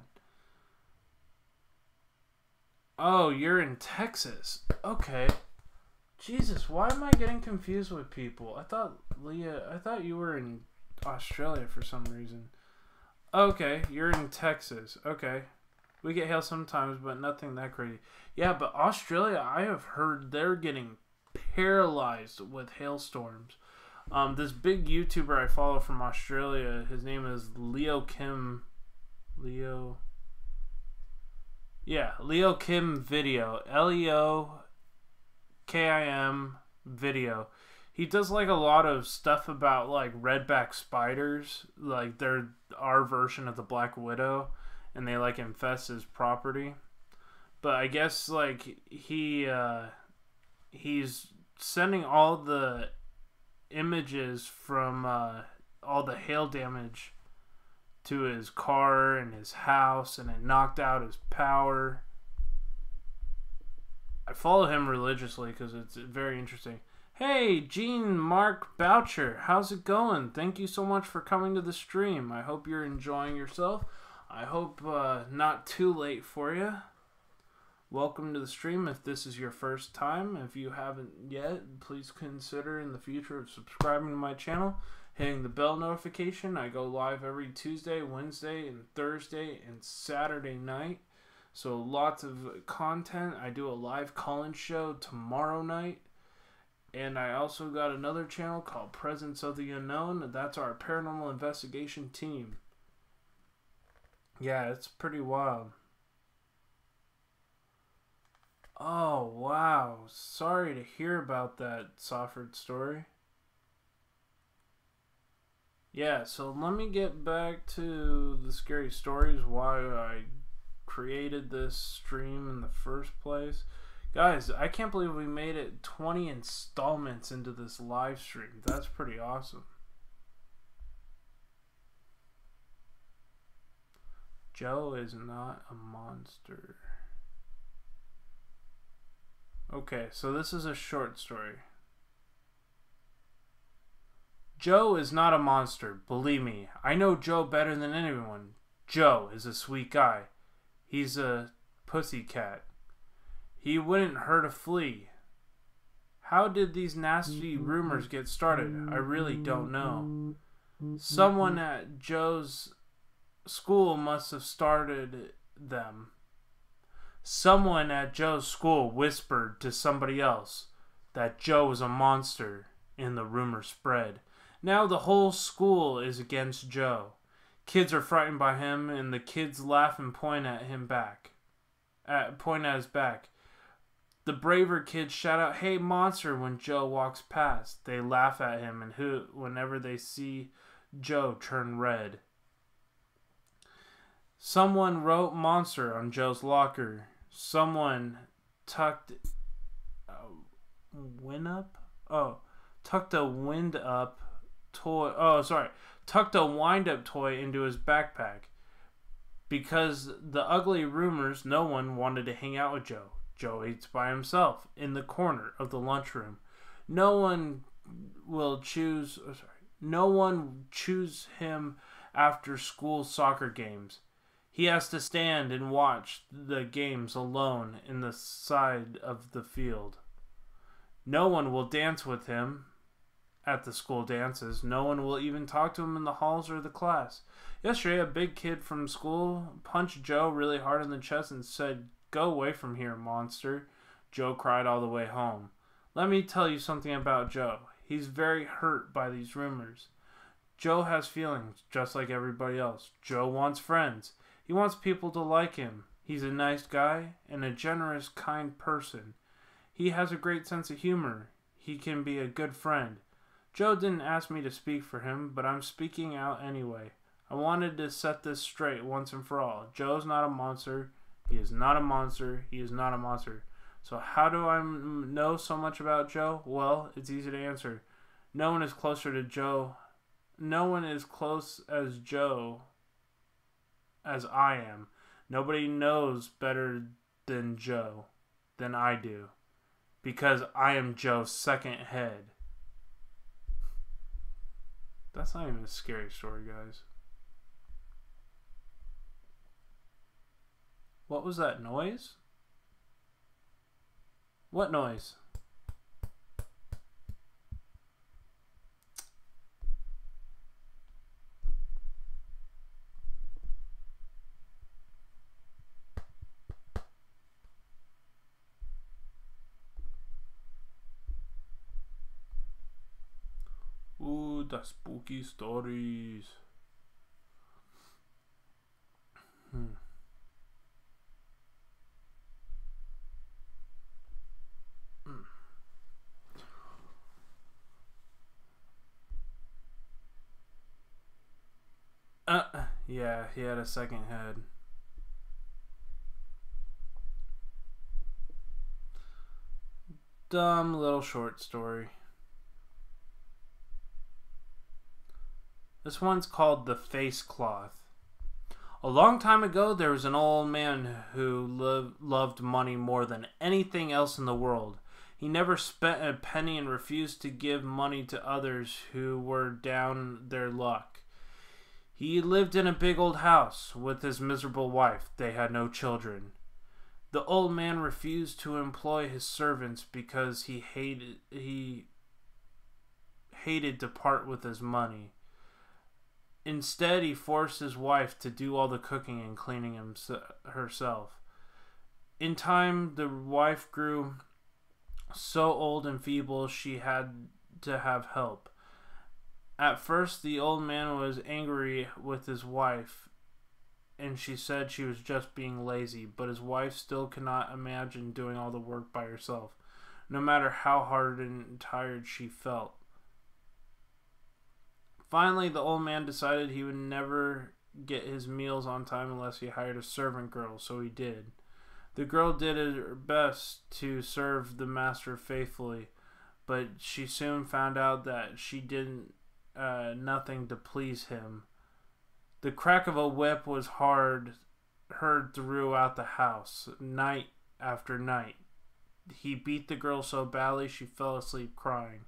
Speaker 1: Oh, you're in Texas. Okay. Jesus, why am I getting confused with people? I thought you were in Australia for some reason. Okay, you're in Texas. Okay. We get hail sometimes, but nothing that crazy. Yeah, but Australia, I have heard they're getting paralyzed with hailstorms. This big YouTuber I follow from Australia, his name is Leo Kim Video. LeoKim Video. He does like a lot of stuff about like redback spiders, like they're our version of the Black Widow, and they like infest his property. But I guess like he's sending all the images from all the hail damage to his car and his house, and it knocked out his power. I follow him religiously because it's very interesting. Hey, Gene Mark Boucher, how's it going? Thank you so much for coming to the stream. I hope you're enjoying yourself. I hope not too late for you. Welcome to the stream if this is your first time. If you haven't yet, please consider in the future of subscribing to my channel, hitting the bell notification. I go live every Tuesday, Wednesday, and Thursday, and Saturday night. So lots of content. I do a live call-in show tomorrow night. And I also got another channel called Presence of the Unknown. That's our paranormal investigation team. Yeah, it's pretty wild. Oh, wow. Sorry to hear about that, Sofford Story. Yeah, so let me get back to the scary stories, why I created this stream in the first place. Guys, I can't believe we made it 20 installments into this live stream. That's pretty awesome. Joe is not a monster. Okay, so this is a short story. Joe is not a monster, believe me. I know Joe better than anyone. Joe is a sweet guy. He's a pussycat. He wouldn't hurt a flea. How did these nasty rumors get started? I really don't know. Someone at Joe's school must have started them. Someone at Joe's school whispered to somebody else that Joe was a monster, and the rumor spread. Now the whole school is against Joe. Kids are frightened by him, and the kids laugh and point at him back. Point at his back. The braver kids shout out, "Hey, monster," when Joe walks past. They laugh at him, and whenever they see Joe turn red. Someone wrote "monster" on Joe's locker. Someone tucked tucked a wind-up toy. Tucked a wind-up toy into his backpack. Because the ugly rumors, no one wanted to hang out with Joe. Joe eats by himself in the corner of the lunchroom. No one choose him after school soccer games. He has to stand and watch the games alone in the side of the field. No one will dance with him at the school dances. No one will even talk to him in the halls or the class. Yesterday, a big kid from school punched Joe really hard in the chest and said, "Go away from here, monster." Joe cried all the way home. Let me tell you something about Joe. He's very hurt by these rumors. Joe has feelings, just like everybody else. Joe wants friends. He wants people to like him. He's a nice guy and a generous, kind person. He has a great sense of humor. He can be a good friend. Joe didn't ask me to speak for him, but I'm speaking out anyway. I wanted to set this straight once and for all. Joe's not a monster. He is not a monster. He is not a monster. So how do I know so much about Joe? Well, it's easy to answer. No one is closer to Joe. No one is close as Joe as I am. Nobody knows better than Joe than I do. Because I am Joe's second head. That's not even a scary story, guys. What was that noise? What noise? Ooh, the spooky stories. Yeah, he had a second head. Dumb little short story. This one's called The Face Cloth. A long time ago, there was an old man who loved money more than anything else in the world. He never spent a penny and refused to give money to others who were down their luck. He lived in a big old house with his miserable wife. They had no children. The old man refused to employ his servants because he hated to part with his money. Instead, he forced his wife to do all the cooking and cleaning herself. In time, the wife grew so old and feeble she had to have help. At first, the old man was angry with his wife, and she said she was just being lazy, but his wife still could not imagine doing all the work by herself, no matter how hard and tired she felt. Finally, the old man decided he would never get his meals on time unless he hired a servant girl, so he did. The girl did her best to serve the master faithfully, but she soon found out that she did nothing to please him. The crack of a whip was heard throughout the house, night after night. He beat the girl so badly she fell asleep crying.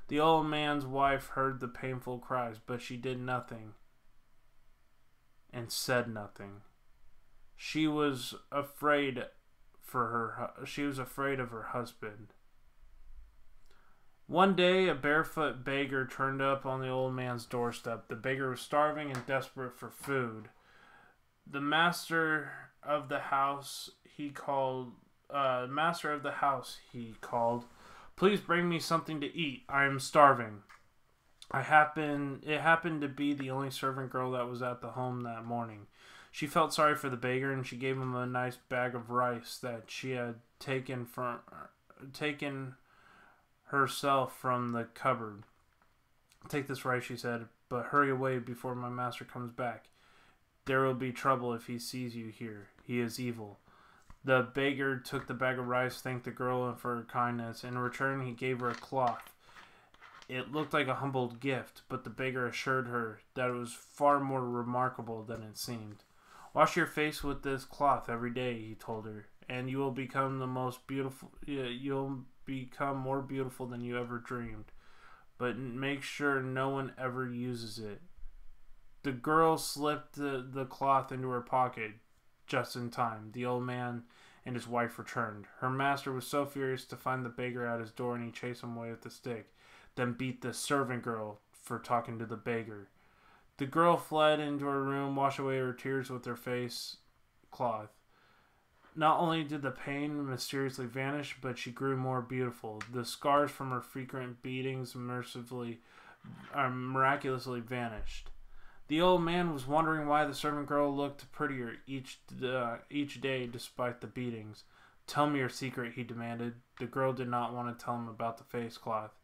Speaker 1: The old man's wife heard the painful cries, but she did nothing and said nothing. She was afraid of her husband. One day, a barefoot beggar turned up on the old man's doorstep. The beggar was starving and desperate for food. The master of the house he called. Master of the house he called. Please bring me something to eat. I am starving. It happened to be the only servant girl that was at the home that morning. She felt sorry for the beggar, and she gave him a nice bag of rice that she had taken herself from the cupboard. Take this rice, she said, but hurry away before my master comes back. There will be trouble if he sees you here. He is evil. The beggar took the bag of rice, thanked the girl for her kindness. In return, he gave her a cloth. It looked like a humble gift, but the beggar assured her that it was far more remarkable than it seemed. Wash your face with this cloth every day, he told her, and you will become the most beautiful. You'll become more beautiful than you ever dreamed. But make sure no one ever uses it. The girl slipped the cloth into her pocket just in time. The old man and his wife returned. Her master was so furious to find the beggar at his door, and he chased him away with a stick, then beat the servant girl for talking to the beggar. The girl fled into her room, washed away her tears with her face cloth. Not only did the pain mysteriously vanish, but she grew more beautiful. The scars from her frequent beatings miraculously vanished. The old man was wondering why the servant girl looked prettier each day despite the beatings. Tell me your secret, he demanded. The girl did not want to tell him about the face cloth.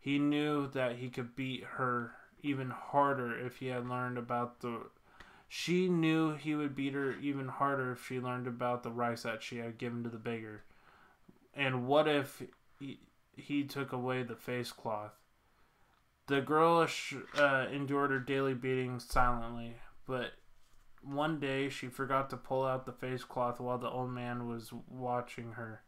Speaker 1: He knew that he could beat her even harder if he had learned about the... She knew he would beat her even harder if she learned about the rice that she had given to the beggar. And what if he took away the face cloth? The girl endured her daily beatings silently, but one day she forgot to pull out the face cloth while the old man was watching her.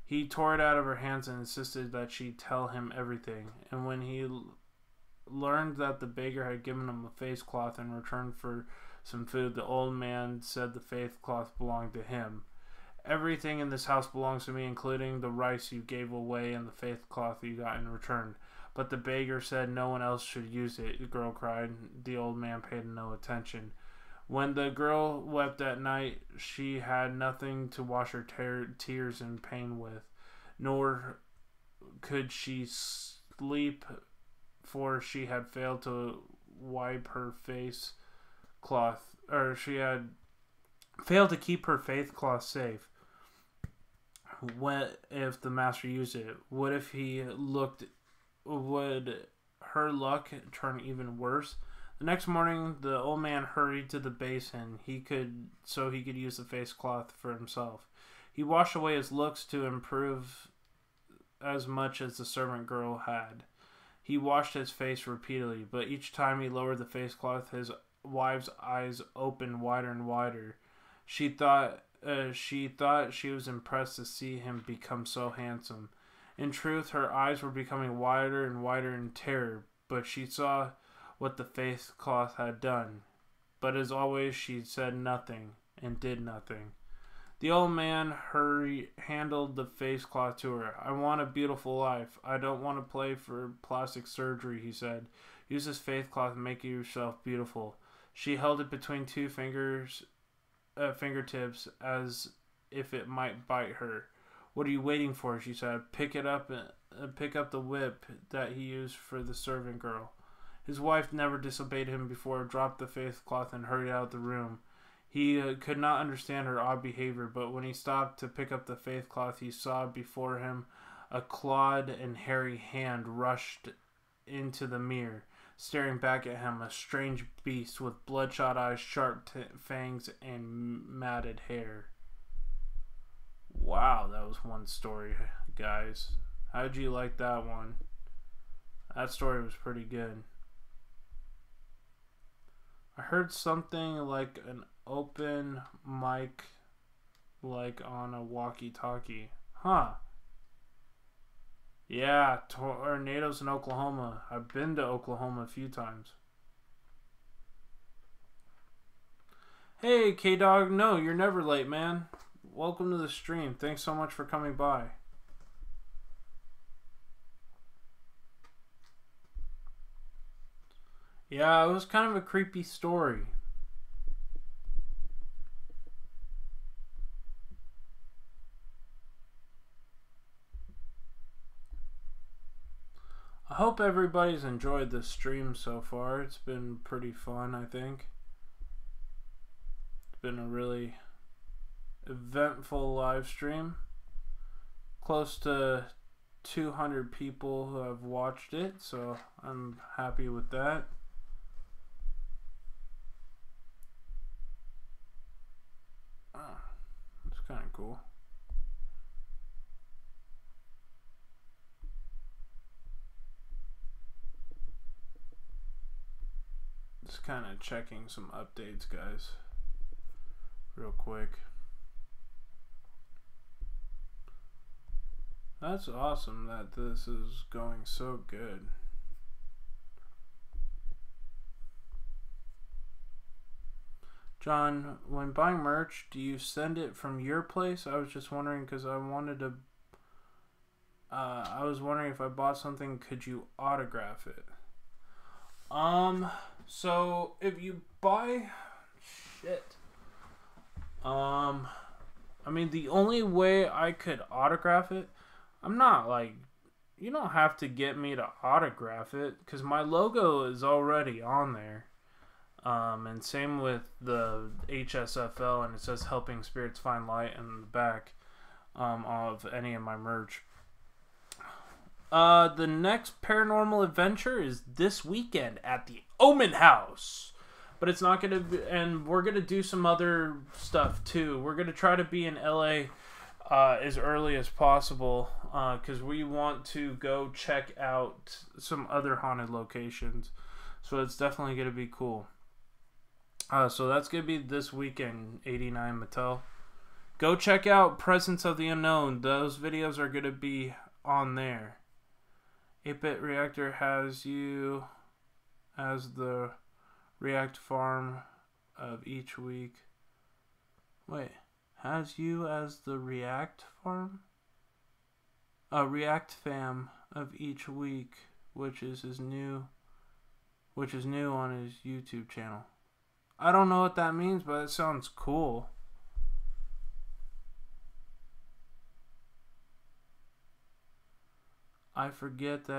Speaker 1: He tore it out of her hands and insisted that she tell him everything. And when he learned that the beggar had given him a face cloth in return for some food, the old man said the face cloth belonged to him. Everything in this house belongs to me, including the rice you gave away and the face cloth you got in return. But the beggar said no one else should use it, the girl cried. The old man paid no attention. When the girl wept at night, she had nothing to wash her tears and pain with, nor could she sleep, for she had failed to wipe her face cloth, or she had failed to keep her face cloth safe. What if the master used it? What if he looked? Would her luck turn even worse? The next morning, the old man hurried to the basin. He could use the face cloth for himself. He washed away his looks to improve as much as the servant girl had. He washed his face repeatedly, but each time he lowered the face cloth, his wife's eyes opened wider and wider. She thought she was impressed to see him become so handsome. In truth, her eyes were becoming wider and wider in terror, but she saw what the face cloth had done. But as always, she said nothing and did nothing. The old man handled the face cloth to her. I want a beautiful life. I don't want to play for plastic surgery, he said. Use this face cloth and make yourself beautiful. She held it between two fingertips as if it might bite her. What are you waiting for? She said. Pick up the whip that he used for the servant girl. His wife never disobeyed him before, dropped the face cloth and hurried out of the room. He could not understand her odd behavior, but when he stopped to pick up the face cloth, he saw before him a clawed and hairy hand rushed into the mirror, staring back at him, a strange beast with bloodshot eyes, sharp fangs, and matted hair. Wow, that was one story, guys. How'd you like that one? That story was pretty good. I heard something like an open mic, like on a walkie-talkie. Huh. Yeah, tornadoes in Oklahoma. I've been to Oklahoma a few times. Hey, K-Dog. No, you're never late, man. Welcome to the stream. Thanks so much for coming by. Yeah, it was kind of a creepy story. hope everybody's enjoyed this stream so far. It's been pretty fun, I think. It's been a really eventful live stream. Close to 200 people who have watched it, so I'm happy with that. Oh, that's kind of cool. Just kind of checking some updates, guys, real quick. That's awesome that this is going so good. John, when buying merch, do you send it from your place? I was just wondering because I wanted to. I was wondering if I bought something, could you autograph it? So if you buy shit, I mean, the only way I could autograph it, I'm not like, you don't have to get me to autograph it because my logo is already on there. And same with the HSFL, and it says Helping Spirits Find Light in the back of any of my merch. The next paranormal adventure is this weekend at the Omen House. But it's not going to be, and we're going to do some other stuff too. We're going to try to be in LA as early as possible because we want to go check out some other haunted locations. So it's definitely going to be cool. So that's going to be this weekend, 89 Mattel. Go check out Presence of the Unknown. Those videos are going to be on there. 8-Bit Reactor has you as the React farm of each week. Wait, has you as the React farm? React fam of each week, which is new on his YouTube channel. I don't know what that means, but it sounds cool. I forget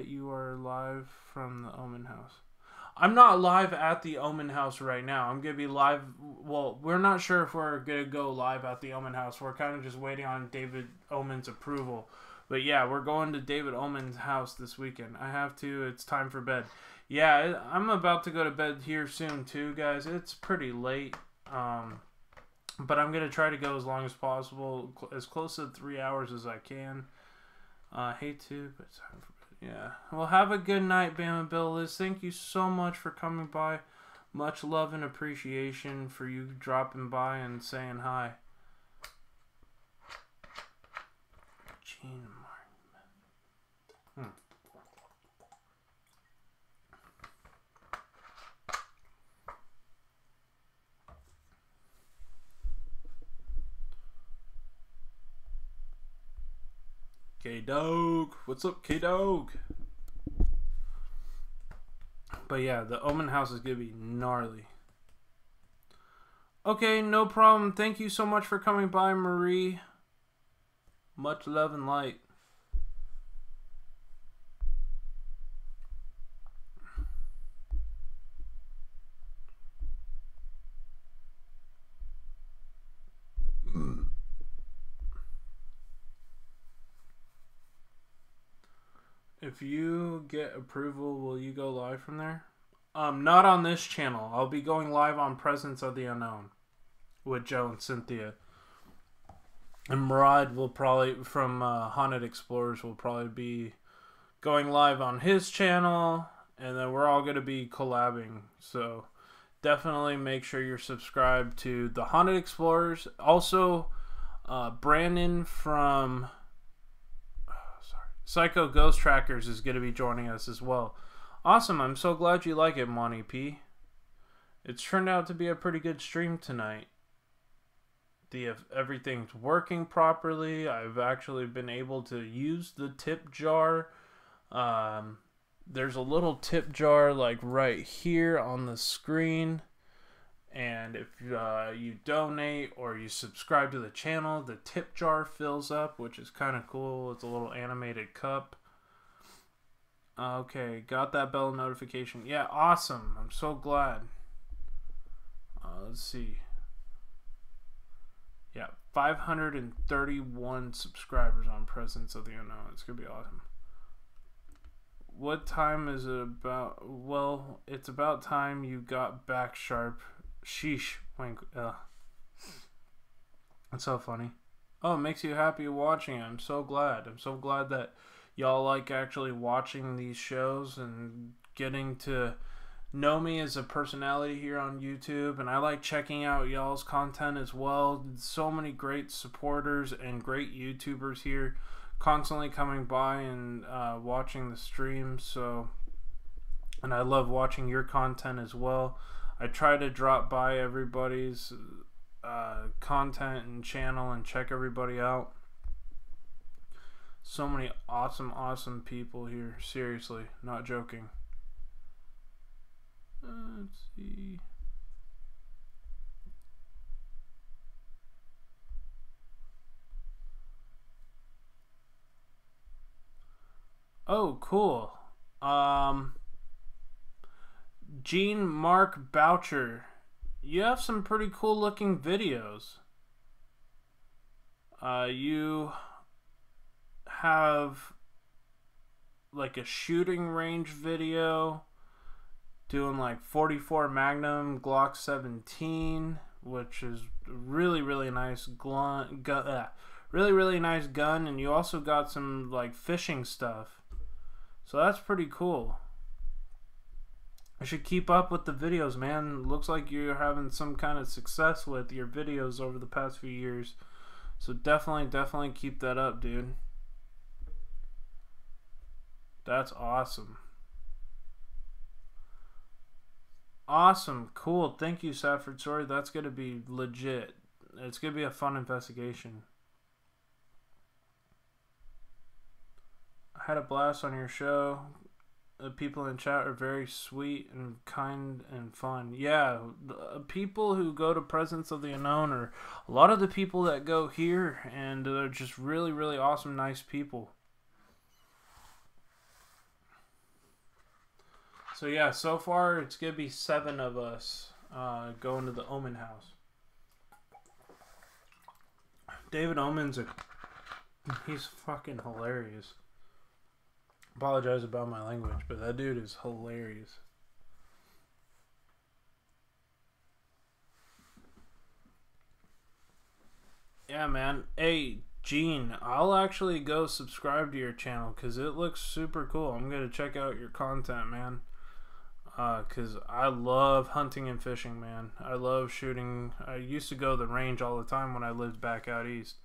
Speaker 1: you are live from the Omen House. I'm not live at the Omen House right now. I'm going to be live. Well, we're not sure if we're going to go live at the Omen House. We're kind of just waiting on David Omen's approval. But yeah, we're going to David Omen's house this weekend. I have to. It's time for bed. Yeah, I'm about to go to bed here soon too, guys. It's pretty late. But I'm going to try to go as long as possible. As close to 3 hours as I can. Hate to, but it's time for bed. Yeah. Well, have a good night, Bam and Bill. Liz, thank you so much for coming by. Much love and appreciation for you dropping by and saying hi. Gene Martin. K-Dog. What's up, K-Dog? But yeah, the Omen House is going to be gnarly. Okay, no problem. Thank you so much for coming by, Marie. Much love and light. If you get approval, will you go live from there? Not on this channel. I'll be going live on Presence of the Unknown with Joe and Cynthia. And Murad will probably, from Haunted Explorers, will probably be going live on his channel. And then we're all going to be collabing. So definitely make sure you're subscribed to the Haunted Explorers. Also, Brandon from Psycho Ghost Trackers is going to be joining us as well. Awesome. I'm so glad you like it, Monty P. It's turned out to be a pretty good stream tonight. Everything's working properly. I've actually been able to use the tip jar. There's a little tip jar like right here on the screen. And if you donate or you subscribe to the channel, the tip jar fills up, which is kind of cool. It's a little animated cup. Okay, got that bell notification. Yeah, awesome. I'm so glad. Let's see. Yeah, 531 subscribers on Presence of the Unknown. It's going to be awesome. What time is it about? Well, it's about time you got back sharp. Sheesh. Wink. That's so funny. Oh, it makes you happy watching it. I'm so glad. I'm so glad that y'all like actually watching these shows and getting to know me as a personality here on YouTube. And I like checking out y'all's content as well. So many great supporters and great YouTubers here constantly coming by and watching the streams. So, and I love watching your content as well. I try to drop by everybody's content and channel and check everybody out. So many awesome people here. Seriously, not joking. Let's see. Oh, cool. Gene Mark Boucher, you have some pretty cool looking videos. You have like a shooting range video doing like 44 Magnum Glock 17, which is really nice really nice gun, and you also got some like fishing stuff. So that's pretty cool. I should keep up with the videos, man. Looks like you're having some kind of success with your videos over the past few years. So definitely keep that up, dude. That's awesome. Awesome. Cool. Thank you, Safford. Sorry, that's going to be legit. It's going to be a fun investigation. I had a blast on your show. The people in chat are very sweet and kind and fun. Yeah, the people who go to Presence of the Unknown are a lot of the people that go here, and they're just really awesome, nice people. So yeah, so far it's gonna be 7 of us going to the Omen house. David Omen's he's fucking hilarious. Apologize about my language, but that dude is hilarious. Yeah, man. Hey, Gene, I'll actually go subscribe to your channel because it looks super cool. I'm going to check out your content, man. Because I love hunting and fishing, man. I love shooting. I used to go to the range all the time when I lived back out east.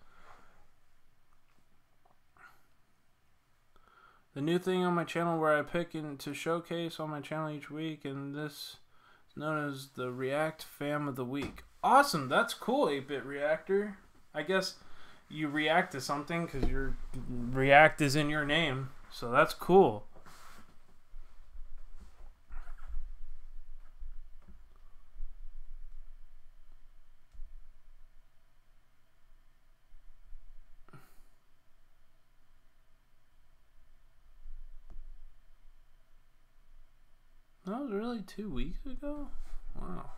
Speaker 1: The new thing on my channel where I pick to showcase on my channel each week, and this is known as the React Fam of the Week. Awesome, that's cool, 8-Bit Reactor. I guess you react to something because your React is in your name, so that's cool. That was really 2 weeks ago? Wow.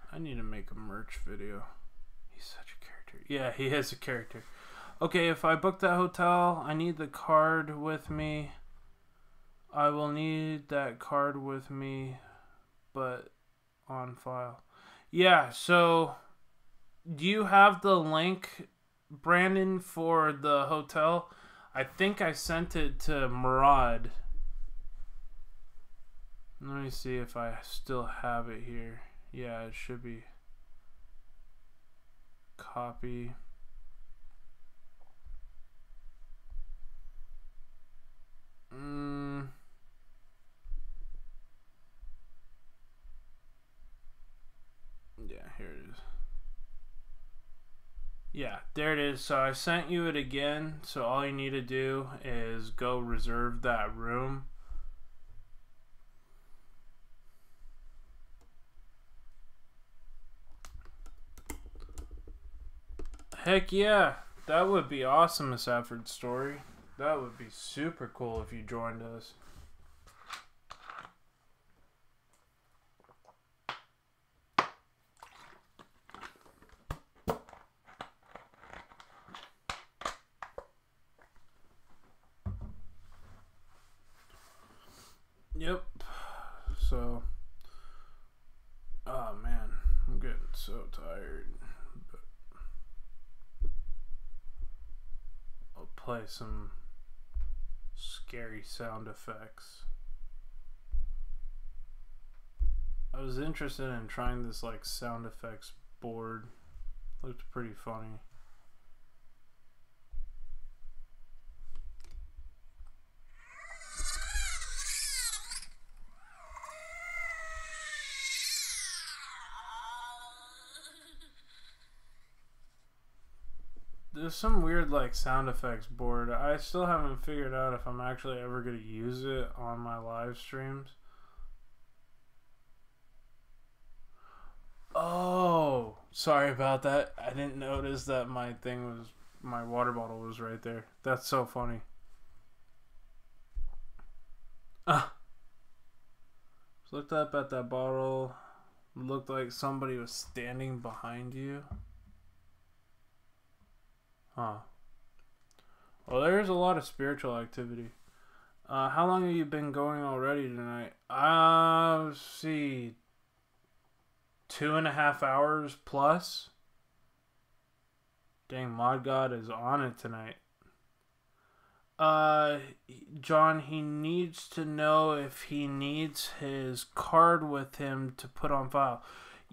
Speaker 1: I need to make a merch video. He's such a character. Yeah, he is a character. Okay, if I book that hotel, I need the card with me. I will need that card with me, but on file. Yeah, so do you have the link, Brandon, for the hotel? I think I sent it to Murad. Let me see if I still have it here. Yeah, it should be. Copy. Yeah, here it is. Yeah, there it is. So I sent you it again. So all you need to do is go reserve that room. Heck yeah. That would be awesome, Miss Safford's story. That would be super cool if you joined us. Yep. So, oh man, I'm getting so tired. But I'll play some scary sound effects. I was interested in trying this like sound effects board. Looked pretty funny. There's some weird like sound effects board. I still haven't figured out if I'm actually ever going to use it on my live streams. Oh, sorry about that. I didn't notice that my water bottle was right there. That's so funny. Looked up at that bottle. Looked like somebody was standing behind you. Huh. Well, there's a lot of spiritual activity. How long have you been going already tonight? Let's see. 2.5 hours plus. Dang, Mod God is on it tonight. John, he needs to know if he needs his card with him to put on file.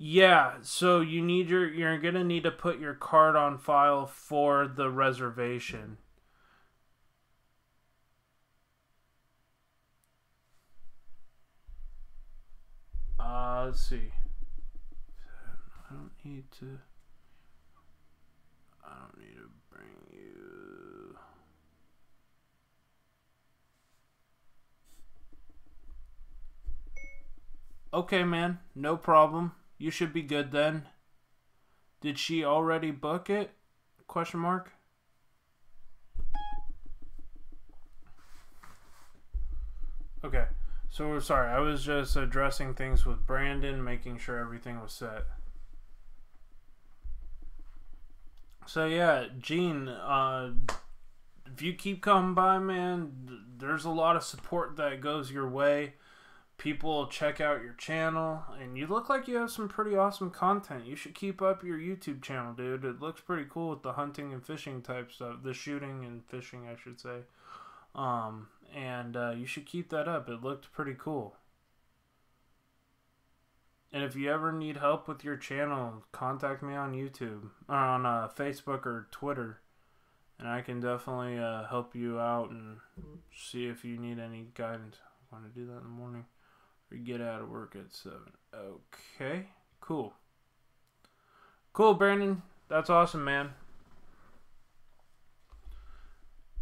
Speaker 1: Yeah, so you're gonna need to put your card on file for the reservation. Let's see. I don't need to bring you. Okay, man, no problem. You should be good then. Did she already book it? Question mark. Okay, so we're sorry. I was just addressing things with Brandon, making sure everything was set. So yeah, Gene, if you keep coming by, man, there's a lot of support that goes your way. People check out your channel, and you look like you have some pretty awesome content. You should keep up your YouTube channel, dude. It looks pretty cool with the hunting and fishing type stuff. The shooting and fishing, I should say. And you should keep that up. It looked pretty cool. And if you ever need help with your channel, contact me on YouTube, or on Facebook or Twitter. And I can definitely help you out and see if you need any guidance. I want to do that in the morning. Or get out of work at 7. Okay, cool. Cool, Brandon. That's awesome, man.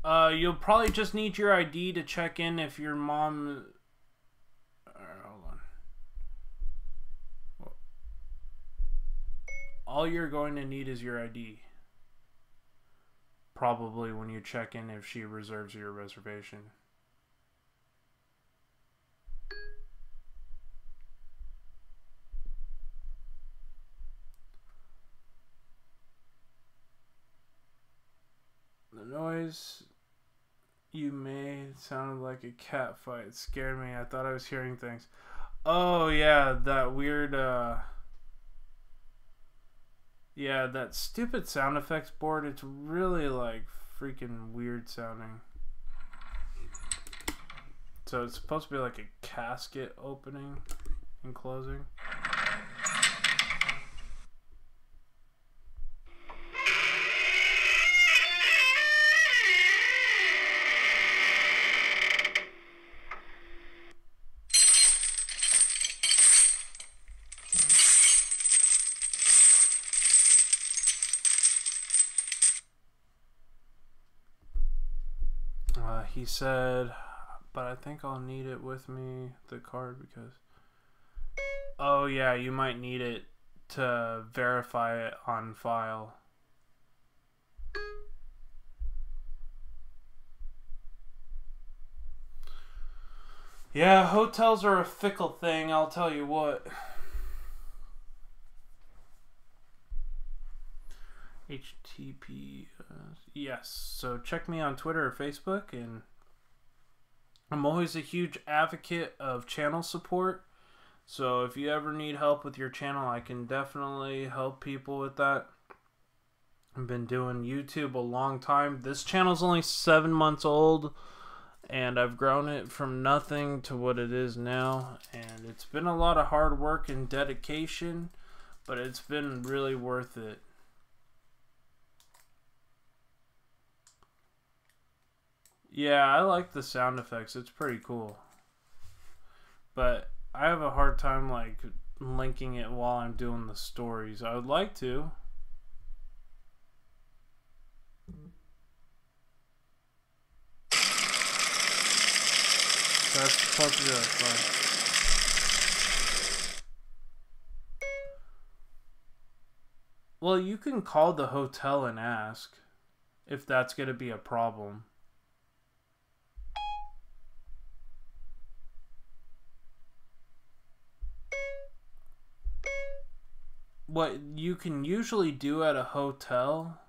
Speaker 1: You'll probably just need your ID to check in if your mom... Alright, hold on. All you're going to need is your ID. Probably when you check in if she reserves your reservation. The noise you made sounded like a cat fight. It scared me. I thought I was hearing things. Oh, yeah, that weird, yeah, that stupid sound effects board. It's really, like, freaking weird sounding. So it's supposed to be like a casket opening and closing. He said, but I think I'll need it with me, the card, because... Oh, yeah, you might need it to verify it on file. Yeah, hotels are a fickle thing, I'll tell you what. HTP. Yes, so check me on Twitter or Facebook, and I'm always a huge advocate of channel support. So if you ever need help with your channel, I can definitely help people with that. I've been doing YouTube a long time. This channel's only 7 months old, and I've grown it from nothing to what it is now. And it's been a lot of hard work and dedication, but it's been really worth it. Yeah, I like the sound effects. It's pretty cool. But I have a hard time like linking it while I'm doing the stories. I would like to. That's supposed to be like fun. Well, you can call the hotel and ask if that's going to be a problem. What you can usually do at a hotel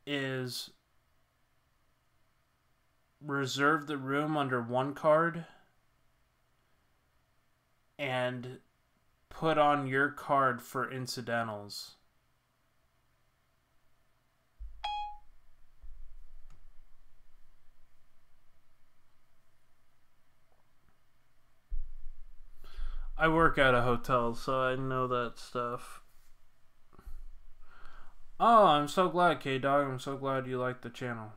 Speaker 1: is reserve the room under one card and put on your card for incidentals. I work at a hotel, so I know that stuff. Oh, I'm so glad, K-Dog. I'm so glad you like the channel.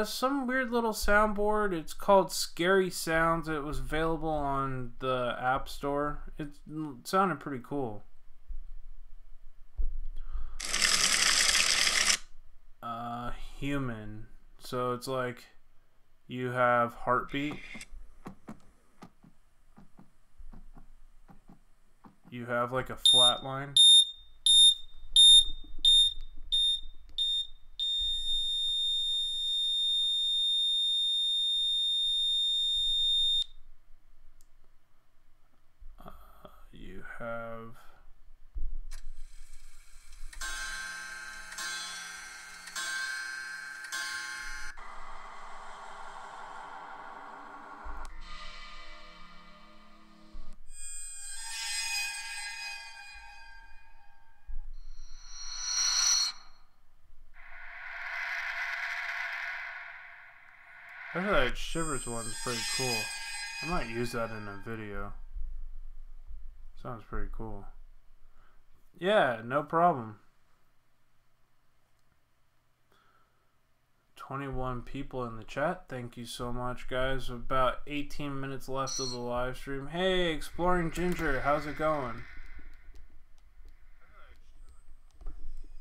Speaker 1: Some weird little soundboard. It's called Scary Sounds. It was available on the App Store. It sounded pretty cool. Human. So it's like you have heartbeat. You have like a flat line. You have actually, that shivers one's pretty cool. I might use that in a video. Sounds pretty cool. Yeah, no problem. 21 people in the chat. Thank you so much, guys. About 18 minutes left of the live stream. Hey, Exploring Ginger, how's it going?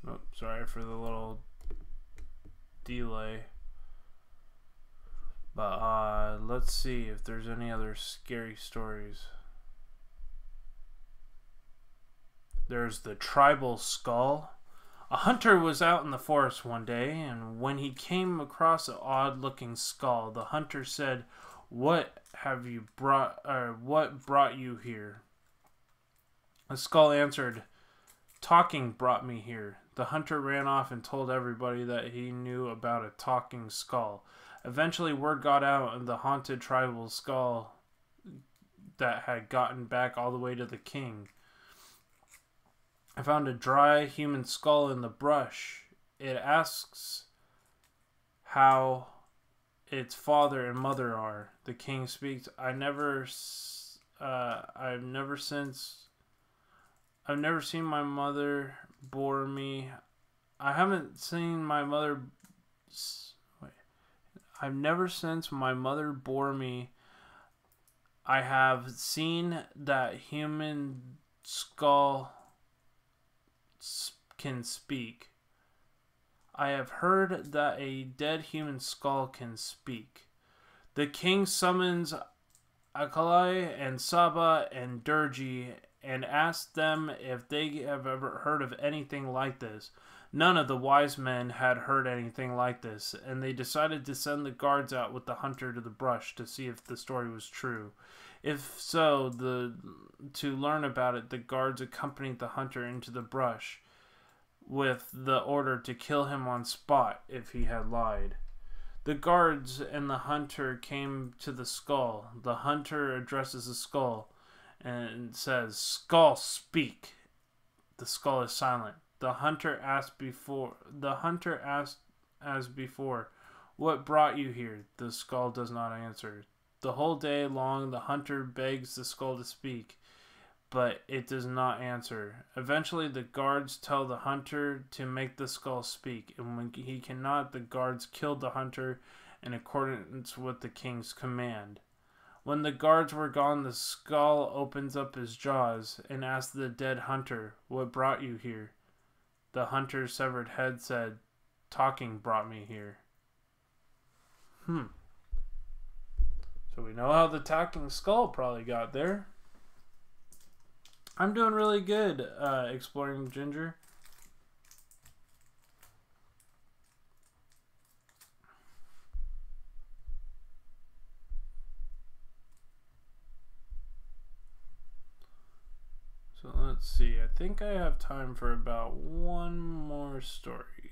Speaker 1: Oh, sorry for the little delay. But let's see if there's any other scary stories. There's the tribal skull. A hunter was out in the forest one day, and when he came across an odd-looking skull, the hunter said, "What have you brought? Or what brought you here?" The skull answered, "Talking brought me here." The hunter ran off and told everybody that he knew about a talking skull. Eventually, word got out of the haunted tribal skull that had gotten back all the way to the king. I found a dry human skull in the brush. It asks how its father and mother are. The king speaks. I've never seen my mother bore me. I haven't seen my mother. I've never since my mother bore me. I have seen that human skull can speak. I have heard that a dead human skull can speak. The king summons Akalai and Saba and Durji and asks them if they have ever heard of anything like this. None of the wise men had heard anything like this, and they decided to send the guards out with the hunter to the brush to see if the story was true. If so, to learn about it, the guards accompanied the hunter into the brush with the order to kill him on spot if he had lied. The guards and the hunter came to the skull. The hunter addresses the skull and says, "Skull, speak." The skull is silent. The hunter asked as before, "What brought you here?" The skull does not answer. The whole day long the hunter begs the skull to speak, but it does not answer. Eventually the guards tell the hunter to make the skull speak, and when he cannot, the guards kill the hunter in accordance with the king's command. When the guards were gone, the skull opens up his jaws and asks the dead hunter, "What brought you here?" The hunter's severed head said, "Talking brought me here." So we know how the talking skull probably got there. I'm doing really good exploring Ginger. So let's see. I think I have time for about one more story.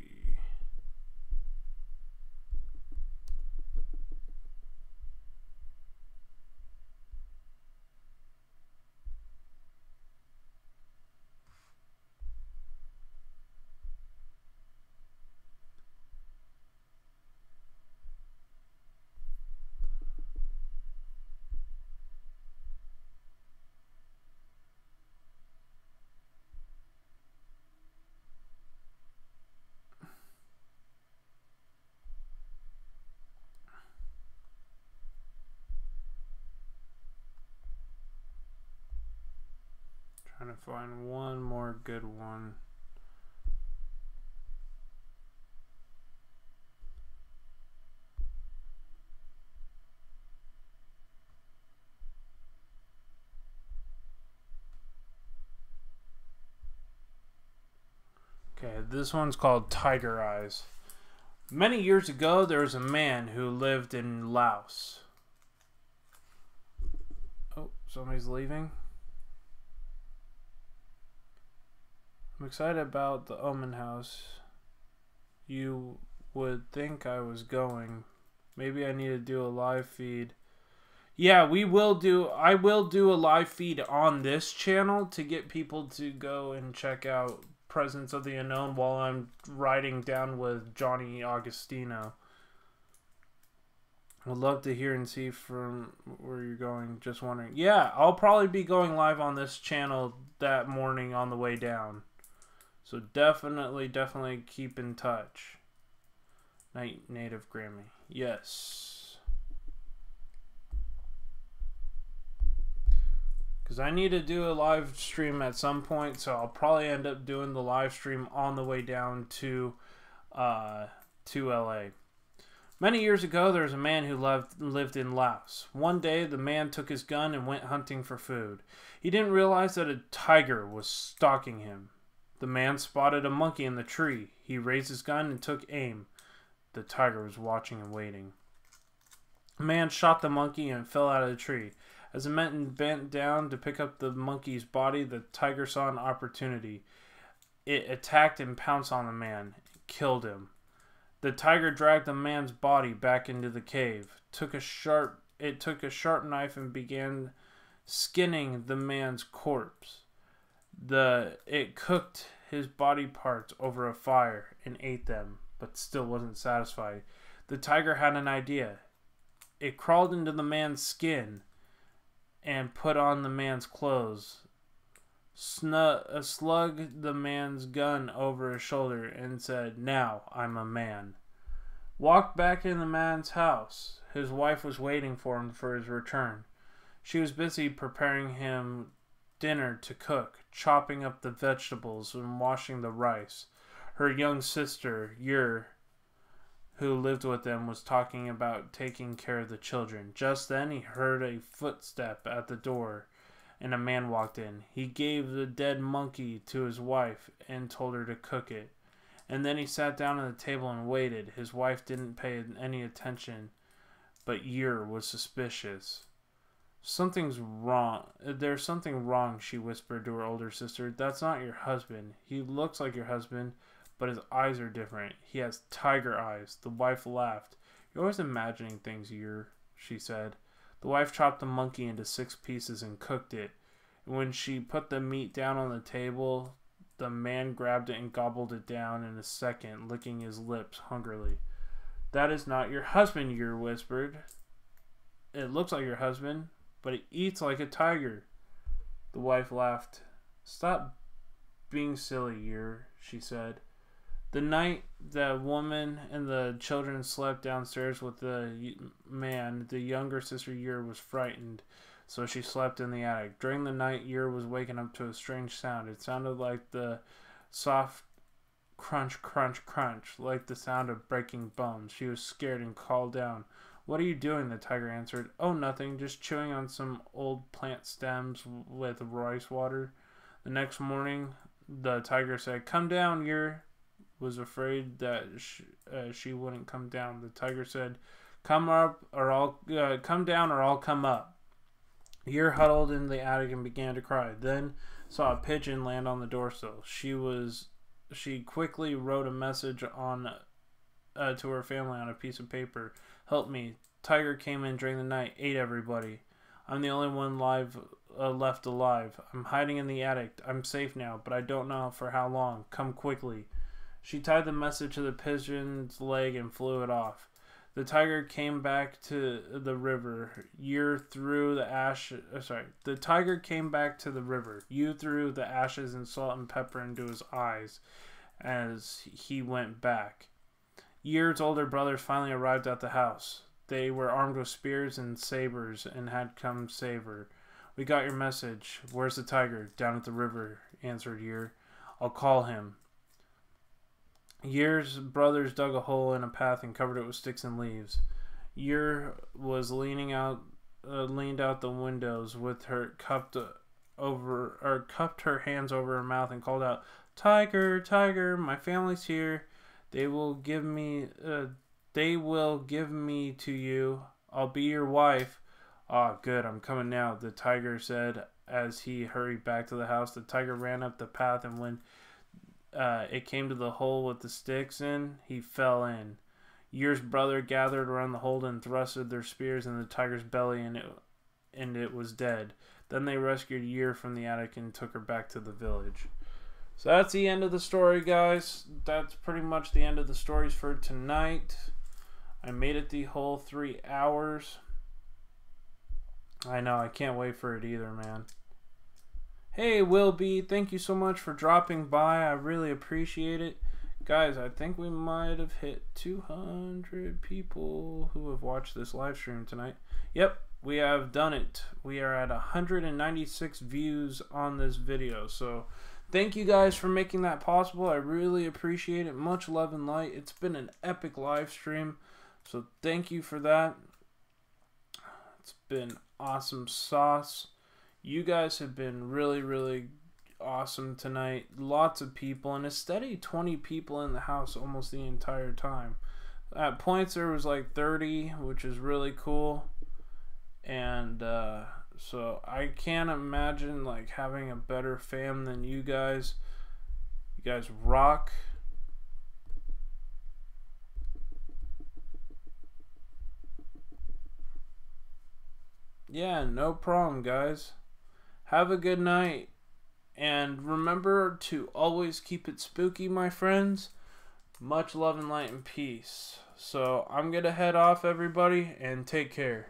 Speaker 1: Trying to find one more good one. Okay, this one's called Tiger Eyes. Many years ago, there was a man who lived in Laos. Oh, somebody's leaving. I'm excited about the Omen House. You would think I was going. Maybe I need to do a live feed. Yeah, I will do a live feed on this channel to get people to go and check out Presence of the Unknown while I'm riding down with Johnny Augustino. Would love to hear and see from where you're going. Just wondering. Yeah, I'll probably be going live on this channel that morning on the way down. So definitely keep in touch. Night Native Grammy. Yes. Because I need to do a live stream at some point, so I'll probably end up doing the live stream on the way down to LA. Many years ago, there was a man who lived in Laos. One day, the man took his gun and went hunting for food. He didn't realize that a tiger was stalking him. The man spotted a monkey in the tree. He raised his gun and took aim. The tiger was watching and waiting. The man shot the monkey and fell out of the tree. As the man bent down to pick up the monkey's body, the tiger saw an opportunity. It attacked and pounced on the man, killed him. The tiger dragged the man's body back into the cave. It took a sharp knife and began skinning the man's corpse. It cooked his body parts over a fire and ate them, but still wasn't satisfied. The tiger had an idea. It crawled into the man's skin and put on the man's clothes. Slugged the man's gun over his shoulder and said, "Now I'm a man." Walked back in the man's house. His wife was waiting for him for his return. She was busy preparing him dinner to cook, chopping up the vegetables and washing the rice. Her young sister, Yer, who lived with them, was talking about taking care of the children. Just then he heard a footstep at the door, and a man walked in. He gave the dead monkey to his wife and told her to cook it, And then he sat down at the table and waited. His wife didn't pay any attention, but Yer was suspicious. Something's wrong. There's something wrong, she whispered to her older sister. That's not your husband. He looks like your husband, but his eyes are different. He has tiger eyes. The wife laughed. You're always imagining things, Yer, she said. The wife chopped the monkey into 6 pieces and cooked it. And when she put the meat down on the table, the man grabbed it and gobbled it down in a second, licking his lips hungrily. That is not your husband, Yer whispered. It looks like your husband, but he eats like a tiger. The wife laughed. Stop being silly, Yer, she said. The night the woman and the children slept downstairs with the man, the younger sister Yer was frightened, so she slept in the attic. During the night, Yer was waking up to a strange sound. It sounded like the soft crunch, crunch, crunch, like the sound of breaking bones. She was scared and called down. What are you doing? The tiger answered. Oh, nothing, just chewing on some old plant stems with rice water. The next morning, the tiger said, Come down, Yer. Was afraid that she wouldn't come down. The tiger said, Come up, or I'll come down, or I'll come up. Yer huddled in the attic and began to cry. Then saw a pigeon land on the doorsill. She quickly wrote a message on to her family on a piece of paper. Help me. Tiger came in during the night, ate everybody. I'm the only one left alive. I'm hiding in the attic. I'm safe now, but I don't know for how long. Come quickly. She tied the message to the pigeon's leg and flew it off. The tiger came back to the river. The tiger came back to the river. You threw the ashes and salt and pepper into his eyes as he went back. Yer's older brothers finally arrived at the house. They were armed with spears and sabers and had come save her. We got your message. Where's the tiger? Down at the river, answered Yer. I'll call him. Yer's brothers dug a hole in a path and covered it with sticks and leaves. Yer was leaned out the windows with her cupped her hands over her mouth and called out, "Tiger, tiger, my family's here. They will give me to you. I'll be your wife." "Ah, good, I'm coming now," the tiger said as he hurried back to the house. The tiger ran up the path, and when it came to the hole with the sticks in, he fell in. Yer's brother gathered around the hole and thrusted their spears in the tiger's belly, and it was dead. Then they rescued Yer from the attic and took her back to the village. So that's the end of the story, guys. That's pretty much the end of the stories for tonight. I made it the whole 3 hours. I know, I can't wait for it either, man. Hey, Will B, thank you so much for dropping by. I really appreciate it. Guys, I think we might have hit 200 people who have watched this live stream tonight. Yep, we have done it. We are at 196 views on this video. So thank you guys for making that possible. I really appreciate it. Much love and light. It's been an epic live stream. So thank you for that. It's been awesome sauce. You guys have been really, really awesome tonight. Lots of people, and a steady 20 people in the house almost the entire time. At points there was like 30, which is really cool. And so I can't imagine like having a better fam than you guys. You guys rock. Yeah, no problem, guys. Have a good night. And remember to always keep it spooky, my friends. Much love and light and peace. So I'm going to head off, everybody, and take care.